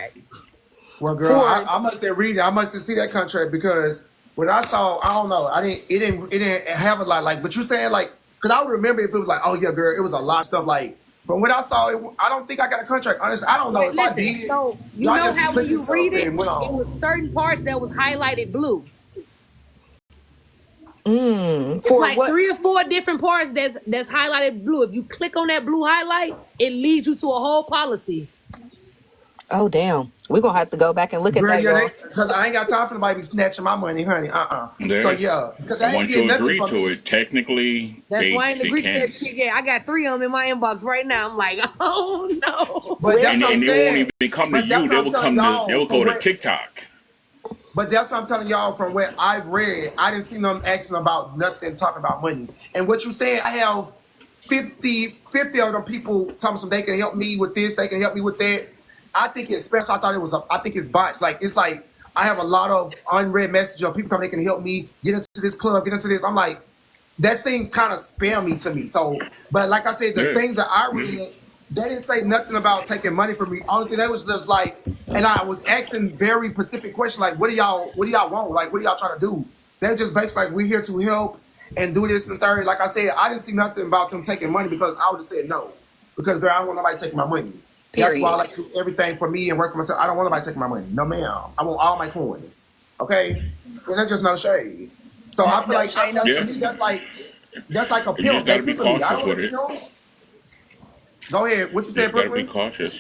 Speaker 1: well, girl,
Speaker 5: For
Speaker 1: I must have read it. I must have see that contract because when I saw, I don't know, I didn't. It didn't have a lot. Like, but you saying like, because I would remember if it was like, oh yeah, girl, it was a lot of stuff. Like, from what I saw, I don't think I got a contract. Honestly, I don't know
Speaker 2: Wait,
Speaker 1: if I
Speaker 2: listen.
Speaker 1: did.
Speaker 2: So you
Speaker 1: Y'all
Speaker 2: know
Speaker 1: just
Speaker 2: how when
Speaker 1: clicking
Speaker 2: you read
Speaker 1: stuff
Speaker 2: it,
Speaker 1: and went
Speaker 2: it
Speaker 1: on.
Speaker 2: was certain parts that was highlighted blue. It's
Speaker 5: for
Speaker 2: like
Speaker 5: what?
Speaker 2: 3 or 4 different parts that's highlighted blue. If you click on that blue highlight, it leads you to a whole policy.
Speaker 5: Oh damn. We're gonna have to go back and look at
Speaker 1: Girl,
Speaker 5: that,
Speaker 1: yeah,
Speaker 5: y'all.
Speaker 1: because I ain't got time for nobody be snatching my money, honey. So
Speaker 4: There's
Speaker 1: yeah, because they ain't
Speaker 4: once
Speaker 1: getting
Speaker 4: you
Speaker 1: nothing
Speaker 4: agree
Speaker 1: from
Speaker 4: to
Speaker 1: me.
Speaker 4: it, technically
Speaker 2: That's why I ain't
Speaker 4: they
Speaker 2: agreed to that
Speaker 4: can.
Speaker 2: shit yet. I got 3 of them in my inbox right now. I'm like, oh no.
Speaker 1: But that's what I'm
Speaker 4: And they won't
Speaker 1: saying.
Speaker 4: even come to
Speaker 1: But
Speaker 4: you.
Speaker 1: that's what
Speaker 4: They
Speaker 1: I'm
Speaker 4: will
Speaker 1: telling
Speaker 4: come to they
Speaker 1: y'all
Speaker 4: will
Speaker 1: from
Speaker 4: go to
Speaker 1: where.
Speaker 4: TikTok.
Speaker 1: But that's what I'm telling y'all from what I've read. I didn't see them asking about nothing, talking about money. And what you saying, I have 50 of them people telling me they can help me with this, they can help me with that. I think it's special. I thought it was. I think it's bots. Like it's like I have a lot of unread messages of people coming. They can help me get into this club, get into this. I'm like, that seemed kind of spammy to me. So, but like I said, the
Speaker 4: Yeah.
Speaker 1: things that I
Speaker 4: Yeah.
Speaker 1: read, they didn't say nothing about taking money from me. Only thing they was just like, and I was asking very specific questions like, what do y'all want? Like, what are y'all trying to do? They're just basically like, we're here to help and do this and the third. Like I said, I didn't see nothing about them taking money because I would have said no. Because girl, I don't want nobody taking my money. That's why I
Speaker 5: Period.
Speaker 1: like to do everything for me and work for myself. I don't want nobody taking my money. No, ma'am. I want all my coins. Okay? And that's just no shade. So I feel
Speaker 5: No
Speaker 1: like
Speaker 5: shade, no
Speaker 1: to
Speaker 4: Yeah.
Speaker 1: me,
Speaker 5: tea.
Speaker 1: that's like a
Speaker 4: You just
Speaker 1: pimp. They
Speaker 4: gotta be
Speaker 1: pimping me. I
Speaker 4: cautious
Speaker 1: don't
Speaker 4: with
Speaker 1: want to
Speaker 4: it.
Speaker 1: pimp. Go ahead. What you
Speaker 4: You
Speaker 1: said,
Speaker 4: just gotta be
Speaker 1: Brooklyn?
Speaker 4: cautious.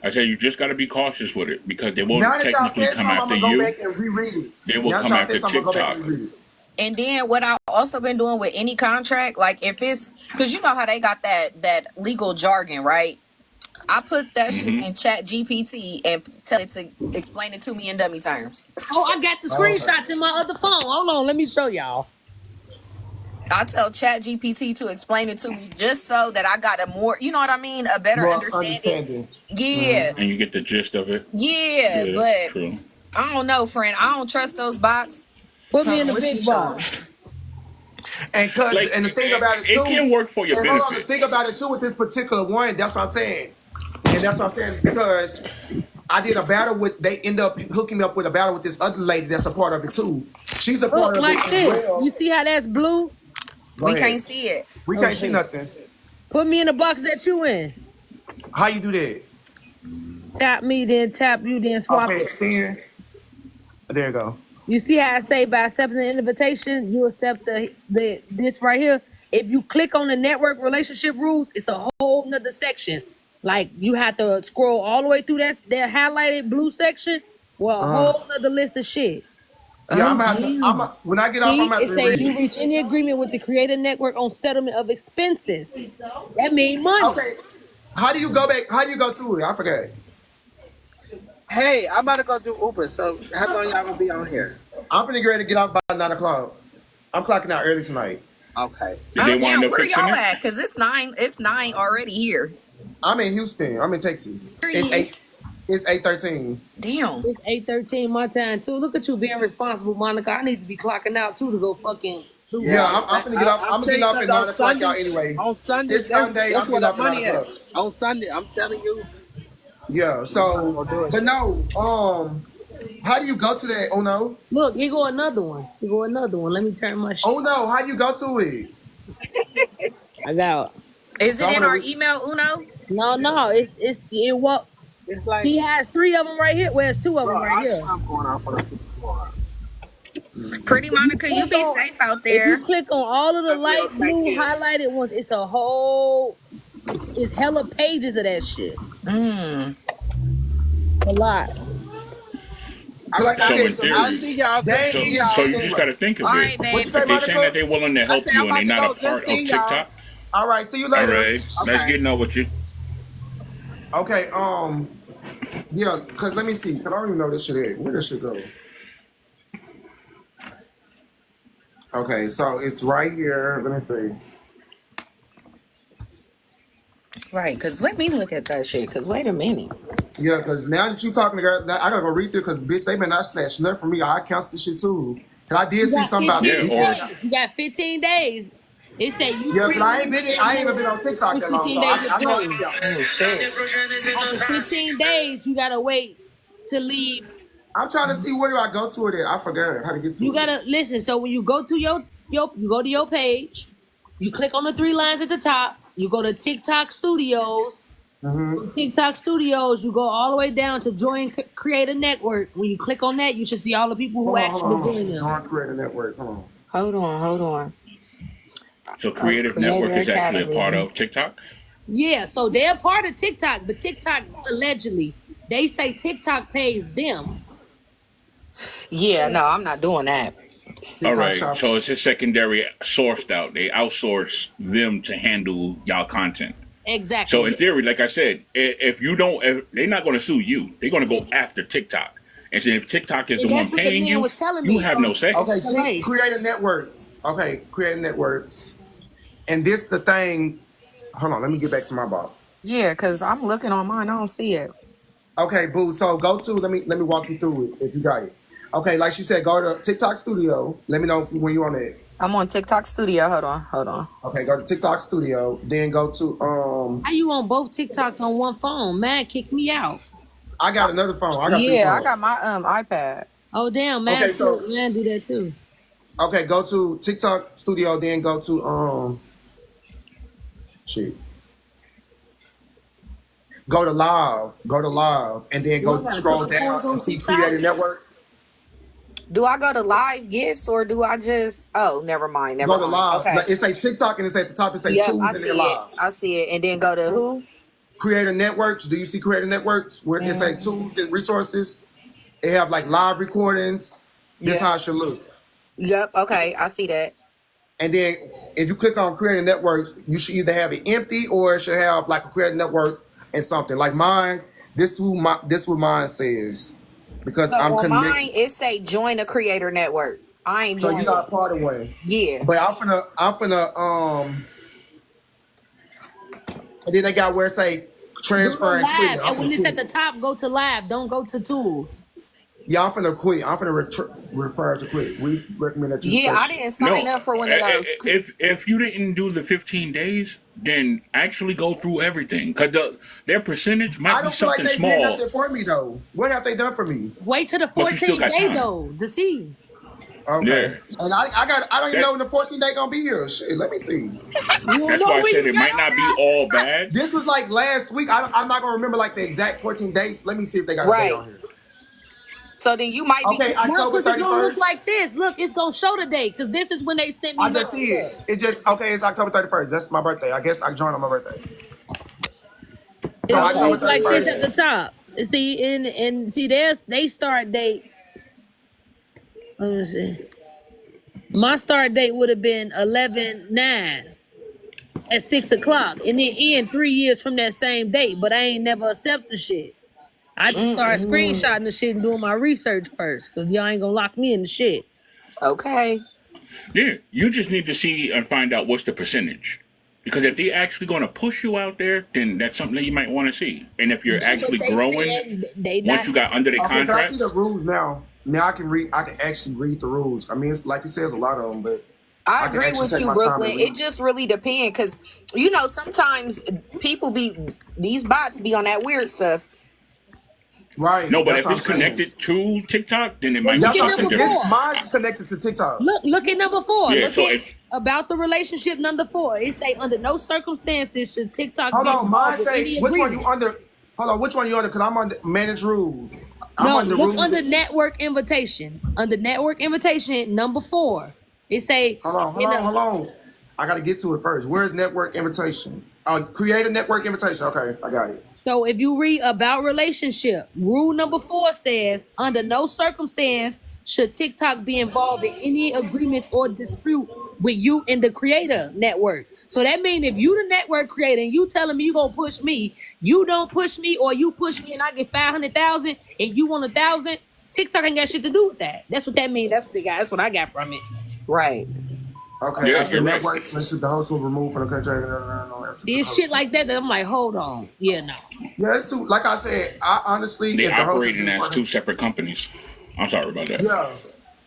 Speaker 4: I said you just gotta be cautious with it because they will
Speaker 1: Now that y'all
Speaker 4: technically
Speaker 1: said
Speaker 4: come
Speaker 1: something, I'm
Speaker 4: after
Speaker 1: gonna go
Speaker 4: you.
Speaker 1: back and reread it.
Speaker 4: They will
Speaker 1: Now that
Speaker 4: come
Speaker 1: y'all said
Speaker 4: after
Speaker 1: something, I'm gonna go back and
Speaker 4: TikTok.
Speaker 1: reread it.
Speaker 5: And then what I've also been doing with any contract, like if it's because you know how they got that legal jargon, right? I put that shit
Speaker 4: Hmm.
Speaker 5: in Chat GPT and tell it to explain it to me in dummy terms.
Speaker 2: Oh, I got the screenshots in my other phone. Hold on, let me show y'all.
Speaker 5: I tell Chat GPT to explain it to me just so that I got a more, you know what I mean, a better
Speaker 1: More
Speaker 5: understanding.
Speaker 1: understanding.
Speaker 5: Yeah,
Speaker 4: And you get the gist of it.
Speaker 5: yeah,
Speaker 4: Yeah,
Speaker 5: but
Speaker 4: true.
Speaker 5: I don't know, friend. I don't trust those bots.
Speaker 2: Put me
Speaker 5: Hold
Speaker 2: in
Speaker 5: on,
Speaker 2: the
Speaker 5: what's she
Speaker 2: big box.
Speaker 5: showing?
Speaker 4: Like
Speaker 1: And the thing about it
Speaker 4: it
Speaker 1: too,
Speaker 4: can work for your
Speaker 1: and hold on, the
Speaker 4: benefit.
Speaker 1: thing about it too with this particular one, that's what I'm saying. And that's what I'm saying because I did a battle with. They end up hooking me up with a battle with this other lady that's a part of it too. She's a
Speaker 2: Look
Speaker 1: part of it
Speaker 2: like
Speaker 1: as
Speaker 2: this.
Speaker 1: well.
Speaker 2: You see how that's blue?
Speaker 1: Go
Speaker 5: We
Speaker 1: ahead.
Speaker 5: can't see it.
Speaker 1: We
Speaker 2: Oh
Speaker 1: can't see
Speaker 2: shit.
Speaker 1: nothing.
Speaker 2: Put me in the box that you in.
Speaker 1: How you do that?
Speaker 2: Tap me, then tap you, then swap
Speaker 1: Okay,
Speaker 2: it.
Speaker 1: extend. There you go.
Speaker 2: You see how I say by accepting the invitation, you accept the this right here. If you click on the network relationship rules, it's a whole nother section. Like you have to scroll all the way through that highlighted blue section. Well, a
Speaker 1: Uh,
Speaker 2: whole nother list of shit.
Speaker 1: yeah,
Speaker 5: Oh
Speaker 1: I'm gonna have to.
Speaker 5: damn.
Speaker 1: When I get off, I'm
Speaker 2: See,
Speaker 1: gonna have
Speaker 2: it
Speaker 1: to
Speaker 2: say
Speaker 1: reread
Speaker 2: you reach
Speaker 1: it.
Speaker 2: any agreement with the creator network on settlement of expenses. That means money.
Speaker 1: Okay. How do you go back? How do you go to it? I forgot.
Speaker 7: Hey, I'm about to go do Uber. So how long y'all gonna be on here?
Speaker 1: I'm finna get ready to get off by 9 o'clock. I'm clocking out early tonight.
Speaker 7: Okay.
Speaker 4: Did they
Speaker 5: Oh
Speaker 4: wind
Speaker 5: damn,
Speaker 4: up
Speaker 5: where
Speaker 4: fixing
Speaker 5: y'all
Speaker 4: it?
Speaker 5: at? Cause it's 9. It's 9 already here.
Speaker 1: I'm in Houston. I'm in Texas. It's
Speaker 5: Period.
Speaker 1: 8. It's 8:13.
Speaker 5: Damn.
Speaker 2: It's 8:13 my time too. Look at you being responsible, Monica. I need to be clocking out too to go fucking do
Speaker 1: Yeah,
Speaker 2: work.
Speaker 1: I'm finna get off.
Speaker 7: I'm
Speaker 1: I'm gonna
Speaker 7: telling
Speaker 1: get
Speaker 7: you,
Speaker 1: off
Speaker 7: because
Speaker 1: at
Speaker 7: on
Speaker 1: 9 o'clock, y'all.
Speaker 7: Sunday,
Speaker 1: Anyway,
Speaker 7: on Sunday,
Speaker 1: this Sunday
Speaker 7: that's
Speaker 1: I'm
Speaker 7: where
Speaker 1: getting
Speaker 7: the
Speaker 1: off at 9
Speaker 7: money at.
Speaker 1: o'clock.
Speaker 7: On Sunday, I'm telling you,
Speaker 1: Yeah.
Speaker 7: I'm
Speaker 1: So,
Speaker 7: gonna do it.
Speaker 1: but no. How do you go to that? Oh no.
Speaker 2: Look, here go another one. Here go another one. Let me turn my shit.
Speaker 1: Oh no. How do you go to it?
Speaker 2: I got
Speaker 5: Is
Speaker 1: So
Speaker 5: it
Speaker 1: I
Speaker 5: in
Speaker 1: wanna.
Speaker 5: our email, Uno?
Speaker 2: no. It what
Speaker 7: It's like,
Speaker 2: he has 3 of them right here. Well, it's 2 of
Speaker 7: bro,
Speaker 2: them right
Speaker 7: I
Speaker 2: here.
Speaker 7: swear I'm going off on a people tomorrow.
Speaker 5: Pretty Monica, you
Speaker 2: Click
Speaker 5: be
Speaker 2: on
Speaker 5: safe out
Speaker 2: if you
Speaker 5: there.
Speaker 2: click on all of the
Speaker 7: I will.
Speaker 2: light
Speaker 7: Thank
Speaker 2: blue
Speaker 7: you.
Speaker 2: highlighted ones, it's hella pages of that shit.
Speaker 5: Mm.
Speaker 2: A lot.
Speaker 1: Like I
Speaker 4: So
Speaker 1: said,
Speaker 4: in
Speaker 1: so
Speaker 3: I'll
Speaker 4: theory,
Speaker 3: see y'all.
Speaker 1: they
Speaker 3: Good
Speaker 1: ain't
Speaker 3: seeing
Speaker 1: get
Speaker 4: so
Speaker 3: y'all.
Speaker 4: you just got to think of
Speaker 5: All
Speaker 4: it.
Speaker 5: right, babe.
Speaker 1: What you say,
Speaker 4: If they're saying that
Speaker 1: Monica?
Speaker 4: they're willing to
Speaker 3: I
Speaker 4: help
Speaker 3: say
Speaker 4: you
Speaker 3: I'm
Speaker 4: and they're
Speaker 3: about to
Speaker 4: not
Speaker 3: go.
Speaker 4: a
Speaker 3: Good
Speaker 4: part of
Speaker 3: seeing y'all.
Speaker 4: TikTok,
Speaker 1: All right, see you
Speaker 4: all
Speaker 1: later.
Speaker 4: right, let's
Speaker 5: Okay.
Speaker 4: get know with you.
Speaker 1: Okay, yeah, cause let me see, cause I don't even know this shit is. Where this shit go? Okay, so it's right here. Let me
Speaker 5: Right, because let me look at that shit. Because wait a minute.
Speaker 1: see. Yeah, cause now that you talking to her, I gotta go read through. Cause bitch, they been not snatch nothing from me. I cancel this shit too. Cause I did
Speaker 2: You
Speaker 1: see
Speaker 2: got
Speaker 1: something about
Speaker 2: 15
Speaker 4: Yeah,
Speaker 1: he said.
Speaker 4: or
Speaker 2: days. You got 15 days. It say you
Speaker 1: Yeah,
Speaker 2: free
Speaker 1: cause
Speaker 2: to
Speaker 1: I ain't
Speaker 2: leave
Speaker 1: been
Speaker 2: the
Speaker 1: I ain't even been
Speaker 2: network
Speaker 1: on TikTok
Speaker 2: once
Speaker 1: that long,
Speaker 2: 15
Speaker 1: so
Speaker 2: days is
Speaker 1: I know
Speaker 2: closed.
Speaker 1: it's yeah.
Speaker 5: Oh, shit.
Speaker 2: After 15 days, you gotta wait to leave.
Speaker 1: I'm trying to see where do I go to it at. I forgot how to get
Speaker 2: You
Speaker 1: to it.
Speaker 2: gotta listen. So when you go to you go to your page, you click on the three lines at the top. You go to TikTok Studios.
Speaker 1: Mm-hmm.
Speaker 2: From TikTok Studios, you go all the way down to join Create a Network. When you click on that, you should see all the people who actually
Speaker 1: Hold
Speaker 2: join
Speaker 1: on.
Speaker 2: them.
Speaker 1: Join Creator Network. Hold on.
Speaker 5: Hold on.
Speaker 4: so
Speaker 5: Oh,
Speaker 4: Creative Network
Speaker 5: Creator
Speaker 4: is actually a part
Speaker 5: Academy.
Speaker 4: of TikTok.
Speaker 2: Yeah, so they're part of TikTok, but TikTok allegedly they say TikTok pays them.
Speaker 5: Yeah, no, I'm not doing that.
Speaker 4: All
Speaker 1: TikTok
Speaker 4: right,
Speaker 1: Shop.
Speaker 4: so it's a secondary sourced out. They outsource them to handle y'all content. So in
Speaker 2: Exactly.
Speaker 4: theory, like I said, if you don't, if, they're not going to sue you. They're going to go after TikTok. And so if TikTok is the
Speaker 2: And
Speaker 4: one
Speaker 2: that's what the
Speaker 4: paying
Speaker 2: man
Speaker 4: you,
Speaker 2: was telling
Speaker 4: you
Speaker 2: me.
Speaker 4: have no say.
Speaker 1: Okay,
Speaker 2: Delay.
Speaker 1: Creator Networks. Okay, Creator Networks. And this the thing. Hold on, let me get back to my box.
Speaker 5: Yeah, because I'm looking on mine. I don't see it.
Speaker 1: Okay, boo. So go to let me walk you through it if you got it. Okay, like she said, go to TikTok Studio. Let me know when you're on it.
Speaker 5: I'm on TikTok Studio. Hold on.
Speaker 1: Okay, go to TikTok Studio. Then go to
Speaker 2: How you on both TikToks on one phone? Man, kick me out.
Speaker 1: I got another phone. I got three
Speaker 5: Yeah, I got
Speaker 1: phones.
Speaker 5: my iPad.
Speaker 2: Oh damn,
Speaker 1: Okay, so
Speaker 2: man do that too.
Speaker 1: okay, go to TikTok Studio. Then go to shit. Go to live. Go to live, and then
Speaker 2: Do I
Speaker 1: go
Speaker 2: gotta put
Speaker 1: scroll
Speaker 2: the phones
Speaker 1: down and
Speaker 2: on
Speaker 1: see
Speaker 2: TikTok?
Speaker 1: Creator Network.
Speaker 5: Do I go to live gifts or do I just? Oh, never mind.
Speaker 1: Go to live.
Speaker 5: Okay.
Speaker 1: Like, it's like TikTok and it's at the top. It say
Speaker 5: Yep,
Speaker 1: tools
Speaker 5: I
Speaker 1: and then
Speaker 5: see it.
Speaker 1: live.
Speaker 5: And then go to who?
Speaker 1: Creator Networks. Do you see Creator Networks where it say tools and resources? They have like live recordings. This
Speaker 5: Yeah.
Speaker 1: how it should look.
Speaker 5: Yep. Okay, I see that.
Speaker 1: And then if you click on Creator Networks, you should either have it empty or it should have like a Creator Network and something. Like mine, this what mine says. Because
Speaker 5: So
Speaker 1: I'm
Speaker 5: on
Speaker 1: connected.
Speaker 5: mine, it say join a creator network. I ain't
Speaker 1: So you're
Speaker 5: joining.
Speaker 1: not part of one.
Speaker 5: Yeah.
Speaker 1: But I'm finna and then they got where it say
Speaker 2: Go to
Speaker 1: transfer and quit.
Speaker 2: live, and when it's at the top, go to live. Don't go to tools.
Speaker 1: Yeah, I'm finna quit. I'm finna refer to quit. We recommend that you
Speaker 5: Yeah, I
Speaker 1: stay.
Speaker 5: didn't sign
Speaker 4: No,
Speaker 5: up for one of those.
Speaker 4: if you didn't do the 15 days, then actually go through everything because their percentage might
Speaker 1: I
Speaker 4: be
Speaker 1: don't feel like
Speaker 4: something
Speaker 1: they did
Speaker 4: small,
Speaker 1: nothing for me though. What have they done for me?
Speaker 2: Wait till the
Speaker 4: but you still
Speaker 2: 14th
Speaker 4: got
Speaker 2: day
Speaker 4: time.
Speaker 2: though to see.
Speaker 1: Okay.
Speaker 4: Yeah,
Speaker 1: And I don't even
Speaker 4: that,
Speaker 1: know when the 14th day gonna be here. Shit, let me see.
Speaker 2: You don't
Speaker 4: that's
Speaker 2: know
Speaker 4: why I
Speaker 2: when
Speaker 4: said
Speaker 2: you
Speaker 4: it
Speaker 2: got
Speaker 4: might
Speaker 2: on
Speaker 4: not be
Speaker 2: there?
Speaker 4: all bad.
Speaker 1: This was like last week. I'm not gonna remember like the exact 14 dates. Let me see if they got a date
Speaker 5: Right.
Speaker 1: on here.
Speaker 5: So then you might be.
Speaker 1: Okay,
Speaker 2: No,
Speaker 1: October
Speaker 2: because it's gonna look
Speaker 1: 31st.
Speaker 2: like this. Look, it's gonna show the date because this is when they sent me
Speaker 1: I
Speaker 2: mine.
Speaker 1: just see
Speaker 2: Look.
Speaker 1: it. It just okay. It's October 31st. That's my birthday. I guess I joined on my birthday.
Speaker 2: It's
Speaker 1: So
Speaker 2: gonna
Speaker 1: October
Speaker 2: look like this at the
Speaker 1: 31st.
Speaker 2: top. See, and see, they start date. Let me see. My start date would have been 11/9 at 6 o'clock, and then end 3 years from that same date. But I ain't never accept the shit. I just started screenshotting the shit and doing my research first, cause y'all ain't gonna lock me in the shit.
Speaker 5: Okay.
Speaker 4: Yeah, you just need to see and find out what's the percentage. Because if they're actually going to push you out there, then that's something that you might want to see. And if you're
Speaker 2: That's what
Speaker 4: actually
Speaker 2: they
Speaker 4: growing,
Speaker 2: said. They
Speaker 4: once
Speaker 2: not.
Speaker 4: you got under the
Speaker 1: Okay, so I see the
Speaker 4: contracts,
Speaker 1: rules now. Now I can read. I can actually read the rules. I mean, it's like you said, it's a lot of them, but
Speaker 5: I
Speaker 1: I can
Speaker 5: agree
Speaker 1: actually
Speaker 5: with
Speaker 1: take
Speaker 5: you,
Speaker 1: my time
Speaker 5: Brooklyn.
Speaker 1: and
Speaker 5: It
Speaker 1: read.
Speaker 5: just really depends because, sometimes these bots be on that weird stuff.
Speaker 1: Right.
Speaker 4: no, but
Speaker 1: That's
Speaker 4: if
Speaker 1: what I'm
Speaker 4: it's
Speaker 1: saying.
Speaker 4: connected to TikTok, then it
Speaker 2: Well,
Speaker 4: might be
Speaker 2: look
Speaker 1: That's
Speaker 2: at
Speaker 1: what I'm
Speaker 4: something
Speaker 2: number
Speaker 1: saying.
Speaker 4: different.
Speaker 2: four.
Speaker 1: Mine's connected to TikTok.
Speaker 2: Look at number 4.
Speaker 4: Yeah,
Speaker 2: Look
Speaker 4: so
Speaker 2: at
Speaker 4: it's
Speaker 2: about the relationship number 4. It say under no circumstances should TikTok
Speaker 1: Hold
Speaker 2: be
Speaker 1: on,
Speaker 2: involved
Speaker 1: mine
Speaker 2: with
Speaker 1: say
Speaker 2: any
Speaker 1: which one
Speaker 2: agreement.
Speaker 1: you under. Hold on, which one you under? Because I'm under manage rules. I'm
Speaker 2: No,
Speaker 1: under
Speaker 2: look
Speaker 1: rules.
Speaker 2: under network invitation. Under network invitation, number 4. It say
Speaker 1: Hold on. I got to get to it first. Where's network invitation? Create a network invitation. Okay, I got it.
Speaker 2: So if you read about relationship, rule number 4 says, under no circumstance should TikTok be involved in any agreement or dispute with you and the creator network. So that means if you the network creator and you telling me you gonna push me, you don't push me, or you push me and I get 500,000 and you want 1,000, TikTok ain't got shit to do with that. That's what that means. That's what I got from it.
Speaker 5: Right.
Speaker 1: Okay,
Speaker 4: Yeah,
Speaker 1: that's the
Speaker 4: you're right.
Speaker 1: network. The host will remove from the country.
Speaker 2: It's shit like that I'm like, hold on. Yeah, no.
Speaker 1: Yeah, it's too, like I said, I honestly,
Speaker 4: They
Speaker 1: if the host
Speaker 4: operating as two separate companies. I'm sorry about that.
Speaker 1: yeah,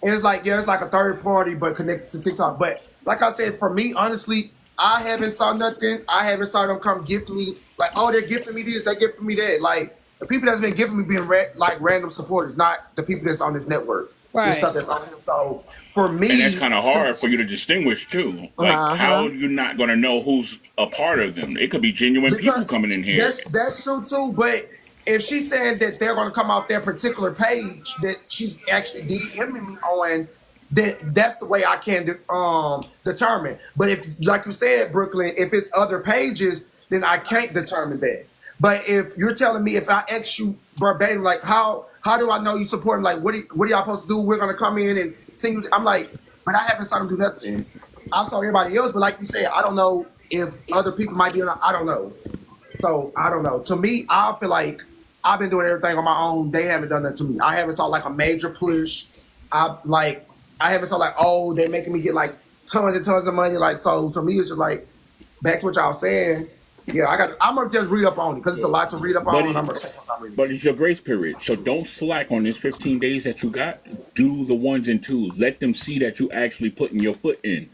Speaker 1: it's like it's like a third party, but connected to TikTok. But like I said, for me, honestly, I haven't saw nothing. I haven't saw them come gift me like, oh, they're gifting me this, they're gifting me that. Like the people that's been gifting me being like random supporters, not the people that's on this network.
Speaker 2: Right.
Speaker 1: The stuff that's on here. So for me,
Speaker 4: And that's kind of hard for you to distinguish too. Like, how are you not going to know who's a part of them? It could be genuine people coming in here.
Speaker 1: That's true too. But if she's saying that they're going to come off their particular page that she's actually DMing me on, that's the way I can determine. But if, like you said, Brooklyn, if it's other pages, then I can't determine that. But if you're telling me, if I ask you verbatim, like how do I know you support him? Like, what are y'all supposed to do? We're gonna come in and sing you. I'm like, but I haven't saw them do nothing. I saw everybody else, but like you said, I don't know if other people might be. I don't know. So I don't know. To me, I feel like I've been doing everything on my own. They haven't done that to me. I haven't saw like a major push. I haven't saw like, oh, they're making me get like tons and tons of money. Like, so to me, it's just like back to what y'all saying. Yeah, I'm gonna just read up on it because it's a lot to read up on.
Speaker 4: But it's your grace period, so don't slack on this 15 days that you got. Do the ones and twos. Let them see that you actually putting your foot in.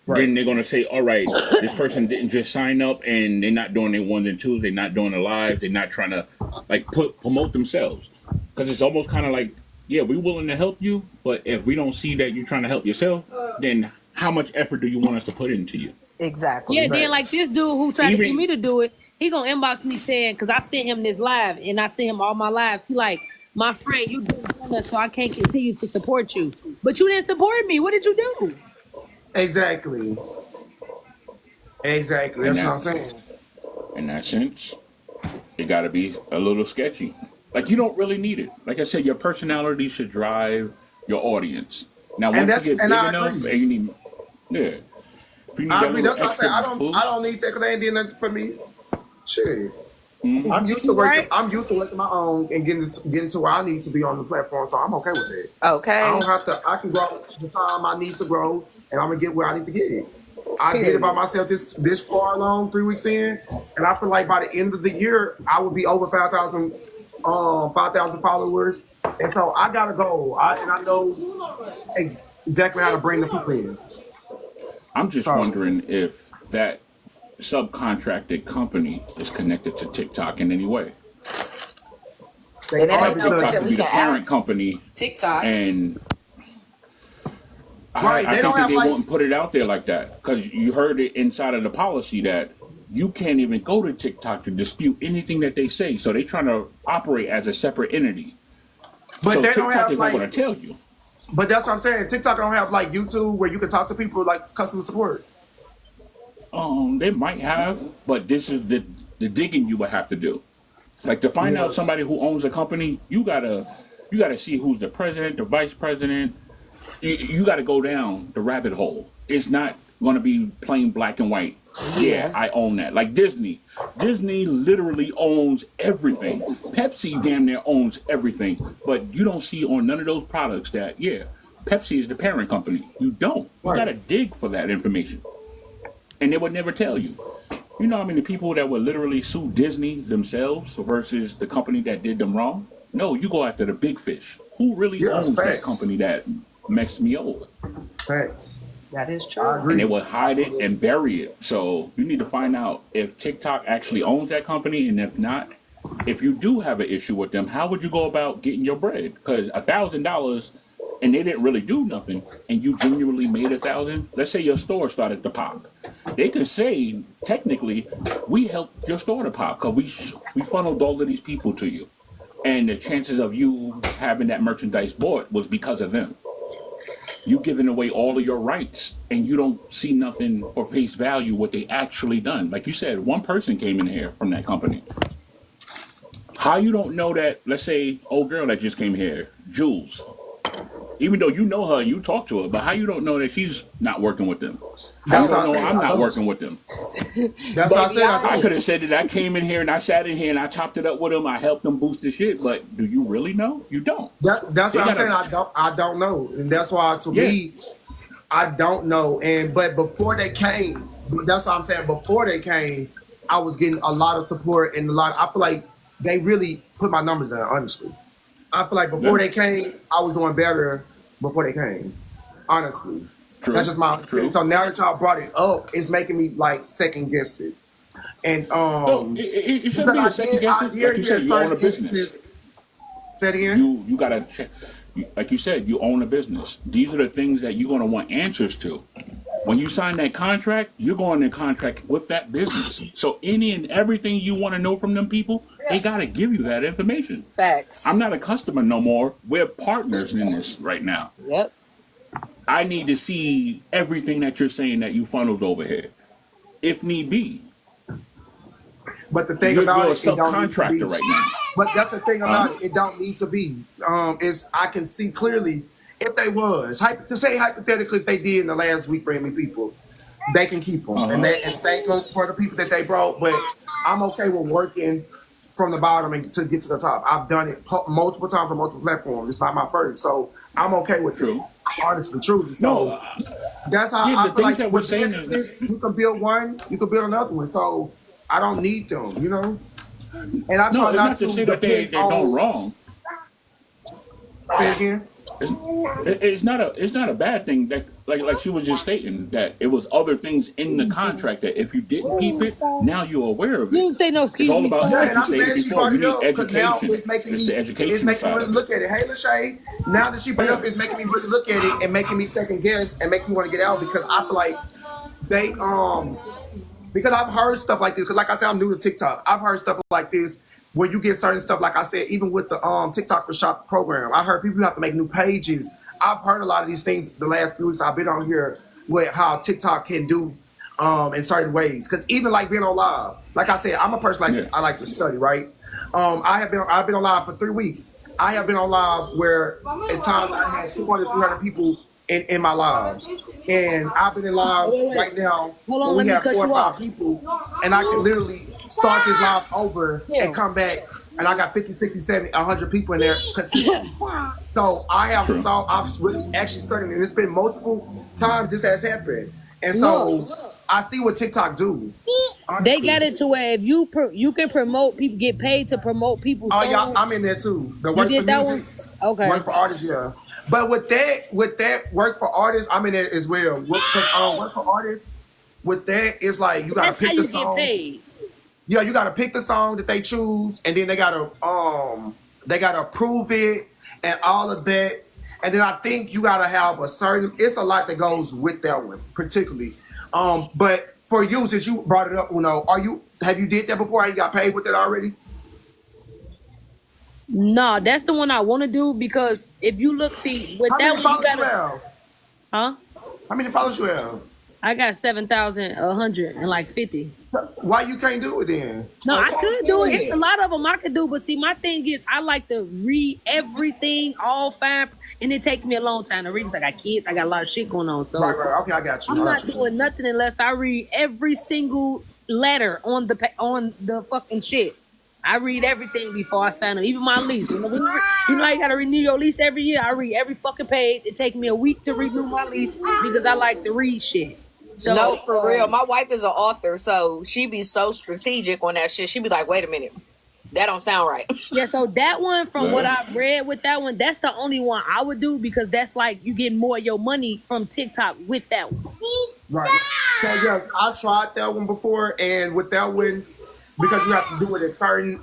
Speaker 4: Right. Then they're gonna say, all right, this person didn't just sign up and they're not doing their ones and twos. They're not doing the live. They're not trying to like promote themselves. Because it's almost kind of like, yeah, we're willing to help you, but if we don't see that you're trying to help yourself, then how much effort do you want us to put into you?
Speaker 5: Exactly.
Speaker 2: Yeah, then like this dude who tried to get me to do it, he gonna inbox me saying, because I sent him this live and I sent him all my lives. He like, my friend, you doing that, so I can't continue to support you. But you didn't support me. What did you do?
Speaker 1: Exactly. That's what I'm saying.
Speaker 4: In that sense, it got to be a little sketchy. Like, you don't really need it. Like I said, your personality should drive your audience. Now, once you get big enough, and you need, yeah.
Speaker 1: I agree. That's what I say. I don't need that because they ain't doing nothing for me. Shit. Mm-hmm. I'm used to working. Right? I'm used to working my own and getting to where I need to be on the platform. So I'm okay with it.
Speaker 5: Okay.
Speaker 1: I don't have to. I can grow the time I need to grow, and I'm gonna get where I need to get it. I did it by myself this far along, 3 weeks in, and I feel like by the end of the year I would be over 5,000 followers, and so I gotta go. I know exactly how to bring the people in.
Speaker 4: I'm just wondering if that subcontracted company is connected to TikTok in any way. TikTok could be the parent company.
Speaker 5: TikTok.
Speaker 4: And I think that they wouldn't put it out there like that because you heard it inside of the policy that you can't even go to TikTok to dispute anything that they say. So they're trying to operate as a separate entity.
Speaker 1: But
Speaker 4: so
Speaker 1: they
Speaker 4: TikTok
Speaker 1: don't have
Speaker 4: is not going to tell you.
Speaker 1: But that's what I'm saying. TikTok don't have like YouTube where you can talk to people like customer support.
Speaker 4: They might have, but this is the digging you would have to do. Like to find out somebody who owns a company, you gotta see who's the president, the vice president. You got to go down the rabbit hole. It's not going to be plain black and white. Yeah, I own that. Like Disney. Disney literally owns everything. Pepsi damn near owns everything. But you don't see on none of those products that, Pepsi is the parent company. You don't. You got to dig for that information. And they would never tell you. You know how many people that would literally sue Disney themselves versus the company that did them wrong? No, you go after the big fish. Who really owns that company that makes me old?
Speaker 1: Thanks.
Speaker 8: That is true.
Speaker 4: And they will hide it and bury it. So you need to find out if TikTok actually owns that company, and if not, if you do have an issue with them, how would you go about getting your bread? Because $1,000 and they didn't really do nothing, and you genuinely made $1,000. Let's say your store started to pop. They could say technically we helped your store to pop because we funneled all of these people to you, and the chances of you having that merchandise bought was because of them. You giving away all of your rights, and you don't see nothing for face value what they actually done. Like you said, one person came in here from that company. How you don't know that? Let's say old girl that just came here, Jules. Even though you know her and you talk to her, but how you don't know that she's not working with them? How you don't know I'm not working with them?
Speaker 1: That's what I said.
Speaker 4: I could have said that I came in here and I sat in here and I chopped it up with them. I helped them boost the shit. But do you really know? You don't.
Speaker 1: That's what I'm saying. I don't know, and that's why to me, I don't know. But before they came, that's what I'm saying. Before they came, I was getting a lot of support and I feel like they really put my numbers in. Honestly, I feel like before they came, I was doing better before they came. Honestly, that's just my opinion. So now that y'all brought it up, it's making me like second guess it. And
Speaker 4: it shouldn't be a second guess. Like you said, you own a business.
Speaker 1: Say it again.
Speaker 4: You gotta check. Like you said, you own a business. These are the things that you're gonna want answers to. When you sign that contract, you're going in contract with that business. So any and everything you want to know from them people, they gotta give you that information.
Speaker 5: Facts.
Speaker 4: I'm not a customer no more. We're partners in this right now.
Speaker 5: Yep.
Speaker 4: I need to see everything that you're saying that you funneled over here, if need be.
Speaker 1: But the thing about
Speaker 4: you're a
Speaker 1: it don't need to be.
Speaker 4: subcontractor right now.
Speaker 1: But that's the thing about it don't need to be. Is I can see clearly if they was to say hypothetically if they did in the last week bring me people, they can keep them and thank them for the people that they brought. But I'm okay with working from the bottom and to get to the top. I've done it multiple times on multiple platforms. It's not my first, so I'm okay with it. Honestly, truly. So that's how I feel like with businesses, you can build one, you can build another one. So I don't need them, you know. And I try not to
Speaker 4: say that they're going wrong.
Speaker 1: Say it again.
Speaker 4: It's not a bad thing that like she was just stating that it was other things in the contract that if you didn't keep it, now you're aware of it.
Speaker 2: You didn't say no. Excuse me.
Speaker 4: It's all about
Speaker 1: and I'm glad she brought it up because now
Speaker 4: it's making me
Speaker 1: really look at it. Hey, Lachey, now that she brought it up, it's making me really look at it and making me second guess and making me want to get out because I feel like they because I've heard stuff like this because like I said I'm new to TikTok. I've heard stuff like this. Where you get certain stuff, like I said, even with the TikTok for Shop program, I heard people have to make new pages. I've heard a lot of these things the last few weeks I've been on here with how TikTok can do in certain ways. Because even like being on live, like I said, I'm a person I like to study, right? I've been on live for 3 weeks. I have been on live where at times I had 200, 300 people in my lives. And I've been in lives right now where we have 4 or 5 people, and I can literally start this live over and come back and I got 50, 60, 70, 100 people in there consistently. So I've really actually studied and it's been multiple times this has happened. And so I see what TikTok do.
Speaker 2: They got it to where if you can promote people, get paid to promote people.
Speaker 1: Oh yeah, I'm in there too. The work for music, work for artists, yeah. But with that work for artists, I'm in there as well. Work for artists, with that, it's like you gotta pick the song. Get paid. Yeah, you gotta pick the song that they choose, and then they gotta approve it and all of that. And then I think you gotta have it's a lot that goes with that one, particularly. But for you, since you brought it up, Uno, have you did that before? You got paid with it already?
Speaker 2: No, that's the one I want to do because if you look, with that one you gotta. Huh?
Speaker 1: How many followers you have?
Speaker 2: I got 7,150.
Speaker 1: Why you can't do it then?
Speaker 2: No, I could do it. It's a lot of them I could do, but see, my thing is I like to read everything all fine, and it takes me a long time to read because I got kids, I got a lot of shit going on. So
Speaker 1: right, okay, I got you.
Speaker 2: I'm not doing nothing unless I read every single letter on the fucking shit. I read everything before I sign up, even my lease. You know I gotta renew your lease every year. I read every fucking page. It takes me a week to renew my lease because I like to read shit. So,
Speaker 5: no, for real. My wife is an author, so she be so strategic on that shit. She be like, wait a minute. That don't sound right.
Speaker 2: Yeah, so that one, from what I've read with that one, that's the only one I would do because that's like you get more of your money from TikTok with that one.
Speaker 1: Right. So, yes, I tried that one before, and with that one, because you have to do it at certain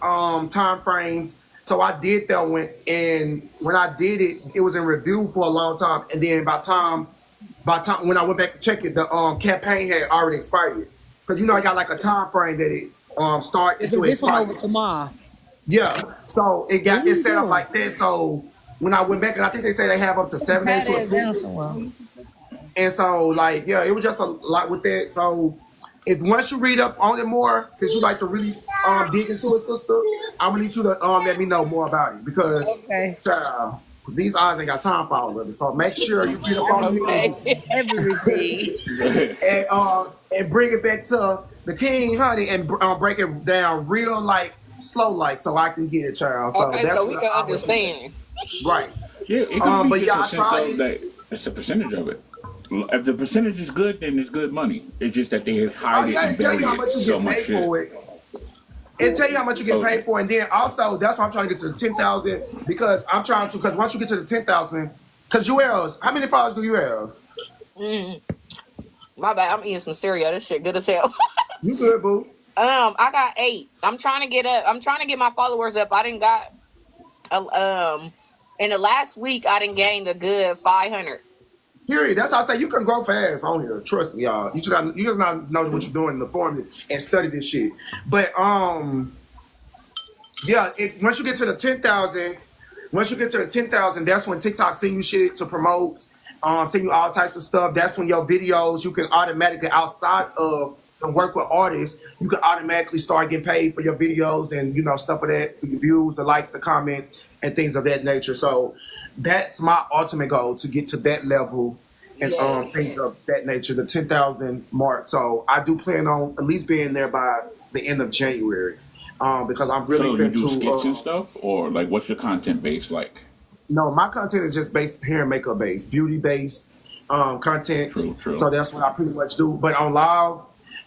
Speaker 1: time frames. So I did that one, and when I did it, it was in review for a long time, and then by time when I went back to check it, the campaign had already expired. Because I got like a time frame that it start into
Speaker 2: this
Speaker 1: expire.
Speaker 2: One over tomorrow.
Speaker 1: Yeah, so it set up like that. So when I went back, and I think they say they have up to 7 days to approve it. And so it was just a lot with that. So if once you read up on it more, since you like to really dig into it, sister, I'm gonna need you to let me know more about it because child, these eyes ain't got time for all of it. So make sure you read up on it
Speaker 2: Everything.
Speaker 1: and bring it back to the king, honey, and break it down real like slow like so I can get it, child. So
Speaker 5: Okay,
Speaker 1: that's
Speaker 5: so we
Speaker 1: what
Speaker 5: can
Speaker 1: I was
Speaker 5: understand.
Speaker 1: right.
Speaker 4: Yeah, it could be
Speaker 1: But
Speaker 4: just
Speaker 1: yeah,
Speaker 4: a
Speaker 1: I tried
Speaker 4: simple
Speaker 1: it.
Speaker 4: that it's a percentage of it. If the percentage is good, then it's good money. It's just that they
Speaker 1: Oh
Speaker 4: hide it
Speaker 1: yeah,
Speaker 4: and
Speaker 1: and tell
Speaker 4: bury
Speaker 1: you how much
Speaker 4: it
Speaker 1: you
Speaker 4: so
Speaker 1: get
Speaker 4: much
Speaker 1: paid
Speaker 4: shit.
Speaker 1: for it. And tell you how much you get paid
Speaker 4: Okay.
Speaker 1: for, and then also that's why I'm trying to get to the 10,000 because I'm trying to because once you get to the 10,000, because ULs, how many followers do you have?
Speaker 5: My bad. I'm eating some cereal. This shit good as hell.
Speaker 1: You good, boo?
Speaker 5: I got 8. I'm trying to get up. I'm trying to get my followers up. I didn't got in the last week I didn't gain a good 500.
Speaker 1: Period. That's how I say you can grow fast on here. Trust me, y'all. You just not know what you're doing in the form and study this shit. But yeah, once you get to the 10,000, that's when TikTok send you shit to promote, send you all types of stuff. That's when your videos you can automatically outside of the work with artists, you can automatically start getting paid for your videos and stuff like that, the views, the likes, the comments, and things of that nature. So that's my ultimate goal to get to that level and
Speaker 5: Yes.
Speaker 1: things of that nature, the 10,000 mark. So I do plan on at least being there by the end of January. Because I'm really
Speaker 4: So you do
Speaker 1: into
Speaker 4: skits and stuff, or like what's your content base like?
Speaker 1: no, my content is just based hair and makeup based, beauty based content.
Speaker 4: True.
Speaker 1: So that's what I pretty much do. But on live,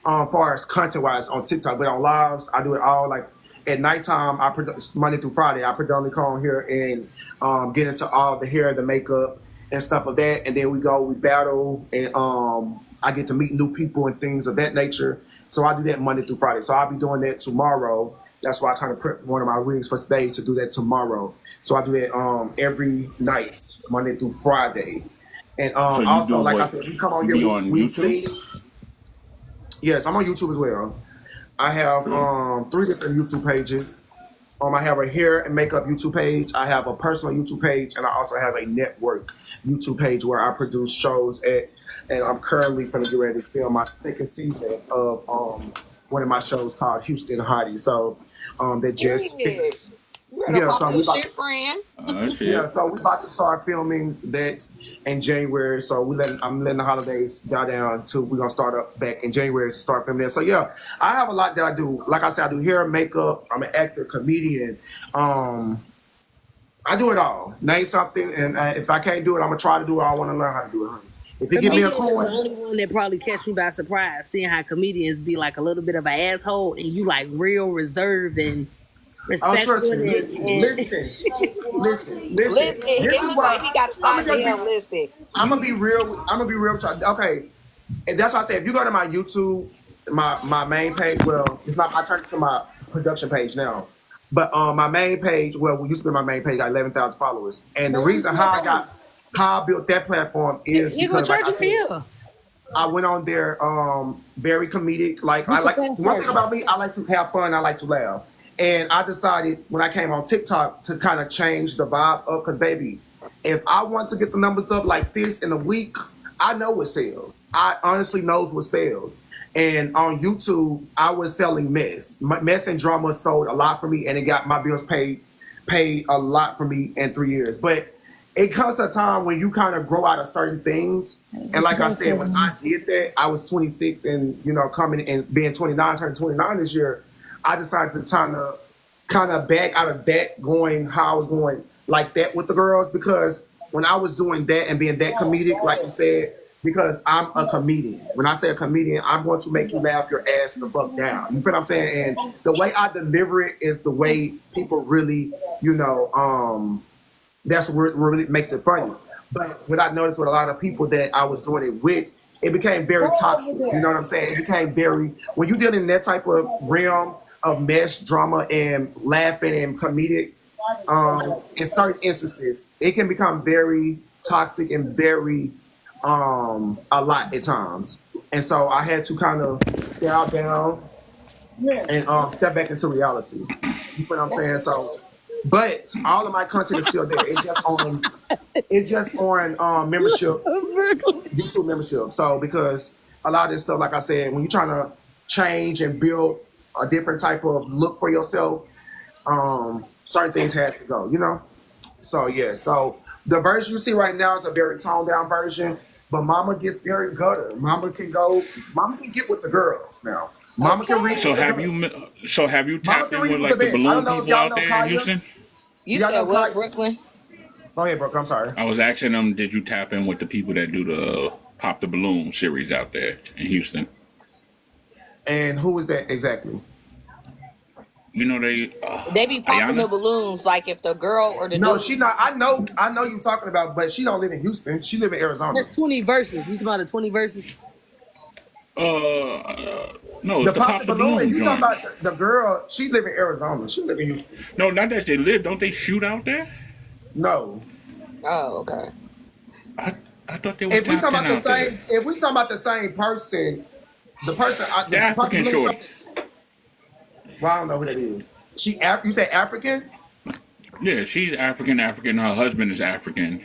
Speaker 1: far as content wise on TikTok, but on lives, I do it all like at nighttime. Monday through Friday. I predominantly come here and get into all the hair, the makeup, and stuff of that. And then we battle, and I get to meet new people and things of that nature. So I do that Monday through Friday. So I'll be doing that tomorrow. That's why I kind of prepped one of my wigs for today to do that tomorrow. So I do that every night, Monday through Friday. And
Speaker 4: So you
Speaker 1: also,
Speaker 4: do
Speaker 1: like I
Speaker 4: what?
Speaker 1: said, we come on
Speaker 4: You
Speaker 1: here,
Speaker 4: be on
Speaker 1: we
Speaker 4: YouTube?
Speaker 1: see. Yes, I'm on YouTube as well. I have
Speaker 4: True.
Speaker 1: 3 different YouTube pages. I have a hair and makeup YouTube page. I have a personal YouTube page, and I also have a network YouTube page where I produce shows at. And I'm currently going to get ready to film my 2nd season of one of my shows called Houston Hottie. So that just
Speaker 5: Period. You better
Speaker 1: yeah.
Speaker 5: pop
Speaker 1: So
Speaker 5: your shit, friend.
Speaker 1: yeah, so we about to start filming that in January. So I'm letting the holidays die down till we're gonna start up back in January to start filming that. So yeah, I have a lot that I do. Like I said, I do hair, makeup. I'm an actor, comedian. I do it all. Name something, and if I can't do it, I'm gonna try to do it. I want to learn how to do it. Honey. If you give me a
Speaker 2: The
Speaker 1: coin,
Speaker 2: only one that probably catch me by surprise, seeing how comedians be like a little bit of an asshole, and you like real reserved and respectful.
Speaker 1: trust me. Listen.
Speaker 5: Listen,
Speaker 1: This
Speaker 5: he
Speaker 1: is
Speaker 5: was
Speaker 1: why
Speaker 5: like, he got to stop him. Listen.
Speaker 1: I'm gonna be real. I'm gonna be real. Okay, and that's why I say if you go to my YouTube, my main page. Well, it's not. I turned it to my production page now, but my main page. Well, we used to be my main page. Got 11,000 followers, and the reason how I built that platform is
Speaker 2: You gonna
Speaker 1: because like
Speaker 2: charge
Speaker 1: I
Speaker 2: you
Speaker 1: said,
Speaker 2: for
Speaker 1: I went on there very comedic. Like I like one thing about me, I like to have fun. I like to laugh. And I decided when I came on TikTok to kind of change the vibe up, because baby, if I want to get the numbers up like this in a week, I know what sells. I honestly knows what sells. And on YouTube, I was selling mess. Mess and drama sold a lot for me, and it got my bills paid a lot for me in 3 years. But it comes a time when you kind of grow out of certain things. And like I said, when I did that, I was 26 and, coming and being 29, turning 29 this year, I decided to kind of back out of that going how I was going like that with the girls, because when I was doing that and being that comedic, like you said, because I'm a comedian. When I say a comedian, I'm going to make you laugh your ass the fuck down. You feel what I'm saying? And the way I deliver it is the way people really, that's what really makes it funny. But what I noticed with a lot of people that I was doing it with, it became very toxic. You know what I'm saying? It became very, when you deal in that type of realm of mess, drama, and laughing and comedic, in certain instances, it can become very toxic and very, a lot at times. And so I had to kind of dial down and step back into reality. You know what I'm saying? So, but all of my content is still there. It's just on membership, YouTube membership. So because a lot of this stuff, like I said, when you're trying to change and build a different type of look for yourself, certain things had to go, you know? So yeah, so the version you see right now is a very toned down version, but Mama gets very gutter. Mama can get with the girls now. Mama can reach.
Speaker 4: So have you tapped in with like the balloon people out there in Houston?
Speaker 5: You said what, Brooklyn?
Speaker 1: Go ahead, Brooklyn. I'm sorry.
Speaker 4: I was asking them, did you tap in with the people that do the Pop the Balloon series out there in Houston?
Speaker 1: And who is that exactly?
Speaker 4: You know they
Speaker 5: be popping the balloons, like if the girl or the
Speaker 1: no, she not. I know you talking about, but she don't live in Houston. She live in Arizona.
Speaker 2: There's 20 verses. You talking about the 20 verses?
Speaker 4: No,
Speaker 1: the
Speaker 4: Pop the Balloon.
Speaker 1: You talking about the girl? She live in Arizona. She live in Houston.
Speaker 4: No, not that they live. Don't they shoot out there?
Speaker 1: No.
Speaker 5: Oh, okay.
Speaker 4: I thought they were.
Speaker 1: If we talking about the same person, the person
Speaker 4: the African shorty.
Speaker 1: Well, I don't know who that is. You say African?
Speaker 4: Yeah, she's African. Her husband is African.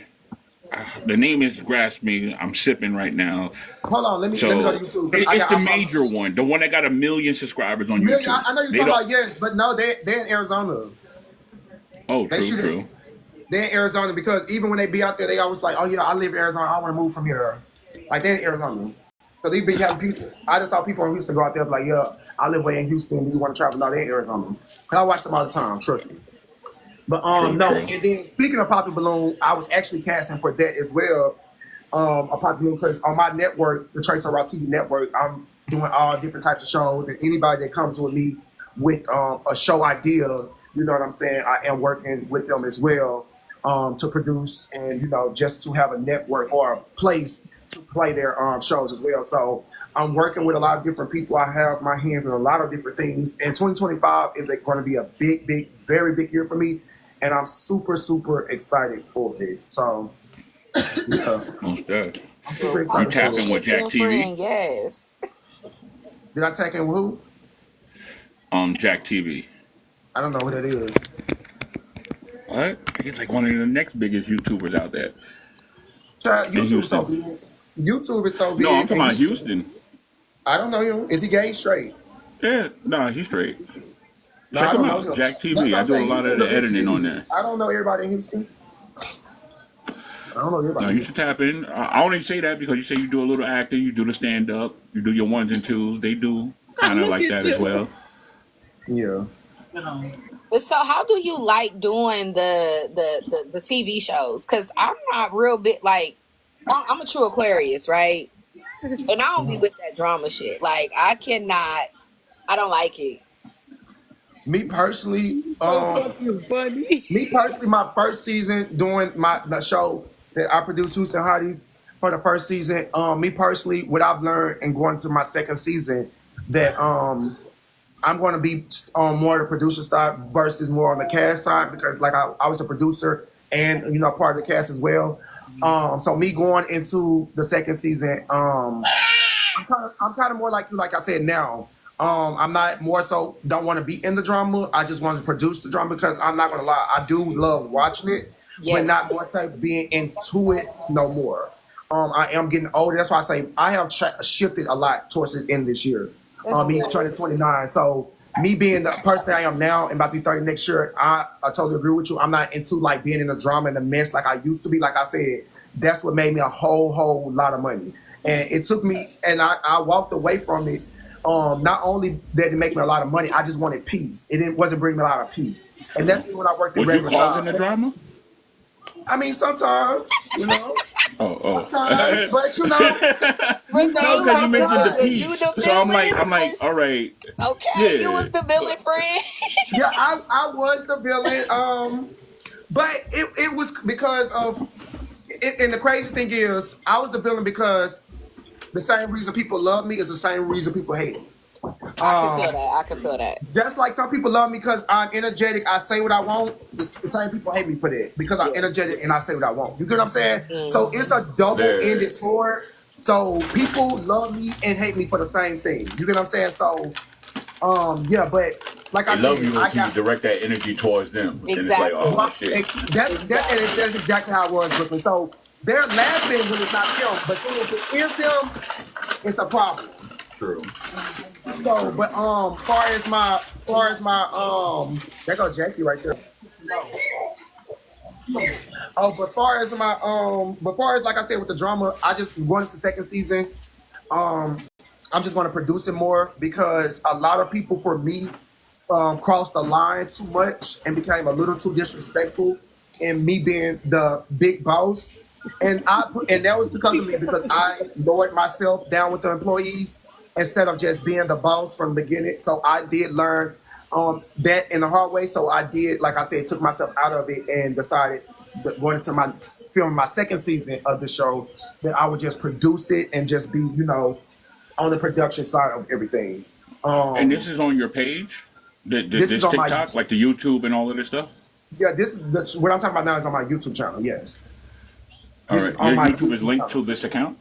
Speaker 4: The name is grasp me. I'm sipping right now.
Speaker 1: Hold on, let me go to YouTube.
Speaker 4: It's the major one, the one that got 1 million subscribers on YouTube.
Speaker 1: I know you're talking about, yes, but no, they're in Arizona.
Speaker 4: Oh, true.
Speaker 1: They're in Arizona because even when they be out there, they always like, oh yeah, I live in Arizona. I want to move from here. Like they're in Arizona. So they be having people. I just saw people in Houston go out there like, yeah, I live way in Houston. Do you want to travel? No, they're in Arizona. I watch them all the time. Trust me. But true. And then speaking of Pop the Balloon, I was actually casting for that as well. A Pop the Balloon because on my network, the TreSoBeat TV network, I'm doing all different types of shows, and anybody that comes with me with a show idea, you know what I'm saying, I am working with them as well to produce and just to have a network or a place to play their shows as well. So I'm working with a lot of different people. I have my hands in a lot of different things, and 2025 is going to be a big, very big year for me. And I'm super, super excited for it. So, yeah.
Speaker 4: Most definitely. You tapping with Jack TV?
Speaker 5: Yes.
Speaker 1: Did I tap in with who?
Speaker 4: Jack TV.
Speaker 1: I don't know who that is.
Speaker 4: What? He's like one of the next biggest YouTubers out there.
Speaker 1: YouTube is so big. YouTube is so big.
Speaker 4: No, I'm talking about Houston.
Speaker 1: I don't know him. Is he gay? Straight?
Speaker 4: Yeah, no, he's straight.
Speaker 1: No,
Speaker 4: check him out, Jack TV. I do a lot of the editing on there.
Speaker 1: I don't know everybody in Houston. I don't know everybody.
Speaker 4: No, you should tap in. I only say that because you say you do a little acting, you do the stand up, you do your ones and twos. They do kind of like that as well.
Speaker 1: Yeah.
Speaker 5: So how do you like doing the TV shows? Because I'm not real bit like I'm a true Aquarius, right? And I don't be with that drama shit. Like I don't like it.
Speaker 1: Me personally, my first season doing the show that I produced, Houston Hotties, for the first season. Me personally, what I've learned and going to my second season, that I'm going to be on more of the producer side versus more on the cast side because, like, I was a producer and part of the cast as well. So me going into the second season, I'm kind of more like I said now. I'm not more so don't want to be in the drama. I just want to produce the drama because I'm not gonna lie, I do love watching it, but not more so being into it no more. I am getting older. That's why I say I have shifted a lot towards the end of this year. Me turning 29. So me being the person that I am now and about to be 30 next year, I totally agree with you. I'm not into like being in the drama and the mess like I used to be. Like I said, that's what made me a whole lot of money. And it took me, and I walked away from it. Not only did it make me a lot of money, I just wanted peace. It wasn't bringing me a lot of peace. And that's when I worked in regular jobs.
Speaker 4: Was you causing the drama?
Speaker 1: I mean, sometimes, Sometimes, but
Speaker 4: because you mentioned the peace. So I'm like, all right.
Speaker 5: Okay, yeah. You was the villain friend.
Speaker 1: Yeah, I was the villain. But it was because of, and the crazy thing is, I was the villain because the same reason people love me is the same reason people hate me.
Speaker 5: I can feel that.
Speaker 1: Just like some people love me because I'm energetic, I say what I want. The same people hate me for that because I'm energetic and I say what I want. You get what I'm saying? Mm-hmm. So it's a double-ended sword. So people love me and hate me for the same thing. You get what I'm saying? So, but like I said,
Speaker 4: love you when you direct that energy towards them.
Speaker 5: Exactly.
Speaker 4: And it's like, oh shit.
Speaker 1: That's exactly how it was, Brooklyn. So they're laughing when it's not them, but then if it is them, it's a problem.
Speaker 4: True.
Speaker 1: So, but far as my there go Jackie right there. Oh, but far as like I said with the drama, I just wanted the second season. I'm just going to produce it more because a lot of people for me crossed the line too much and became a little too disrespectful in me being the big boss. And that was because of me because I lowered myself down with the employees instead of just being the boss from the beginning. So I did learn that in the hard way. So I did, like I said, took myself out of it and decided that going into my filming my second season of the show that I would just produce it and just be, on the production side of everything.
Speaker 4: And this is on your page?
Speaker 1: This is
Speaker 4: This
Speaker 1: on my
Speaker 4: TikTok, like the YouTube and all of this stuff?
Speaker 1: Yeah, this is what I'm talking about now is on my YouTube channel. Yes.
Speaker 4: All
Speaker 1: This
Speaker 4: right.
Speaker 1: is on
Speaker 4: Your
Speaker 1: my
Speaker 4: YouTube is linked
Speaker 1: channel.
Speaker 4: to this account?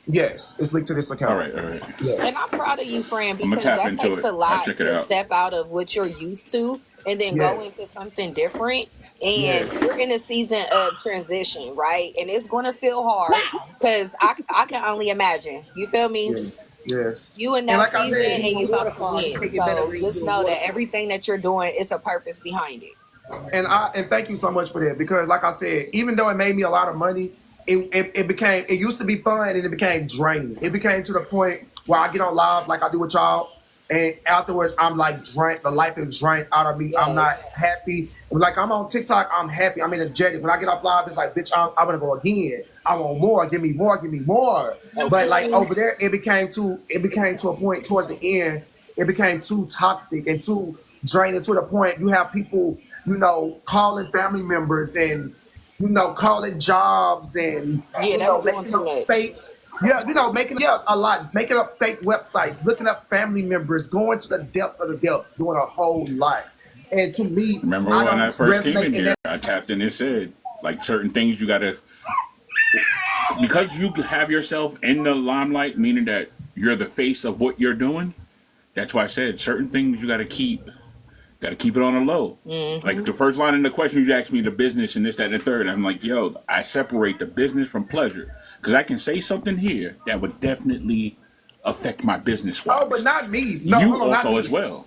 Speaker 1: Yes, it's linked to this account.
Speaker 4: All right, all right.
Speaker 1: Yes.
Speaker 5: And I'm proud of you, friend,
Speaker 4: I'ma
Speaker 5: because
Speaker 4: tap
Speaker 5: that
Speaker 4: into
Speaker 5: takes
Speaker 4: it.
Speaker 5: a
Speaker 4: I'll
Speaker 5: lot
Speaker 4: check it
Speaker 5: to
Speaker 4: out.
Speaker 5: step out of what you're used to and then go
Speaker 1: Yes.
Speaker 5: into something different. And
Speaker 1: Yes.
Speaker 5: we're in a season of transition, right? And it's going to feel hard because I can only imagine. You feel me?
Speaker 1: Yes. Yes.
Speaker 5: You in
Speaker 1: And
Speaker 5: that
Speaker 1: like I
Speaker 5: season
Speaker 1: said,
Speaker 5: and you about to win.
Speaker 2: Take it better
Speaker 5: So
Speaker 2: than
Speaker 5: just
Speaker 2: you
Speaker 5: know
Speaker 2: do.
Speaker 5: that everything that you're doing is a purpose behind it.
Speaker 1: and thank you so much for that because like I said, even though it made me a lot of money, it used to be fun and it became draining. It became to the point where I get on live like I do with y'all, and afterwards I'm like drained. The life is drained out of me. I'm not
Speaker 5: Yes.
Speaker 1: happy. Like I'm on TikTok, I'm happy. I'm energetic. When I get off live, it's like, bitch, I'm gonna go again. I want more. Give me more. Give me more. But like over there, it became to a point towards the end. It became too toxic and too draining to the point you have people, calling family members and calling jobs and
Speaker 5: Yeah, that's doing
Speaker 1: making
Speaker 5: too
Speaker 1: up
Speaker 5: much.
Speaker 1: fake. Yeah, a lot, making up fake websites, looking up family members, going to the depths of the depths, doing a whole lot. And to me,
Speaker 4: Remember
Speaker 1: I
Speaker 4: when
Speaker 1: don't
Speaker 4: I first came
Speaker 1: resonate
Speaker 4: in
Speaker 1: in
Speaker 4: here,
Speaker 1: that.
Speaker 4: I tapped in and said, like, certain things you got to, because you have yourself in the limelight, meaning that you're the face of what you're doing. That's why I said certain things you got to keep. Got to keep it on the low. Like the first line in the question you asked me, the business and this, that, and the third. I'm like, yo, I separate the business from pleasure because I can say something here that would definitely affect my business.
Speaker 1: Oh, but not me. No,
Speaker 4: You
Speaker 1: hold on, not
Speaker 4: also
Speaker 1: me.
Speaker 4: as well.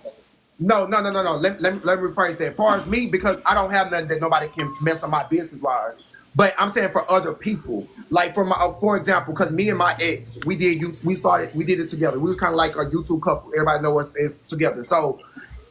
Speaker 1: No. Let me rephrase that. As far as me, because I don't have nothing that nobody can mess up my business wise. But I'm saying for other people, like for example, because me and my ex, we did it together. We were kind of like a YouTube couple. Everybody knows us as together. So,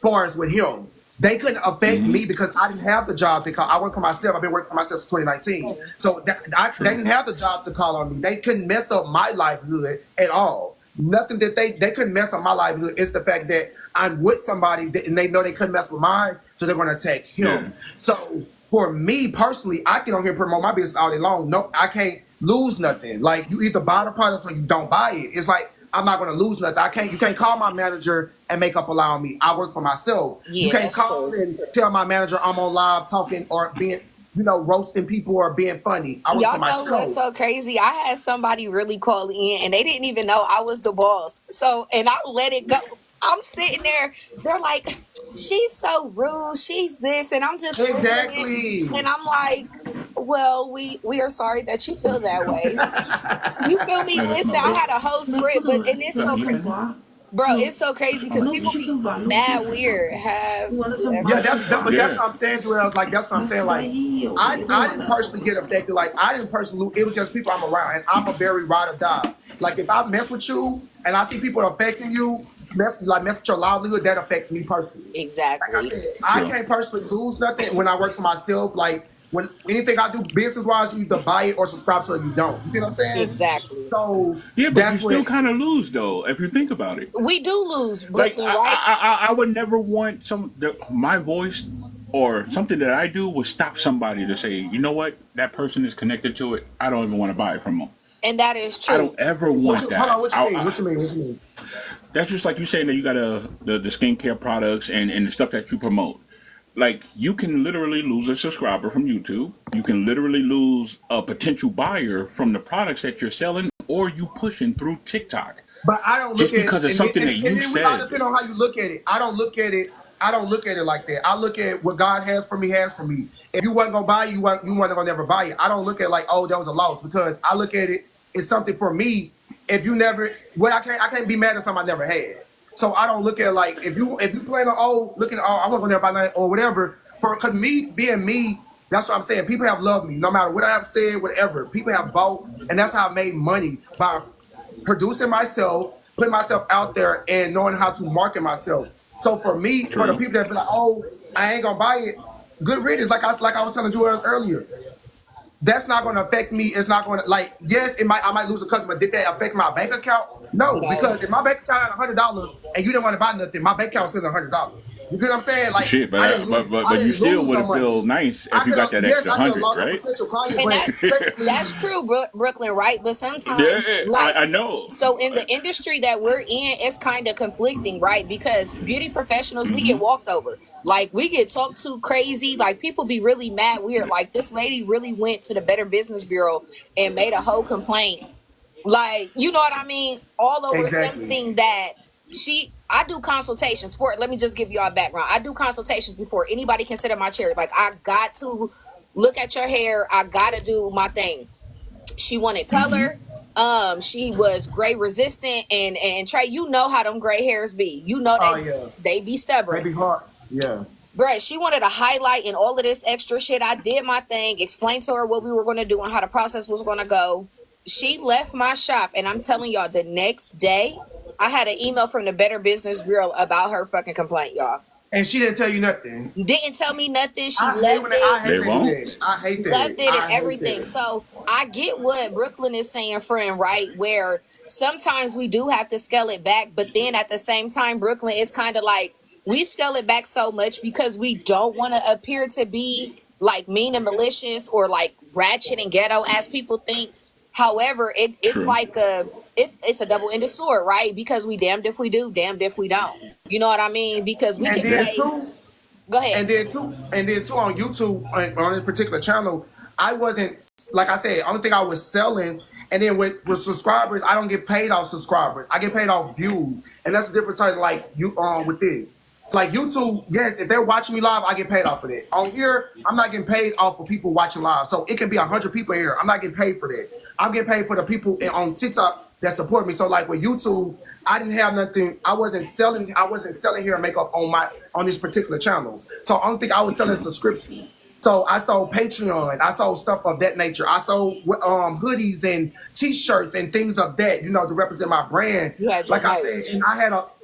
Speaker 1: far as with him, they couldn't affect me because I didn't have the job to call. I work for myself. I've been working for myself since 2019. So they didn't have the job to call on me. They couldn't mess up my livelihood at all. Nothing that they couldn't mess up my livelihood. It's the fact that I'm with somebody and they know they couldn't mess with mine, so they're going to attack him.
Speaker 4: Yeah.
Speaker 1: So for me personally, I can on here promote my business all day long. No, I can't lose nothing. Like you either buy the product or you don't buy it. It's like I'm not going to lose nothing. You can't call my manager and make up a lie on me. I work for myself.
Speaker 5: Yeah,
Speaker 1: You can't
Speaker 5: that's
Speaker 1: call
Speaker 5: true.
Speaker 1: and tell my manager I'm on live talking or being, roasting people or being funny. I work
Speaker 5: Y'all
Speaker 1: for
Speaker 5: know what's
Speaker 1: myself.
Speaker 5: so crazy? I had somebody really call in and they didn't even know I was the boss. So, and I let it go. I'm sitting there. They're like, she's so rude. She's this. And I'm just listening.
Speaker 1: Exactly.
Speaker 5: And I'm like, well, we are sorry that you feel that way. You feel me? Listen, I had a whole script, but and it's so crazy. Bro, it's so crazy because people be mad weird.
Speaker 1: Yeah, that's what I'm saying, Joel. Like that's what I'm saying. Like I didn't personally get affected. Like I didn't personally. It was just people I'm around, and I'm a very ride or die. Like if I mess with you and I see people affecting you, mess with your livelihood, that affects me personally.
Speaker 5: Exactly.
Speaker 1: Like I said, I can't personally lose nothing when I work for myself. Like when anything I do business wise, you either buy it or subscribe to it. You don't. You get what I'm saying?
Speaker 5: Exactly.
Speaker 1: So
Speaker 4: Yeah, but
Speaker 1: that's
Speaker 4: you still
Speaker 1: what.
Speaker 4: kind of lose though if you think about it.
Speaker 5: We do lose,
Speaker 4: Like
Speaker 5: Brooklyn, right?
Speaker 4: I would never want my voice or something that I do would stop somebody to say, you know what, that person is connected to it. I don't even want to buy it from them.
Speaker 5: And that is
Speaker 4: I
Speaker 5: true.
Speaker 4: don't ever want that.
Speaker 1: Hold on, what you mean?
Speaker 4: I-
Speaker 1: What you mean? What you mean?
Speaker 4: That's just like you saying that you got the skincare products and the stuff that you promote. Like you can literally lose a subscriber from YouTube. You can literally lose a potential buyer from the products that you're selling or you pushing through TikTok.
Speaker 1: But I don't look
Speaker 4: Just
Speaker 1: at it,
Speaker 4: because it's something that you
Speaker 1: it all
Speaker 4: said.
Speaker 1: depends on how you look at it. I don't look at it like that. I look at what God has for me. If you wasn't gonna buy it, you wasn't gonna never buy it. I don't look at it like, oh, that was a loss, because I look at it as something for me. If you never, I can't be mad at something I never had. So I don't look at it like if you plan on looking at I want to go there by night or whatever. Cause me being me, that's what I'm saying. People have loved me no matter what I have said, whatever. People have bought, and that's how I made money by producing myself, putting myself out there, and knowing how to market myself. So for me, for the people that be like, oh, I ain't gonna buy it, good riddance. Like I was telling you earlier. That's not going to affect me. It's not going to yes, I might lose a customer. Did that affect my bank account? No, because if my bank account had $100 and you didn't want to buy nothing, my bank account still $100. You get what I'm saying? Like,
Speaker 4: shit, but you still would feel nice if you got that extra 100, right?
Speaker 5: And that's true, Brooklyn, right? But sometimes,
Speaker 4: I know.
Speaker 5: So in the industry that we're in, it's kind of conflicting, right? Because beauty professionals, we get walked over. Like, we get talked to crazy. Like, people be really mad weird. Like, this lady really went to the Better Business Bureau and made a whole complaint. Like, you know what I mean? All over something that I do consultations for it. Let me just give you all a background. I do consultations before anybody can sit in my chair. Like, I got to look at your hair. I got to do my thing. She wanted color. She was gray resistant. And Trey, you know how them gray hairs be. You know they be stubborn.
Speaker 1: They be hard. Yeah.
Speaker 5: Bruh, she wanted a highlight and all of this extra shit. I did my thing, explained to her what we were going to do and how the process was going to go. She left my shop, and I'm telling y'all, the next day, I had an email from the Better Business Bureau about her fucking complaint, y'all.
Speaker 1: And she didn't tell you nothing.
Speaker 5: Didn't tell me nothing. She left it.
Speaker 1: I hate that.
Speaker 5: Left it and everything. So I get what Brooklyn is saying, friend, right? Where sometimes we do have to scale it back, but then at the same time, Brooklyn is kind of like, we scale it back so much because we don't want to appear to be like mean and malicious or like ratchet and ghetto as people think. However, it's like it's a double-ended sword, right? Because we damned if we do, damned if we don't. You know what I mean? Because we can say, go ahead.
Speaker 1: And then too on YouTube on this particular channel, I wasn't, like I said, only thing I was selling. And then with subscribers, I don't get paid off subscribers. I get paid off views, and that's a different type. Like you with this. So like YouTube, yes, if they're watching me live, I get paid off for that. On here, I'm not getting paid off for people watching live. So it can be 100 people here. I'm not getting paid for that. I'm getting paid for the people on TikTok that support me. So like with YouTube, I didn't have nothing. I wasn't selling hair and makeup on this particular channel. So I don't think I was selling subscriptions. So I sold Patreon. I sold stuff of that nature. I sold hoodies and T-shirts and things of that, to represent my brand. Like I said, and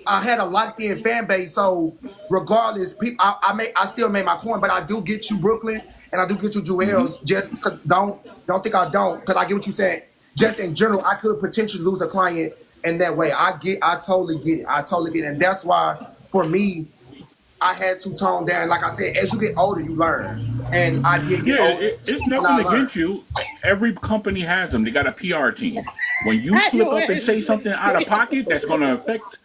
Speaker 1: I had a locked-in fan base. So regardless, people, I still made my coin, but I do get you Brooklyn and I do get you Jewels. Just don't think I don't, because I get what you're saying. Just in general, I could potentially lose a client in that way. I totally get it. And that's why, for me, I had to tone down. Like I said, as you get older, you learn. And I did get older.
Speaker 4: It's nothing against you. Every company has them. They got a PR team. When you slip up and say something out of pocket that's going to affect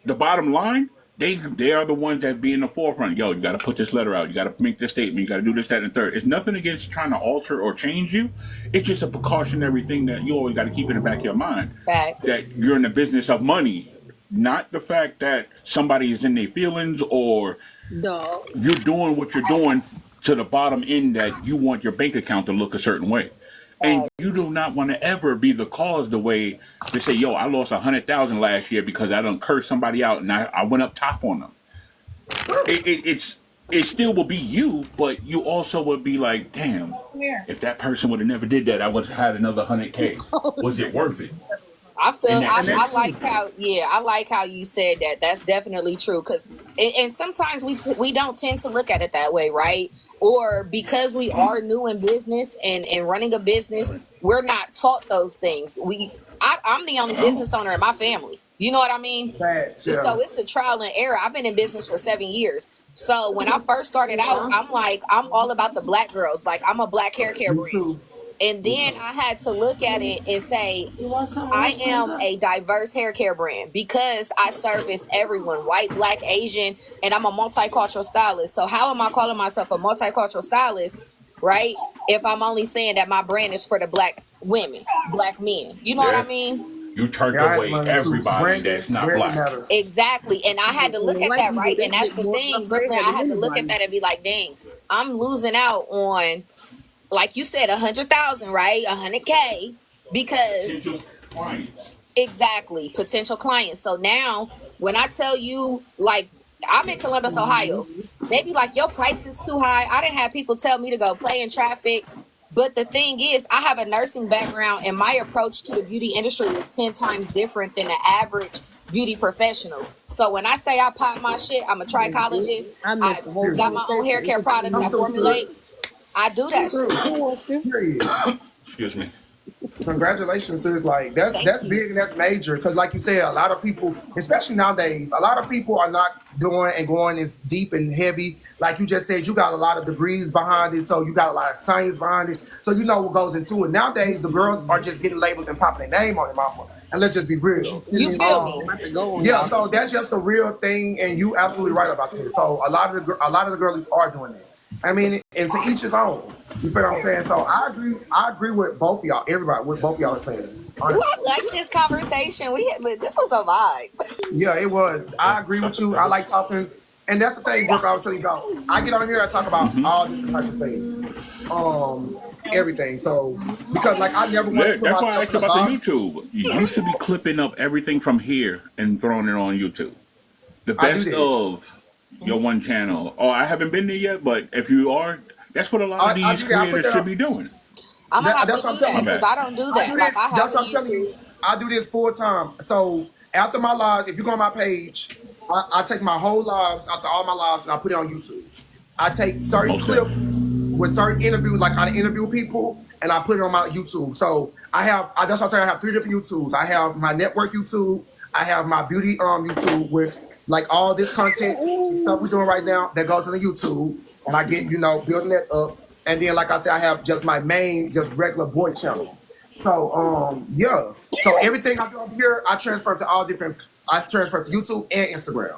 Speaker 4: the bottom line, they are the ones that be in the forefront. Yo, you got to put this letter out. You got to make this statement. You got to do this, that, and third. It's nothing against trying to alter or change you. It's just a precautionary thing that you always got to keep in the back of your mind. That you're in the business of money. Not the fact that somebody is in their feelings or you're doing what you're doing to the bottom end that you want your bank account to look a certain way. And you do not want to ever be the cause the way they say, yo, I lost 100,000 last year because I done cursed somebody out and I went up top on them. It still will be you, but you also would be like, damn, if that person would have never did that, I would have had another 100K. Was it worth it?
Speaker 5: I like how you said that. That's definitely true. Because and sometimes we don't tend to look at it that way, right? Or because we are new in business and running a business, we're not taught those things. I'm the only business owner in my family. You know what I mean? So it's a trial and error. I've been in business for 7 years. So when I first started out, I'm all about the black girls. Like, I'm a black hair care brand. And then I had to look at it and say, I am a diverse hair care brand because I service everyone, white, black, Asian, and I'm a multicultural stylist. So how am I calling myself a multicultural stylist, right, if I'm only saying that my brand is for the black women, black men? You know what I mean?
Speaker 4: You turned away everybody that's not black.
Speaker 5: Exactly. And I had to look at that, right? And that's the thing, Brooklyn. I had to look at that and be like, dang, I'm losing out on, like you said, 100,000, right? 100K, because potential clients. So now When I tell you, like, I'm in Columbus, Ohio, they be like, your price is too high. I didn't have people tell me to go play in traffic. But the thing is, I have a nursing background, and my approach to the beauty industry is 10 times different than the average beauty professional. So when I say I pop my shit, I'm a trichologist.
Speaker 2: I
Speaker 5: I
Speaker 2: missed the whole
Speaker 5: got my own hair care products. I formulate. I do that shit.
Speaker 1: Period.
Speaker 4: Excuse me.
Speaker 1: Congratulations, sis. Like that's big and that's major because, like you said, a lot of people, especially nowadays, a lot of people are not doing and going as deep and heavy. Like you just said, you got a lot of degrees behind it, so you got a lot of science behind it, so you know what goes into it. Nowadays, the girls are just getting labels and popping their name on it, mama. And let's just be real.
Speaker 5: You feel me?
Speaker 1: Yeah, so that's just a real thing, and you absolutely right about this. So a lot of the girlies are doing that. I mean, and to each his own. You feel what I'm saying? So I agree with both of y'all, everybody, what both of y'all are saying.
Speaker 5: Ooh, I like this conversation. This was a vibe.
Speaker 1: Yeah, it was. I agree with you. I like talking, and that's the thing, Brooke. I was telling you about. I get on here, I talk about all different types of things, everything. So because like I never wanted to put
Speaker 4: That's why I asked
Speaker 1: myself
Speaker 4: about
Speaker 1: in
Speaker 4: the YouTube. You used to be clipping up everything from here and throwing it on YouTube. The best of your one channel. Oh, I haven't been there yet, but if you are, that's what a lot of these creators should be doing.
Speaker 5: I'm gonna have to do that because I don't do that.
Speaker 1: That's what I'm telling you. I do this full time. So after my lives, if you go on my page, I take my whole lives after all my lives and I put it on YouTube. I take certain clips with certain interviews, like how to interview people, and I put it on my YouTube. So that's what I'm saying. I have 3 different YouTubes. I have my network YouTube. I have my beauty YouTube with like all this content stuff we're doing right now that goes on the YouTube, and I get building that up. And then, like I said, I have just my main, just regular boy channel. So, yeah. So everything I do up here, I transfer to all different. I transfer to YouTube and Instagram.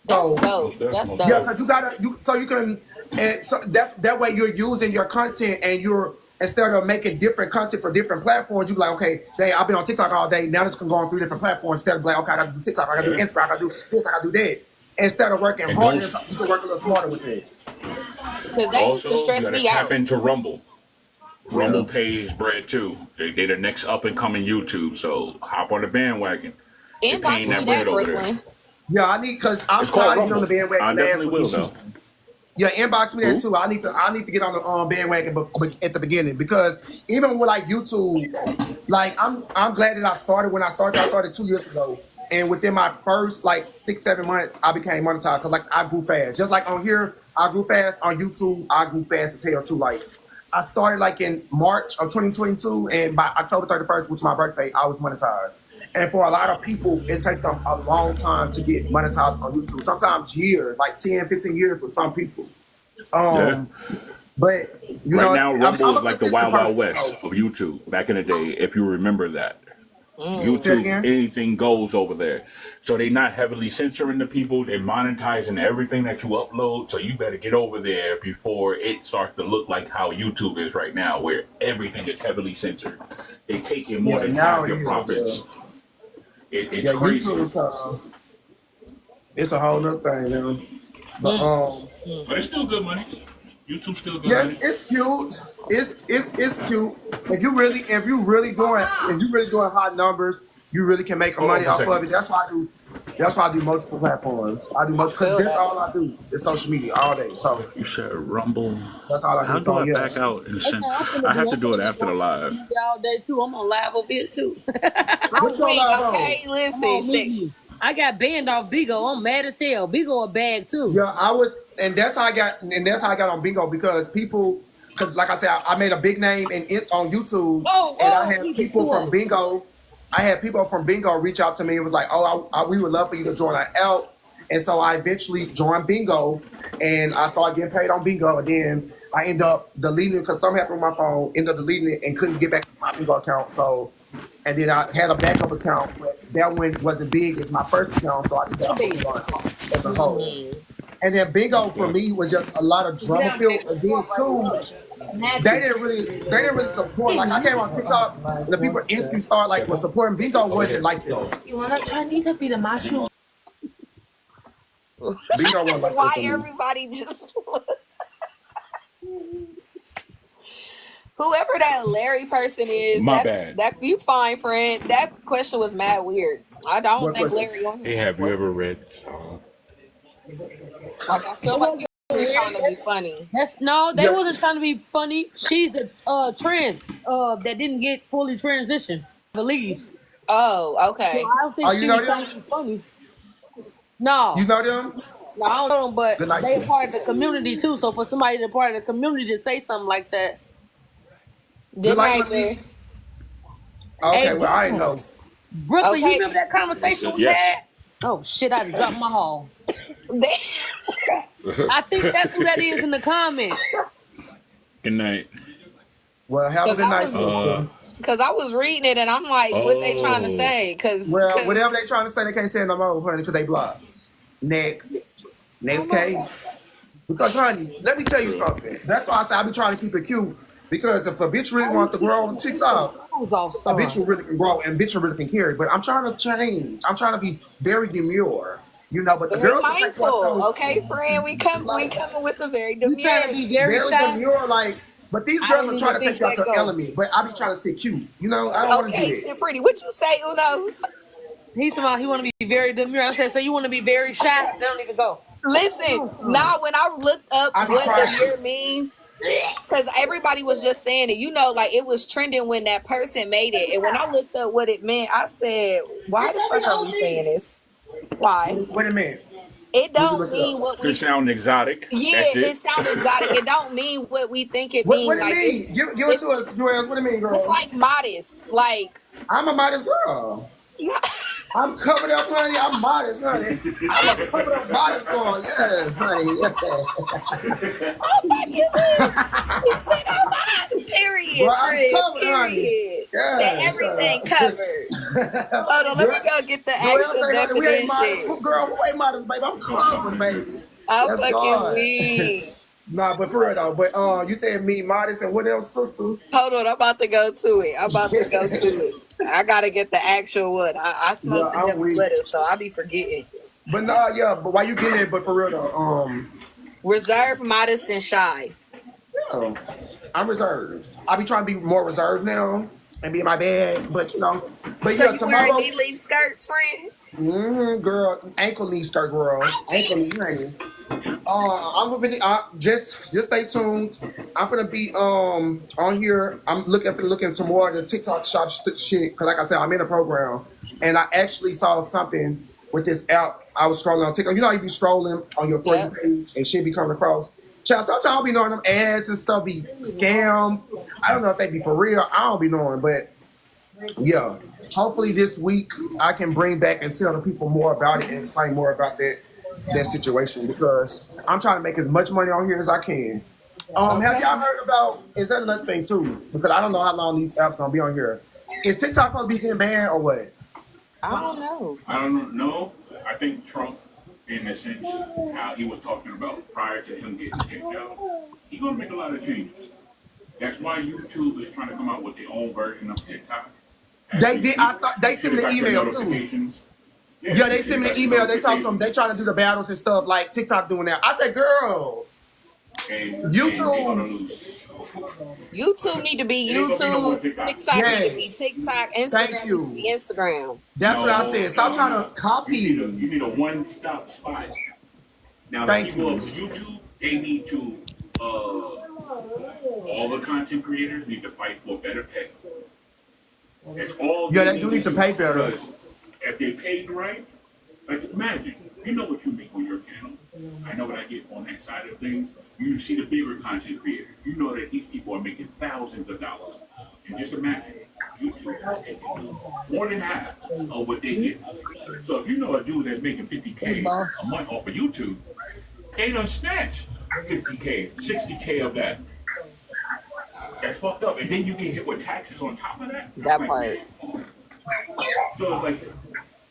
Speaker 1: So,
Speaker 5: that's dope. That's dope.
Speaker 1: Yeah, because so you can, and so that way you're using your content, and you're instead of making different content for different platforms, you like, okay, I've been on TikTok all day. Now this can go on 3 different platforms. Instead of like, okay, I got to do TikTok, I got to do Instagram, I got to do this, I got to do that. Instead of working harder, you can work a little smarter with it.
Speaker 5: Because that used to stress me out.
Speaker 4: Tap into Rumble. Rumble pays bread too. They're the next up and coming YouTube, so hop on the bandwagon.
Speaker 5: Inbox me that, Brooklyn.
Speaker 1: Yeah, I need because I'm tired of getting on the bandwagon.
Speaker 4: I definitely will though.
Speaker 1: Yeah, inbox me that too. I need to get on the bandwagon at the beginning because even with like YouTube, like I'm glad that I started when I started. I started 2 years ago. And within my first like 6-7 months, I became monetized because like I grew fast. Just like on here, I grew fast. On YouTube, I grew fast as hell too. Like I started like in March of 2022, and by October 31st, which is my birthday, I was monetized. And for a lot of people, it takes them a long time to get monetized on YouTube. Sometimes years, like 10, 15 years with some people. But
Speaker 4: right now, Rumble is like the wild, wild west of YouTube back in the day, if you remember that. YouTube, anything goes over there. So they're not heavily censoring the people. They're monetizing everything that you upload. So you better get over there before it starts to look like how YouTube is right now, where everything is heavily censored. They take in more than half your profits. It's crazy.
Speaker 1: YouTube, it's a whole nother thing, man.
Speaker 4: But it's still good money. YouTube's still good.
Speaker 1: Yes, it's cute. It's cute. If you really doing hot numbers, you really can make money off of it. That's why I do multiple platforms. I do multiple because that's all I do is social media all day. So
Speaker 4: you said Rumble.
Speaker 1: That's all I do.
Speaker 4: How do I back out and send? I have to do it after the live.
Speaker 2: All day too. I'm on live over here too.
Speaker 5: Okay, listen.
Speaker 2: I got banned off Bigo. I'm mad as hell. Bigo a bag too.
Speaker 1: Yeah, I was, and that's how I got on Bigo because people, like I said, I made a big name on YouTube, and I had people from Bingo. I had people from Bingo reach out to me. It was like, we would love for you to join our out. And so I eventually joined Bingo, and I started getting paid on Bingo. And then I ended up deleting it because something happened with my phone. Ended up deleting it and couldn't get back to my Bingo account. So, and then I had a backup account, but that one wasn't big as my first account, so I did that Bingo as a whole. And then Bingo for me was just a lot of drama filled. And then too, they didn't really support. Like I came on TikTok, and the people instantly started like was supporting. Bingo wasn't like this.
Speaker 8: You wanna try to be the mushroom?
Speaker 1: Bingo wasn't like
Speaker 5: Why
Speaker 1: this.
Speaker 5: everybody just whoever that Larry person is,
Speaker 4: My bad.
Speaker 5: That you fine, friend. That question was mad weird. I don't
Speaker 1: What
Speaker 5: think
Speaker 1: question?
Speaker 5: Larry on
Speaker 4: Hey,
Speaker 5: here.
Speaker 4: have you ever read?
Speaker 5: Like I feel like he was trying to be funny.
Speaker 2: They
Speaker 1: Yeah.
Speaker 2: wasn't trying to be funny. She's a trans that didn't get fully transitioned, I believe.
Speaker 5: Oh,
Speaker 2: So
Speaker 5: okay.
Speaker 2: I don't
Speaker 1: Oh,
Speaker 2: think
Speaker 1: you
Speaker 2: she
Speaker 1: know
Speaker 2: was trying
Speaker 1: them?
Speaker 2: to be funny.
Speaker 1: You
Speaker 2: No,
Speaker 1: know them?
Speaker 2: no, I don't know them, but
Speaker 1: Good night to
Speaker 2: they
Speaker 1: you.
Speaker 2: part of the community too. So for somebody to part of the community to say something like that,
Speaker 1: Good
Speaker 5: Good
Speaker 1: night,
Speaker 5: night,
Speaker 1: Malik.
Speaker 5: Bear.
Speaker 1: Okay,
Speaker 2: hey
Speaker 1: well, I ain't
Speaker 2: Brooklyn,
Speaker 1: know.
Speaker 2: Brooklyn, you
Speaker 5: Okay.
Speaker 2: remember that conversation we
Speaker 4: Yes.
Speaker 2: had? Oh shit, I just dropped my hall.
Speaker 5: They-
Speaker 2: I think that's who that is in the comments.
Speaker 4: Good night.
Speaker 1: Well, have a
Speaker 5: Cause
Speaker 1: good
Speaker 5: I
Speaker 1: night,
Speaker 5: was,
Speaker 4: Uh
Speaker 1: sister.
Speaker 5: cause I was reading it and I'm like, what they trying to
Speaker 4: oh.
Speaker 5: say?
Speaker 1: Well,
Speaker 5: Cause
Speaker 1: whatever they trying to say, they can't say it no more, honey, because they blocked. Next. Next
Speaker 5: come on.
Speaker 1: case. Because, honey, let me tell you
Speaker 4: True.
Speaker 1: something. That's why I say I be trying to keep it cute. Because if a bitch really
Speaker 2: Why you
Speaker 1: want to
Speaker 2: keep
Speaker 1: grow on
Speaker 2: cutting
Speaker 1: TikTok,
Speaker 2: the phones off,
Speaker 1: a bitch
Speaker 2: son?
Speaker 1: will really can grow and bitch will really can carry. But I'm trying to change. I'm trying to be very demure. You know, but the
Speaker 5: Very
Speaker 1: girls will take one
Speaker 5: mindful.
Speaker 1: too.
Speaker 5: Okay, friend. We coming
Speaker 1: Like,
Speaker 5: with the very
Speaker 2: You trying to
Speaker 5: demure.
Speaker 2: be very
Speaker 1: very
Speaker 2: shy?
Speaker 1: demure, like, but these
Speaker 2: I
Speaker 1: girls
Speaker 2: didn't
Speaker 1: will try
Speaker 2: even
Speaker 1: to take
Speaker 2: think
Speaker 1: you out
Speaker 2: that
Speaker 1: to
Speaker 2: go.
Speaker 1: element. But I be trying to sit cute. You know, I don't want to do
Speaker 5: Okay,
Speaker 1: that.
Speaker 5: sit pretty. What you say, Uno?
Speaker 2: He's about he want to be very demure. I said, so you want to be very shy? They don't even go.
Speaker 5: Listen, now when I looked up
Speaker 1: I be
Speaker 5: what
Speaker 1: trying.
Speaker 5: demure mean, because everybody was just saying it, like it was trending when that person made it. And when I looked up what it meant, I said, why the fuck are we saying this? Why?
Speaker 1: Wait a minute.
Speaker 5: It
Speaker 1: When you
Speaker 5: don't
Speaker 1: look it
Speaker 5: mean
Speaker 1: up.
Speaker 5: what
Speaker 4: It
Speaker 5: we,
Speaker 4: sound exotic.
Speaker 5: yeah,
Speaker 4: That's
Speaker 5: it
Speaker 4: it.
Speaker 5: sounds exotic. It don't mean what we think it
Speaker 1: What
Speaker 5: mean.
Speaker 1: do you
Speaker 5: Like
Speaker 1: mean? Give it to
Speaker 5: it's,
Speaker 1: us, Joel. What do you mean,
Speaker 5: it's
Speaker 1: girl?
Speaker 5: like modest. Like,
Speaker 1: I'm a modest girl.
Speaker 5: yeah.
Speaker 1: I'm covered up, honey. I'm modest, honey. I'm a covered up modest girl. Yes, honey.
Speaker 5: Oh, fuck you, bitch. He said, oh, my.
Speaker 1: Well,
Speaker 5: Period,
Speaker 1: I'm
Speaker 5: friend.
Speaker 1: covered, honey.
Speaker 5: Period. Said
Speaker 1: Yes.
Speaker 5: everything covered. Hold on, let me go get the
Speaker 1: Joel
Speaker 5: actual
Speaker 1: say, honey, we ain't modest.
Speaker 5: definition.
Speaker 1: Girl, who ain't modest, baby? I'm covered, baby.
Speaker 5: I'm
Speaker 1: That's
Speaker 5: fucking
Speaker 1: God.
Speaker 5: weak.
Speaker 1: Nah, but for real though. But you said me modest and what else, sister?
Speaker 5: Hold on, I'm about to go to it. I gotta get the actual one. I
Speaker 1: Yeah,
Speaker 5: smoked the
Speaker 1: I'm
Speaker 5: devil's
Speaker 1: weak.
Speaker 5: lettuce, so I'll be forgetting.
Speaker 1: But nah, yeah. But why you getting it? But for real though,
Speaker 5: Reserved, modest, and shy.
Speaker 1: yeah, I'm reserved. I be trying to be more reserved now and be in my bed. But you know, but
Speaker 5: So
Speaker 1: yeah,
Speaker 5: you wearing
Speaker 1: tomorrow.
Speaker 5: knee-leaf skirts, friend?
Speaker 1: Girl, ankle knee skirt, girl, ankle knee, honey. I'm gonna just stay tuned. I'm gonna be on here. I'm looking into more of the TikTok shop shit because, like I said, I'm in a program, and I actually saw something with this app. I was scrolling on TikTok. You know how you be scrolling on your For You
Speaker 5: Yep.
Speaker 1: page and shit be coming across. Child, sometimes I'll be knowing them ads and stuff be scam. I don't know if they be for real. I don't be knowing, but yeah. Hopefully this week I can bring back and tell the people more about it and explain more about that situation because I'm trying to make as much money on here as I can. Have
Speaker 5: Okay.
Speaker 1: y'all heard about? Is that another thing too? Because I don't know how long these apps gonna be on here. Is TikTok gonna be getting banned or what?
Speaker 5: I don't know.
Speaker 4: I don't know. I think Trump, in a sense, how he was talking about prior to him getting kicked out, he's gonna make a lot of changes. That's why YouTube is trying to come out with their own version of TikTok.
Speaker 1: They did. I thought they sent me the email too.
Speaker 4: Notifications.
Speaker 1: Yeah, they sent me the email. They talk some. They trying to do the battles and stuff like TikTok doing that. I said, girl, YouTube.
Speaker 5: YouTube need to be YouTube. TikTok need to be
Speaker 1: Yes.
Speaker 5: TikTok.
Speaker 1: Thank
Speaker 5: Instagram
Speaker 1: you.
Speaker 5: need to be Instagram.
Speaker 1: That's what I said. Stop trying to copy.
Speaker 4: You need a one-stop spot. Now, the people of YouTube, they need to, all the content creators need to fight for better pay. That's all.
Speaker 1: Yeah, they do need to pay better.
Speaker 4: Because if they paid right, like imagine, you know what you make on your channel. I know what I get on that side of things. You see the bigger content creators. You know that these people are making thousands of dollars. And just imagine, YouTube is taking more than half of what they get. So if you know a dude that's making 50K a month off of YouTube, they done snatch 50K, 60K of that. That's fucked up. And then you get hit with taxes on top of that.
Speaker 5: That
Speaker 4: Like,
Speaker 5: part.
Speaker 4: so it's like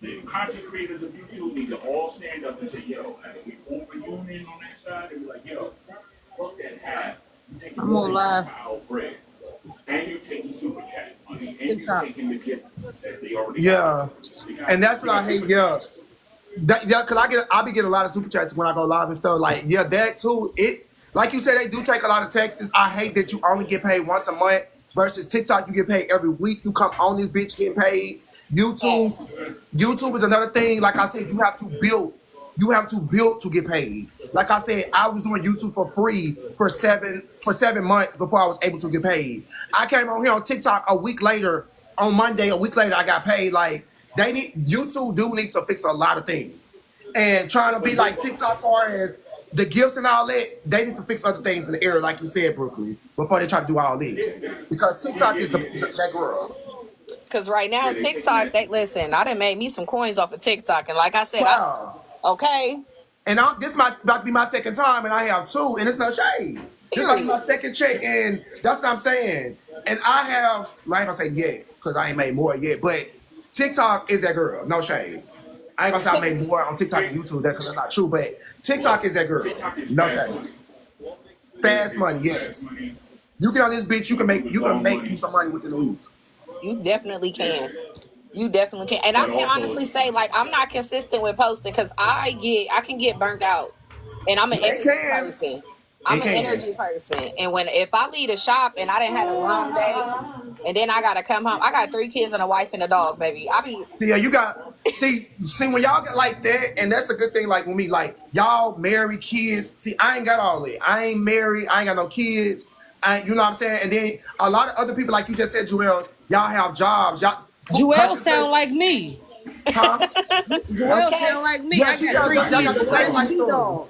Speaker 4: the content creators of YouTube need to all stand up and say, yo, we form a union on that side and be like, yo, fuck that half.
Speaker 2: I'm on live.
Speaker 4: Bread. And you taking super chat money and
Speaker 2: TikTok.
Speaker 4: you taking the gift that they already
Speaker 1: Yeah,
Speaker 4: got.
Speaker 1: and that's what I hate. Yeah, because I be getting a lot of super chats when I go live and stuff. Like, yeah, that too. It like you said, they do take a lot of taxes. I hate that you only get paid once a month versus TikTok. You get paid every week. You come on this bitch getting paid. YouTube is another thing. Like I said, you have to build. You have to build to get paid. Like I said, I was doing YouTube for free for 7 months before I was able to get paid. I came on here on TikTok a week later. On Monday, a week later, I got paid. Like YouTube do need to fix a lot of things. And trying to be like TikTok far as the gifts and all that, they need to fix other things in the area, like you said, Brooklyn, before they try to do all this. Because TikTok is that girl.
Speaker 5: Because right now, TikTok, listen, I done made me some coins off of TikTok. And like I said,
Speaker 1: Wow.
Speaker 5: Okay.
Speaker 1: And this might about to be my second time, and I have 2, and it's no shade. This might be my second check, and that's what I'm saying. And I have, I ain't gonna say yet, because I ain't made more yet, but TikTok is that girl, no shade. I ain't gonna say I made more on TikTok and YouTube, because that's not true, but TikTok is that girl, no shade. Fast money, yes. You get on this bitch, you can make you some money within a week.
Speaker 5: You definitely can. You definitely can. And I can honestly say, like, I'm not consistent with posting because I can get burnt out. And I'm an energy person. I'm an energy person. And if I leave the shop and I didn't have a long day and then I gotta come home, I got 3 kids and a wife and a dog, baby.
Speaker 1: Yeah, you got see when y'all get like that, and that's a good thing, like with me, like y'all marry kids. See, I ain't got all that. I ain't married, I ain't got no kids. You know what I'm saying? And then a lot of other people, like you just said, Joel, y'all have jobs.
Speaker 2: Joel sound like me.
Speaker 1: Huh?
Speaker 2: Joel sound like me.
Speaker 1: Yeah, she got the same life story.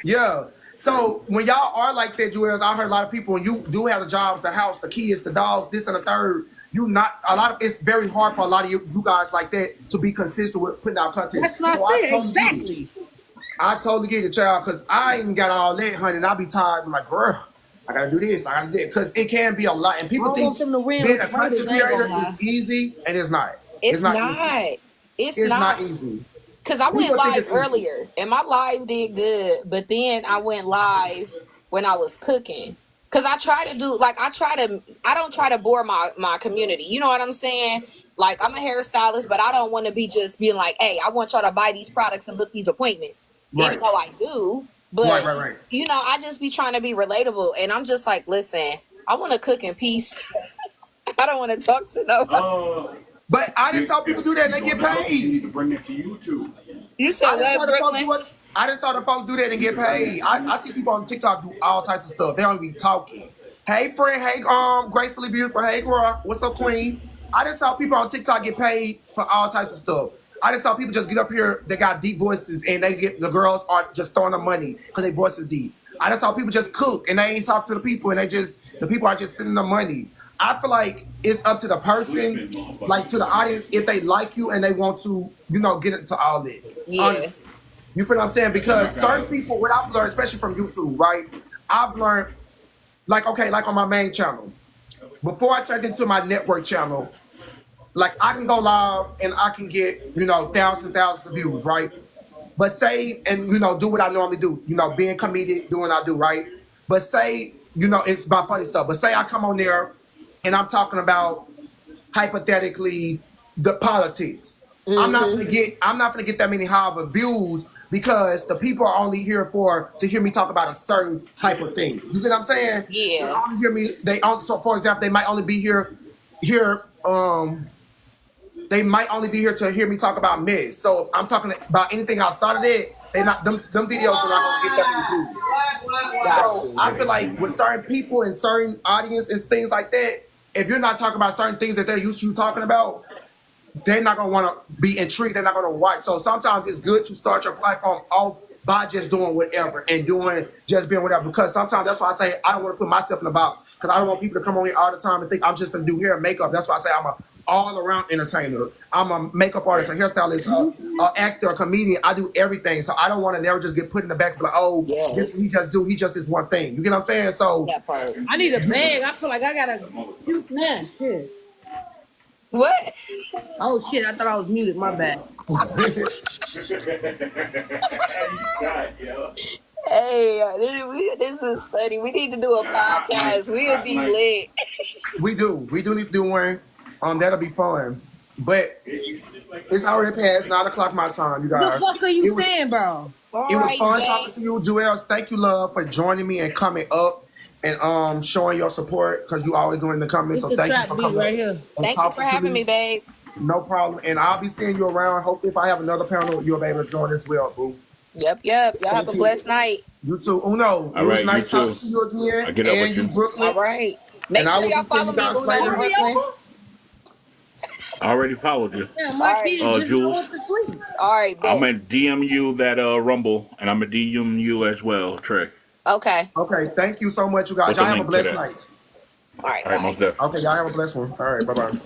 Speaker 1: Yeah. So when y'all are like that, Joel, I heard a lot of people when you do have the jobs, the house, the kids, the dogs, this and the third. It's very hard for a lot of you guys like that to be consistent with putting out content.
Speaker 2: That's not exactly.
Speaker 1: I totally get it, child, because I ain't got all that, honey, and I be tired. I'm like, girl, I gotta do this, I gotta do that, because it can be a lot, and people think being a content creator is easy, and it's not.
Speaker 5: It's not. It's not
Speaker 1: easy.
Speaker 5: Because I went live earlier, and my live did good, but then I went live when I was cooking. Because I don't try to bore my community. You know what I'm saying? Like, I'm a hairstylist, but I don't want to be just being like, hey, I want y'all to buy these products and book these appointments. Right. Even though I do. But,
Speaker 1: right.
Speaker 5: You know, I just be trying to be relatable. And I'm just like, listen, I want to cook in peace. I don't want to talk to nobody.
Speaker 1: But I didn't saw people do that and they get paid. You need to bring it to YouTube.
Speaker 5: You said
Speaker 1: I didn't saw the folks do that and get paid. I see people on TikTok do all types of stuff. They don't be talking. Hey, friend. Hey, gracefully beautiful. Hey, girl. What's up, queen? I didn't saw people on TikTok get paid for all types of stuff. I just saw people just get up here. They got deep voices, and the girls are just throwing them money because their voice is deep. I just saw people just cook, and they ain't talk to the people, and the people are just sending them money. I feel like it's up to the person, like to the audience, if they like you and they want to, get into all that.
Speaker 5: Yeah.
Speaker 1: Honestly. You feel what I'm saying? Because certain people, what I've learned, especially from YouTube, right? I've learned, like on my main channel, before I turned into my network channel, like I can go live and I can get, thousands of views, right? But say, and, do what I normally do, being comedic, doing what I do, right? But say, it's about funny stuff. But say I come on there and I'm talking about, hypothetically, the politics. Mm-hmm. I'm not gonna get that many Harvard views because the people are only here to hear me talk about a certain type of thing. You get what I'm saying?
Speaker 5: Yeah.
Speaker 1: They only hear me. So for example, they might only be here. They might only be here to hear me talk about meds. So if I'm talking about anything outside of that, them videos are not gonna get that many views. So I feel like with certain people and certain audience and things like that, if you're not talking about certain things that they're used to talking about, they're not gonna want to be intrigued. They're not gonna watch. So sometimes it's good to start your platform off by just doing whatever and just being whatever. Because sometimes that's why I say I don't want to put myself in the box. Because I don't want people to come on here all the time and think I'm just gonna do hair and makeup. That's why I say I'm a all-around entertainer. I'm a makeup artist, a hairstylist, an actor, a comedian. I do everything. So I don't want to never just get put in the back like, oh, this he just do. He just is one thing. You get what I'm saying? So
Speaker 2: I need a bag. I feel like I gotta shoot now. Shit.
Speaker 5: What?
Speaker 2: Oh shit! I thought I was muted. My bad.
Speaker 5: Hey, this is funny. We need to do a podcast. We'll be lit.
Speaker 1: We do need to do one. That'll be fun. But it's already past 9 o'clock my time, you guys.
Speaker 2: What the fuck are you saying, bro?
Speaker 1: It was fun talking to you, Joel. Thank you, love, for joining me and coming up and showing your support because you always doing the comments. So thank you for coming
Speaker 2: right here.
Speaker 5: Thank you for having me, babe.
Speaker 1: No problem. And I'll be seeing you around. Hopefully, if I have another panel, you'll be able to join as well, boo.
Speaker 5: Yep. Y'all have
Speaker 1: Thank
Speaker 5: a
Speaker 1: you.
Speaker 5: blessed night.
Speaker 1: You too. Uno,
Speaker 4: All
Speaker 1: it was
Speaker 4: right, you
Speaker 1: nice talking
Speaker 4: too.
Speaker 1: to you again.
Speaker 4: I get up
Speaker 1: And
Speaker 4: with
Speaker 1: you,
Speaker 4: you.
Speaker 1: Brooklyn.
Speaker 5: All right.
Speaker 1: And
Speaker 5: Make
Speaker 1: I
Speaker 5: sure
Speaker 1: will
Speaker 5: y'all
Speaker 1: be seeing
Speaker 5: follow
Speaker 1: you
Speaker 5: me,
Speaker 1: guys
Speaker 5: Uno in
Speaker 1: later.
Speaker 5: Brooklyn.
Speaker 4: I already followed you.
Speaker 2: Yeah,
Speaker 5: All
Speaker 2: my
Speaker 5: right.
Speaker 2: kids just
Speaker 4: Jules.
Speaker 2: went to sleep.
Speaker 5: All right,
Speaker 4: I'm
Speaker 5: bet.
Speaker 4: gonna DM you that Rumble, and I'm gonna DM you as well, Trey.
Speaker 5: Okay.
Speaker 1: Okay, thank you so much, you guys.
Speaker 4: With the
Speaker 1: Y'all have a
Speaker 4: link to
Speaker 1: blessed
Speaker 4: that.
Speaker 1: night.
Speaker 5: All right,
Speaker 4: All right,
Speaker 5: bye.
Speaker 4: most definitely.
Speaker 1: Okay, y'all have a blessed one. All right, bye-bye.